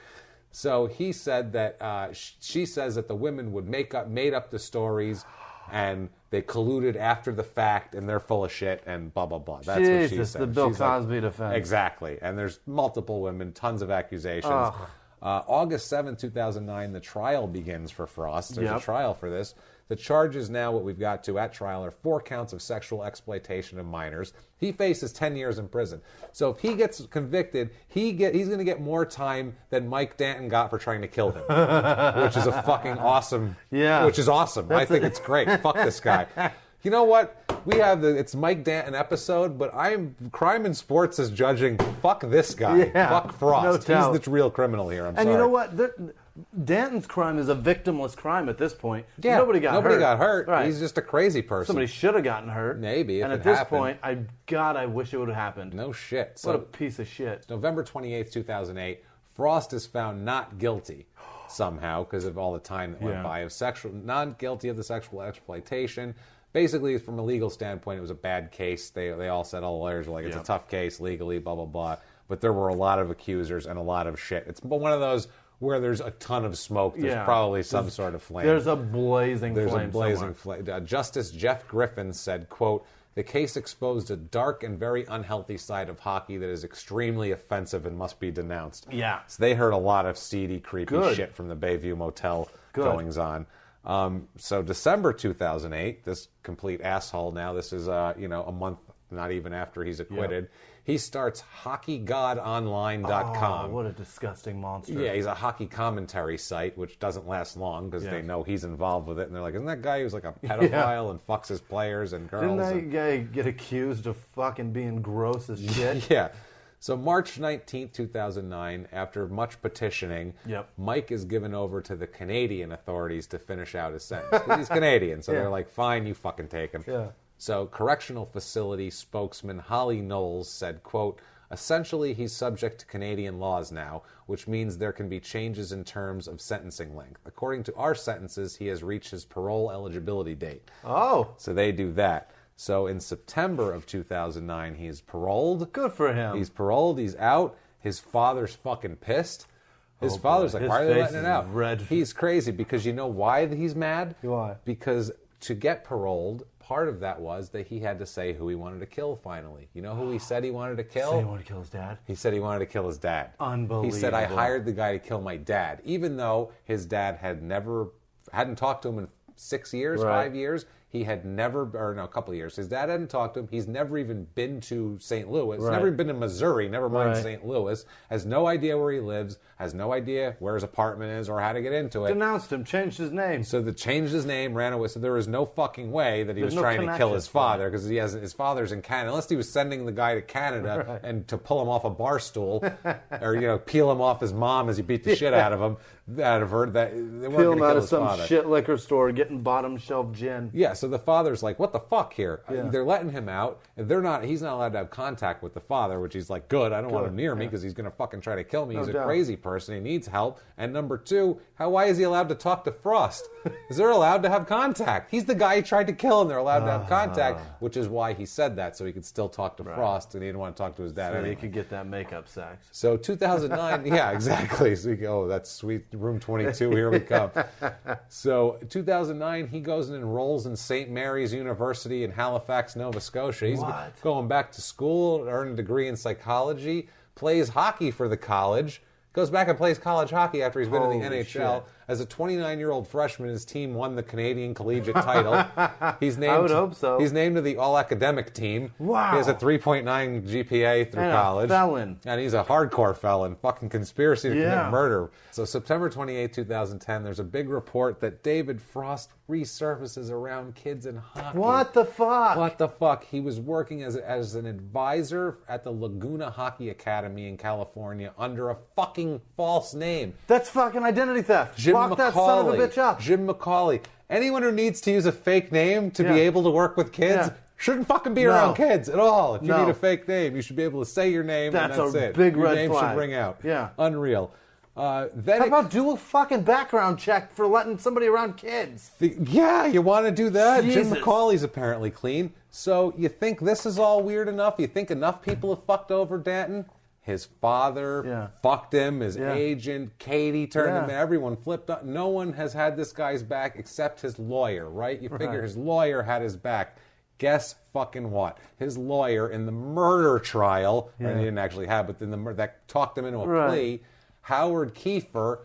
A: So he said that, she says that the women would made up the stories, and they colluded after the fact, and they're full of shit, and blah, blah, blah. That's what she said.
B: The Bill Cosby defense.
A: Exactly. And there's multiple women, tons of accusations. August 7, 2009, the trial begins for Frost. There's a trial for this. The charges now, what we've got to at trial, are 4 counts of sexual exploitation of minors. He faces 10 years in prison. So if he gets convicted, he's going to get more time than Mike Danton got for trying to kill him, which is a fucking awesome.
B: Yeah,
A: which is awesome. I think it's great. Fuck this guy. You know what? We have it's Mike Danton episode, but Crime in Sports is judging. Fuck this guy.
B: Yeah,
A: Fuck Frost.
B: No doubt.
A: He's the real criminal here. I'm sorry.
B: And you know what? Danton's crime is a victimless crime at this point.
A: Yeah,
B: nobody got hurt. Right.
A: He's just a crazy person.
B: Somebody should have gotten hurt.
A: Maybe, if
B: and
A: it
B: at this
A: happened.
B: point, I wish it would have happened.
A: No shit.
B: What a piece of shit.
A: November 28th, 2008, Frost is found not guilty somehow because of all the time that went by of not guilty of the sexual exploitation. Basically, from a legal standpoint, it was a bad case. They all said, all the lawyers were like, it's a tough case legally, blah, blah, blah. But there were a lot of accusers and a lot of shit. It's one of those where there's a ton of smoke. There's probably some sort of flame.
B: There's a blazing flame.
A: Justice Jeff Griffin said, quote, "The case exposed a dark and very unhealthy side of hockey that is extremely offensive and must be denounced."
B: Yeah.
A: So they heard a lot of seedy, creepy shit from the Bayview Motel goings on. So December 2008, this complete asshole now, this is, a month, not even after he's acquitted, he starts HockeyGodOnline.com.
B: Oh, what a disgusting monster.
A: Yeah, he's a hockey commentary site, which doesn't last long because they know he's involved with it. And they're like, isn't that guy who's like a pedophile and fucks his players and girls?
B: Didn't that guy get accused of fucking being gross as shit?
A: Yeah. So March 19th, 2009, after much petitioning, Mike is given over to the Canadian authorities to finish out his sentence. 'Cause he's Canadian, so they're like, fine, you fucking take him.
B: Yeah.
A: So correctional facility spokesman Holly Knowles said, quote, "Essentially, he's subject to Canadian laws now, which means there can be changes in terms of sentencing length. According to our sentences, he has reached his parole eligibility date."
B: Oh.
A: So they do that. So in September of 2009, he is paroled.
B: Good for him.
A: He's paroled. He's out. His father's fucking pissed. His father's like, why are they letting it out?
B: Red.
A: He's crazy because you know why he's mad?
B: Why?
A: Because to get paroled, part of that was that he had to say who he wanted to kill finally. You know who he said he wanted to kill?
B: Said he wanted to kill his dad?
A: He said he wanted to kill his dad.
B: Unbelievable.
A: He said, I hired the guy to kill my dad, even though his dad hadn't talked to him in 6 years, 5 years. He had never, a couple of years. His dad hadn't talked to him. He's never even been to St. Louis. Never been to Missouri, never mind St. Louis. Has no idea where he lives. Has no idea where his apartment is or how to get into it.
B: Denounced him, changed his name.
A: So they changed his name, ran away. So there was no fucking way that he was trying to kill his father because his father's in Canada. Unless he was sending the guy to Canada and to pull him off a bar stool or peel him off his mom as he beat the shit out of him. Out of her, that they weren't going to kill his father. Peel him out of some
B: shit liquor store, getting bottom shelf gin.
A: Yeah, so the father's like, "What the fuck here?" They're letting him out. He's not allowed to have contact with the father, which he's like, "Good, I don't want him near me because he's going to fucking try to kill me. He's a crazy person. He needs help." And number two, why is he allowed to talk to Frost? Because they're allowed to have contact. He's the guy who tried to kill him. They're allowed to have contact, which is why he said that, so he could still talk to Frost, and he didn't want to talk to his dad
B: so
A: anyway.
B: he could get that makeup sex.
A: So 2009, yeah, exactly. So you go, that's sweet, room 22, here we come. So 2009, he goes and enrolls in St. Mary's University in Halifax, Nova Scotia. He's going back to school, earn a degree in psychology, plays hockey for the college, goes back and plays college hockey after he's been in the NHL.
B: Shit.
A: As a 29-year-old freshman, his team won the Canadian Collegiate title. He's named,
B: I would hope so.
A: He's named to the all-academic team.
B: Wow.
A: He has a 3.9 GPA through college.
B: A felon.
A: And he's a hardcore felon. Fucking conspiracy to commit murder. So September 28, 2010, there's a big report that David Frost resurfaces around kids in hockey.
B: What the fuck?
A: What the fuck? He was working as an advisor at the Laguna Hockey Academy in California under a fucking false name.
B: That's fucking identity theft. Lock that son of a bitch up.
A: Jim McCauley. Anyone who needs to use a fake name to be able to work with kids shouldn't fucking be around kids at all. If you need a fake name, you should be able to say your name and that's it.
B: That's a big red
A: flag. Your name should ring out.
B: Yeah.
A: Unreal.
B: How about do a fucking background check for letting somebody around kids?
A: Yeah, you want to do that?
B: Jesus.
A: Jim McCauley's apparently clean. So you think this is all weird enough? You think enough people have fucked over Danton? His father fucked him, his agent, Katie turned him, everyone flipped up. No one has had this guy's back except his lawyer, right? You figure his lawyer had his back. Guess fucking what? His lawyer in the murder trial, he didn't actually have, but that talked him into a plea, Howard Kiefer,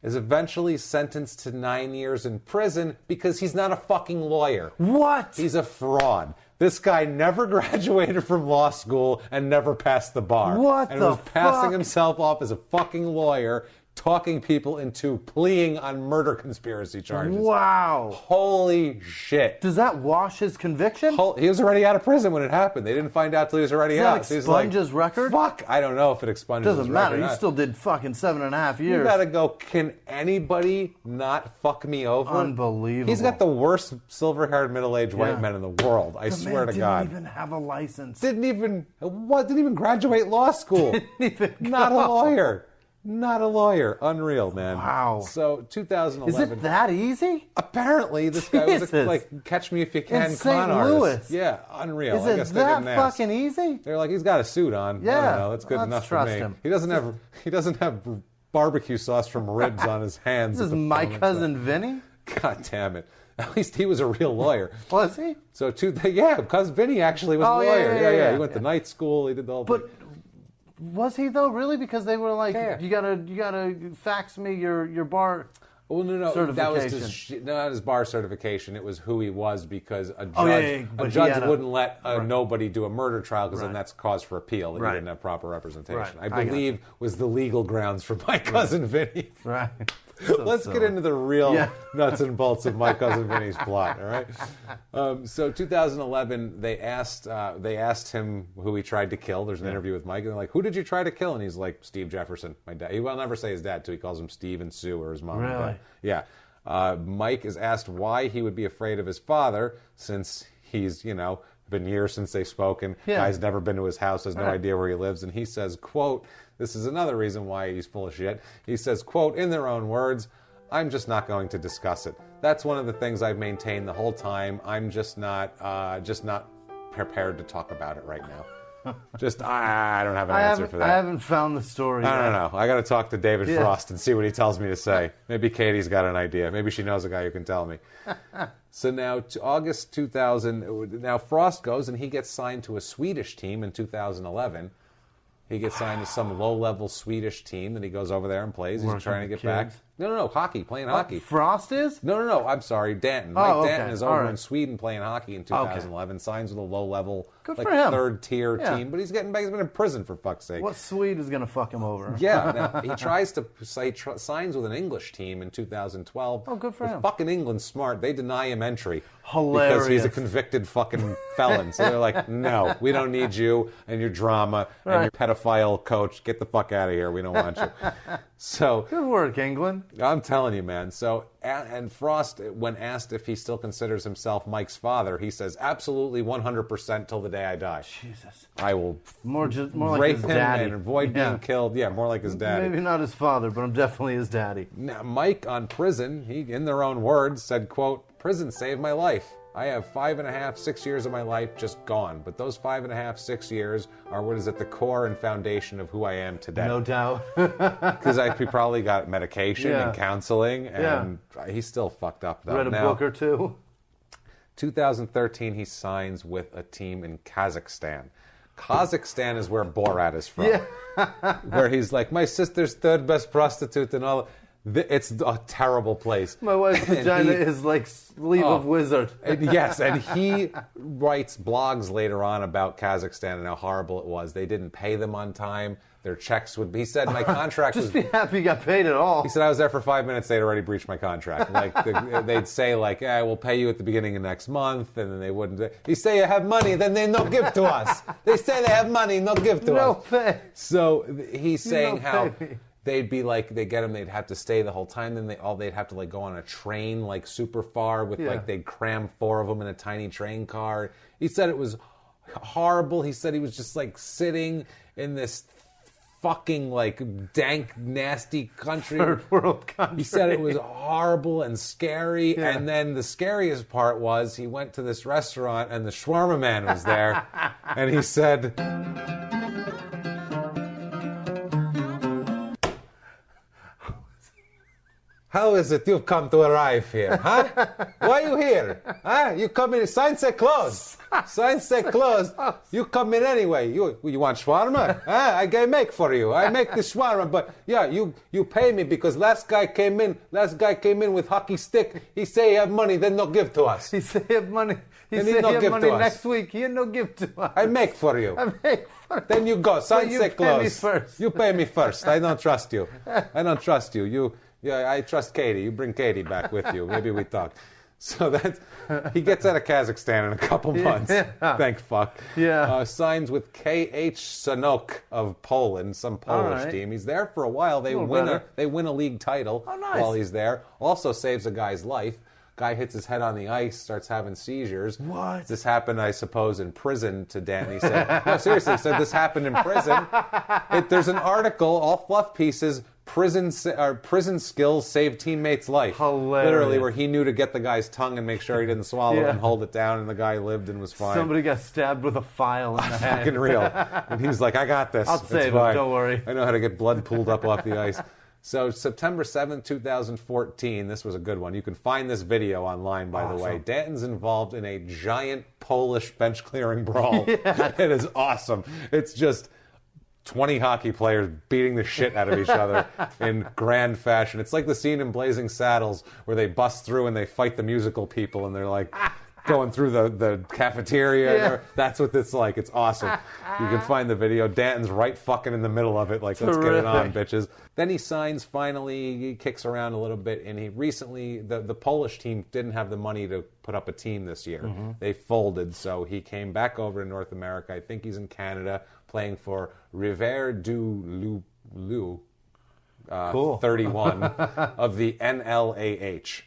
A: is eventually sentenced to 9 years in prison because he's not a fucking lawyer.
B: What?
A: He's a fraud. This guy never graduated from law school and never passed the bar.
B: What
A: and
B: the
A: was passing
B: fuck?
A: himself off as a fucking lawyer, talking people into pleading on murder conspiracy charges.
B: Wow.
A: Holy shit.
B: Does that wash his conviction?
A: He was already out of prison when it happened. They didn't find out till he was already out.
B: Does that expunge his record?
A: Fuck, I don't know if it expunges his record.
B: Doesn't matter. He still did fucking 7.5 years.
A: You gotta go, can anybody not fuck me over?
B: Unbelievable.
A: He's got the worst silver-haired middle-aged white men in the world. I swear to God.
B: Didn't even have a license.
A: Didn't even graduate law school.
B: Didn't even
A: Not a lawyer. Not a lawyer. Unreal, man.
B: Wow.
A: So 2011.
B: Is it that easy?
A: Apparently, this guy was like Catch Me If You Can
B: in
A: con
B: St.
A: artist.
B: Louis.
A: Yeah, unreal.
B: Is
A: I guess
B: it
A: they didn't
B: that
A: ask.
B: fucking easy?
A: They're like, he's got a suit on.
B: Yeah.
A: I don't know. That's good enough for me.
B: Him.
A: He doesn't have barbecue sauce from ribs on his hands.
B: This is my cousin Vinny?
A: God damn it. At least he was a real lawyer.
B: Was he?
A: So cousin Vinny actually was a lawyer. Yeah. He went to night school. He did the whole thing.
B: Was he though? Really? Because they were like, you gotta fax me your bar.
A: Well, no,
B: certification.
A: Not his bar certification. It was who he was because a judge wouldn't let nobody do a murder trial because then that's cause for appeal that he didn't have proper representation.
B: Right.
A: I believe was the legal grounds for my cousin Vinny.
B: Right.
A: Let's get into the real nuts and bolts of My Cousin Vinny's plot. All right. So 2011, they asked him who he tried to kill. There's an interview with Mike, and they're like, "Who did you try to kill?" And he's like, "Steve Jefferson, my dad." He will never say his dad too. He calls him Steve and Sue or his mom.
B: Really?
A: Yeah. Mike is asked why he would be afraid of his father since he's been years since they've spoken. Guy's never been to his house, has no idea where he lives, and he says, quote, this is another reason why he's full of shit. He says, quote, in their own words, I'm just not going to discuss it. That's one of the things I've maintained the whole time. I'm just not prepared to talk about it right now. I don't have an answer for that.
B: I haven't found the story yet.
A: I don't know. I got to talk to David Frost and see what he tells me to say. Maybe Katie's got an idea. Maybe she knows a guy who can tell me. So now, to August 2000, now Frost goes and he gets signed to a Swedish team in 2011. He gets signed to some low-level Swedish team that he goes over there and plays. He's trying to get back. No, hockey, playing hockey.
B: Frost is?
A: No, I'm sorry, Danton. Mike Danton is over in Sweden playing hockey in 2011, signs with a low-level, third-tier team, but he's been in prison for fuck's sake.
B: What Swede is going to fuck him over?
A: Yeah, now, he signs with an English team in 2012.
B: Oh, good for him.
A: Fucking England's smart. They deny him entry.
B: Hilarious.
A: Because he's a convicted fucking felon. So they're like, no, we don't need you and your drama and your pedophile coach. Get the fuck out of here. We don't want you. So
B: good work, England.
A: I'm telling you, man. So, and Frost, when asked if he still considers himself Mike's father, he says, absolutely 100% till the day I die.
B: Jesus.
A: I will
B: more
A: rape
B: like his
A: him
B: daddy.
A: and avoid being killed. Yeah, more like his daddy.
B: Maybe not his father, but I'm definitely his daddy.
A: Now, Mike on prison, he, in their own words, said, quote, prison saved my life. I have 5.5, 6 years of my life just gone. But those 5.5, 6 years are what is at the core and foundation of who I am today.
B: No doubt.
A: Because he probably got medication and counseling, and he's still fucked up, though.
B: Read a book or two.
A: 2013, he signs with a team in Kazakhstan. Kazakhstan is where Borat is from. Yeah. Where he's like, my sister's third best prostitute and all. It's a terrible place.
B: My wife's vagina is like sleeve of wizard.
A: Yes, and he writes blogs later on about Kazakhstan and how horrible it was. They didn't pay them on time. Their checks would be... He said, my contract
B: Just be happy you got paid at all.
A: He said, I was there for 5 minutes. They'd already breached my contract. They'd say, we'll pay you at the beginning of next month, and then they wouldn't... They say you have money, then they no give to us. They say they have money, no give to us.
B: No pay.
A: So he's saying how... They'd be like, they get them, they'd have to stay the whole time, then they'd have to go on a train super far with they'd cram 4 of them in a tiny train car. He said it was horrible. He said he was just sitting in this fucking dank, nasty country.
B: Third world country.
A: He said it was horrible and scary, and then the scariest part was he went to this restaurant and the shawarma man was there, and he said... How is it you've come to arrive here, huh? Why are you here? Huh? You come in, sign say closed. Sign say closed. You come in anyway. You want shawarma? Huh? I make for you. I make the shawarma, but yeah, you pay me because last guy came in with hockey stick. He say he have money, then no give to us.
B: He say he have money. He say he have money next week. He no give to us.
A: I make for you.
B: I make for you.
A: Then you go. Sign say closed.
B: You pay me first.
A: You pay me first. I don't trust you. I don't trust you. Yeah, I trust Katie. You bring Katie back with you. Maybe we talk. So he gets out of Kazakhstan in a couple months. Yeah. Thank fuck.
B: Yeah.
A: Signs with KH Sanok of Poland, some Polish team. He's there for a while. They win a league title while he's there. Also saves a guy's life. Guy hits his head on the ice, starts having seizures.
B: What?
A: This happened, I suppose, in prison to Danton. He said, no, seriously, he said this happened in prison. There's an article, all fluff pieces, prison skills save teammate's life.
B: Hilarious.
A: Literally, where he knew to get the guy's tongue and make sure he didn't swallow it and hold it down, and the guy lived and was fine.
B: Somebody got stabbed with a file in the head.
A: Fucking real. And he's like, I got this.
B: I'll save him, don't worry.
A: I know how to get blood pulled up off the ice. So September 7th, 2014, this was a good one. You can find this video online, by the way. Danton's involved in a giant Polish bench clearing brawl. It is awesome. It's just 20 hockey players beating the shit out of each other in grand fashion. It's like the scene in Blazing Saddles where they bust through and they fight the musical people and they're like going through the cafeteria.
B: Yeah.
A: That's what it's like. It's awesome. You can find the video. Danton's right fucking in the middle of it. Like, let's get it on, bitches. Then he signs finally. He kicks around a little bit. And he recently, the Polish team didn't have the money to put up a team this year. They folded. So he came back over to North America. I think he's in Canada playing for Rivière du Loup,
B: cool.
A: 31 of the NLAH.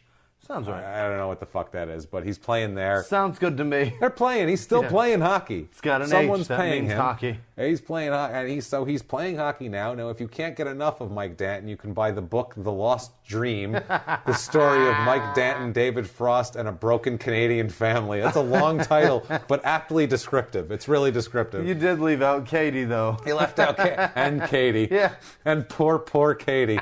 B: Sounds right.
A: I don't know what the fuck that is, but he's playing there.
B: Sounds good to me.
A: They're playing. He's still playing hockey.
B: He's got an
A: Someone's
B: H. That
A: paying
B: means
A: him.
B: hockey.
A: He's playing hockey, and he's playing hockey now. Now, if you can't get enough of Mike Danton, you can buy the book The Lost Dream, the story of Mike Danton, David Frost, and a broken Canadian family. That's a long title, but aptly descriptive. It's really descriptive.
B: You did leave out Katie, though.
A: He left out and Katie.
B: Yeah.
A: And poor Katie,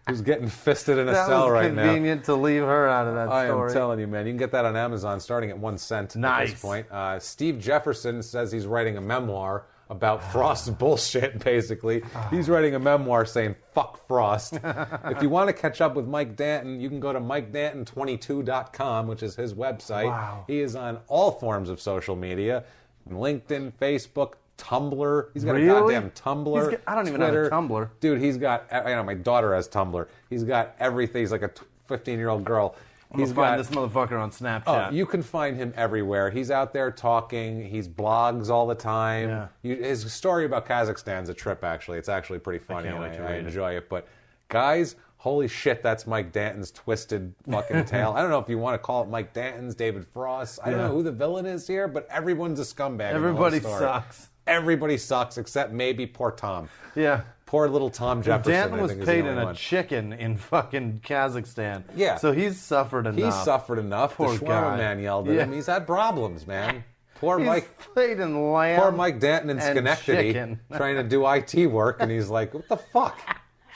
A: who's getting fisted in a cell right now.
B: That was convenient to leave her out of that story.
A: I am telling you, man. You can get that on Amazon starting at 1 cent at this point. Steve Jefferson says he's writing a memoir about Frost's bullshit, basically. He's writing a memoir saying, fuck Frost. If you want to catch up with Mike Danton, you can go to MikeDanton22.com, which is his website.
B: Wow.
A: He is on all forms of social media, LinkedIn, Facebook, Tumblr. He's got a goddamn Tumblr.
B: I don't even
A: Twitter.
B: have a Tumblr.
A: Dude, he's got, I know, my daughter has Tumblr. He's got everything. He's like a 15-year-old girl.
B: He's find this motherfucker on Snapchat.
A: Oh, you can find him everywhere. He's out there talking. He's blogs all the time.
B: Yeah.
A: His story about Kazakhstan's a trip, actually. It's actually pretty funny, and I
B: read
A: enjoy it. But, guys, holy shit, that's Mike Danton's twisted fucking tale. I don't know if you want to call it Mike Danton's, David Frost. I don't know who the villain is here, but everyone's a scumbag.
B: Everybody sucks.
A: Everybody sucks except maybe poor Tom.
B: Yeah.
A: Poor little Tom Jefferson.
B: Danton was paid in a chicken in fucking Kazakhstan.
A: Yeah.
B: So he's suffered enough.
A: He's suffered enough.
B: Poor
A: the Shawarma
B: guy.
A: man yelled at him. He's had problems, man. Poor
B: He's
A: Mike.
B: played in lamb.
A: Poor Mike Danton in Schenectady
B: chicken.
A: trying to do IT work, and he's like, what the fuck?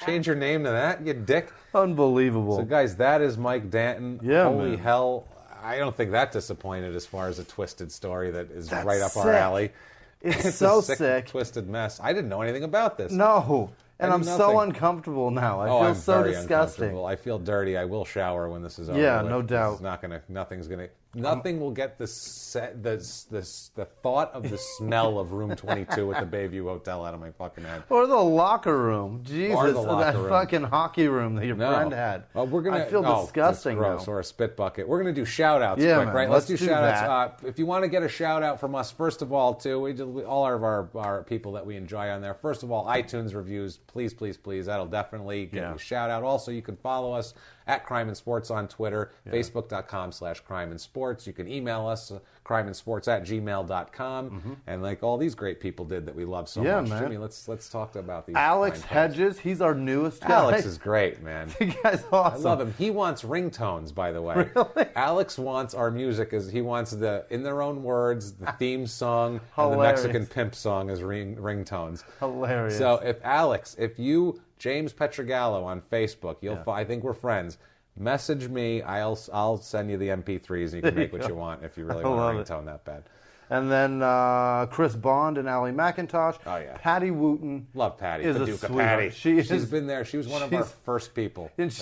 A: Change your name to that, you dick.
B: Unbelievable.
A: So, guys, that is Mike Danton.
B: Yeah,
A: Holy
B: man.
A: hell. I don't think that disappointed as far as a twisted story that is
B: That's
A: right up
B: sick.
A: our alley.
B: It's so
A: a
B: sick.
A: Twisted mess. I didn't know anything about this.
B: No. And I'm
A: nothing.
B: so uncomfortable now. I feel
A: I'm
B: so
A: very
B: disgusting.
A: uncomfortable. I feel dirty. I will shower when this is over.
B: Yeah,
A: with.
B: no doubt.
A: It's not gonna. Nothing will get the thought of the smell of room 22 at the Bayview Hotel out of my fucking head.
B: Or the locker room. Jesus,
A: Or the locker
B: that
A: room.
B: fucking hockey room that your friend had. I feel disgusting
A: gross.
B: now.
A: Or a spit bucket. We're going to do shout-outs
B: Yeah,
A: quick,
B: man,
A: right?
B: let's
A: do
B: do
A: shout-outs. If you want to get a shout-out from us, first of all, too, all of our people that we enjoy on there. First of all, iTunes reviews. Please, please, please. That'll definitely get you a shout-out. Also, you can follow us at Crime and Sports on Twitter, Facebook.com/Crime and Sports. You can email us, crimeandsports@gmail.com. And like all these great people did that we love so much.
B: Man.
A: Jimmie, let's talk about these.
B: Alex Hedges, he's our newest guy.
A: Alex is great, man.
B: The guy's awesome.
A: I love him. He wants ringtones, by the way.
B: Really?
A: Alex wants our music he wants the In Their Own Words, the theme song, and the
B: Hilarious.
A: Mexican Pimp song as ringtones.
B: Hilarious.
A: So if you James Pietragallo on Facebook. I think we're friends. Message me. I'll send you the MP3s, and you can make what you want if you really want a ringtone that bad.
B: And then Chris Bond and Allie McIntosh.
A: Oh, yeah.
B: Patty Wooten.
A: Love Patty.
B: Is
A: the
B: a
A: Duke of
B: sweetheart.
A: Patty. She's been there. She was one of our first people.
B: And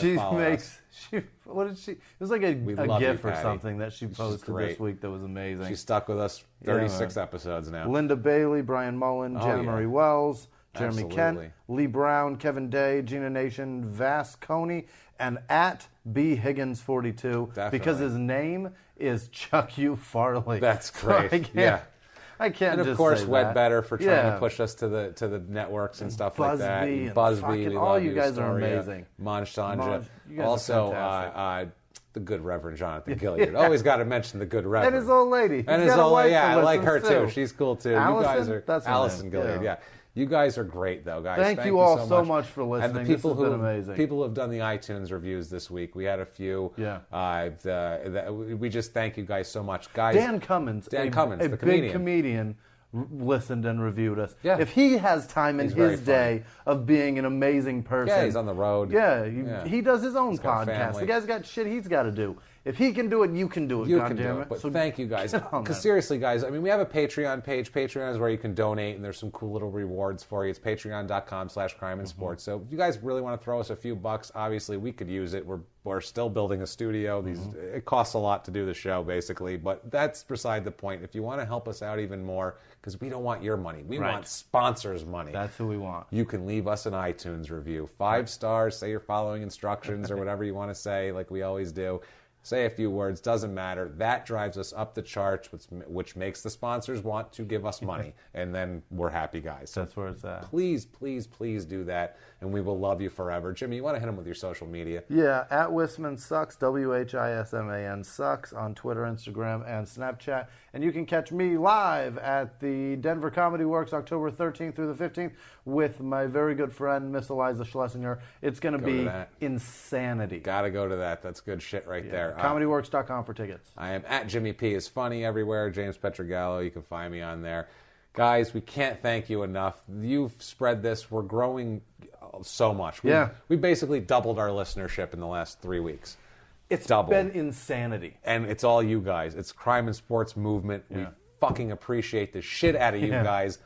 B: what did she? It was like a GIF or something that she posted this week that was amazing.
A: She's stuck with us 36 episodes now.
B: Linda Bailey, Brian Mullen, Jenna Marie Wells, Jeremy Kent, Lee Brown, Kevin Day, Gina Nation, Vass Coney, and at B Higgins 42 because his name is Chuck U. Farley.
A: That's great.
B: So I can't.
A: And of course, Wed Better for trying to push us to the networks and stuff like that. And Busby, we
B: all
A: love
B: you guys are amazing.
A: Manj Sanja, also the good Reverend Jonathan Gilliard. Always got to mention the good Reverend.
B: And his old lady.
A: And his old lady. Yeah, I like her too. She's cool too.
B: Allison?
A: You guys are Allison Gilliard. Yeah. You guys are great, though, guys.
B: Thank you all so much for listening.
A: And the people
B: this has been amazing.
A: People who have done the iTunes reviews this week, we had a few.
B: Yeah.
A: We just thank you guys so much, guys.
B: Dan Cummins,
A: the
B: big comedian, listened and reviewed us.
A: Yeah.
B: If he has time in his day of being an amazing person,
A: yeah, he's on the road.
B: Yeah, he does his own podcast. The guy's got shit he's got to do. If he can do it, you can do it.
A: You can do it. But so thank you guys. Because seriously, guys, I mean, we have a Patreon page. Patreon is where you can donate, and there's some cool little rewards for you. It's patreon.com/crimeandsports. So if you guys really want to throw us a few bucks, obviously we could use it. We're still building a studio. It costs a lot to do the show, basically, but that's beside the point. If you want to help us out even more, because we don't want your money, we want sponsors' money.
B: That's who we want.
A: You can leave us an iTunes review, 5 stars. Say you're following instructions or whatever you want to say, like we always do. Say a few words, doesn't matter. That drives us up the charts, which makes the sponsors want to give us money. And then we're happy guys. So
B: that's where it's at.
A: Please, please, please do that. And we will love you forever. Jimmie, you want to hit them with your social media?
B: Yeah, at Whisman Sucks, WHISMAN Sucks on Twitter, Instagram, and Snapchat. And you can catch me live at the Denver Comedy Works October 13th through the 15th with my very good friend, Miss Eliza Schlesinger. It's going to be insanity.
A: Got to go to that. That's good shit right there.
B: ComedyWorks.com for tickets.
A: I am at Jimmie P is funny everywhere. James Pietragallo. You can find me on there. Guys, we can't thank you enough. You've spread this. We're growing so much. We basically doubled our listenership in the last 3 weeks.
B: It's been insanity.
A: And it's all you guys. It's crime and sports movement. We fucking appreciate the shit out of you guys.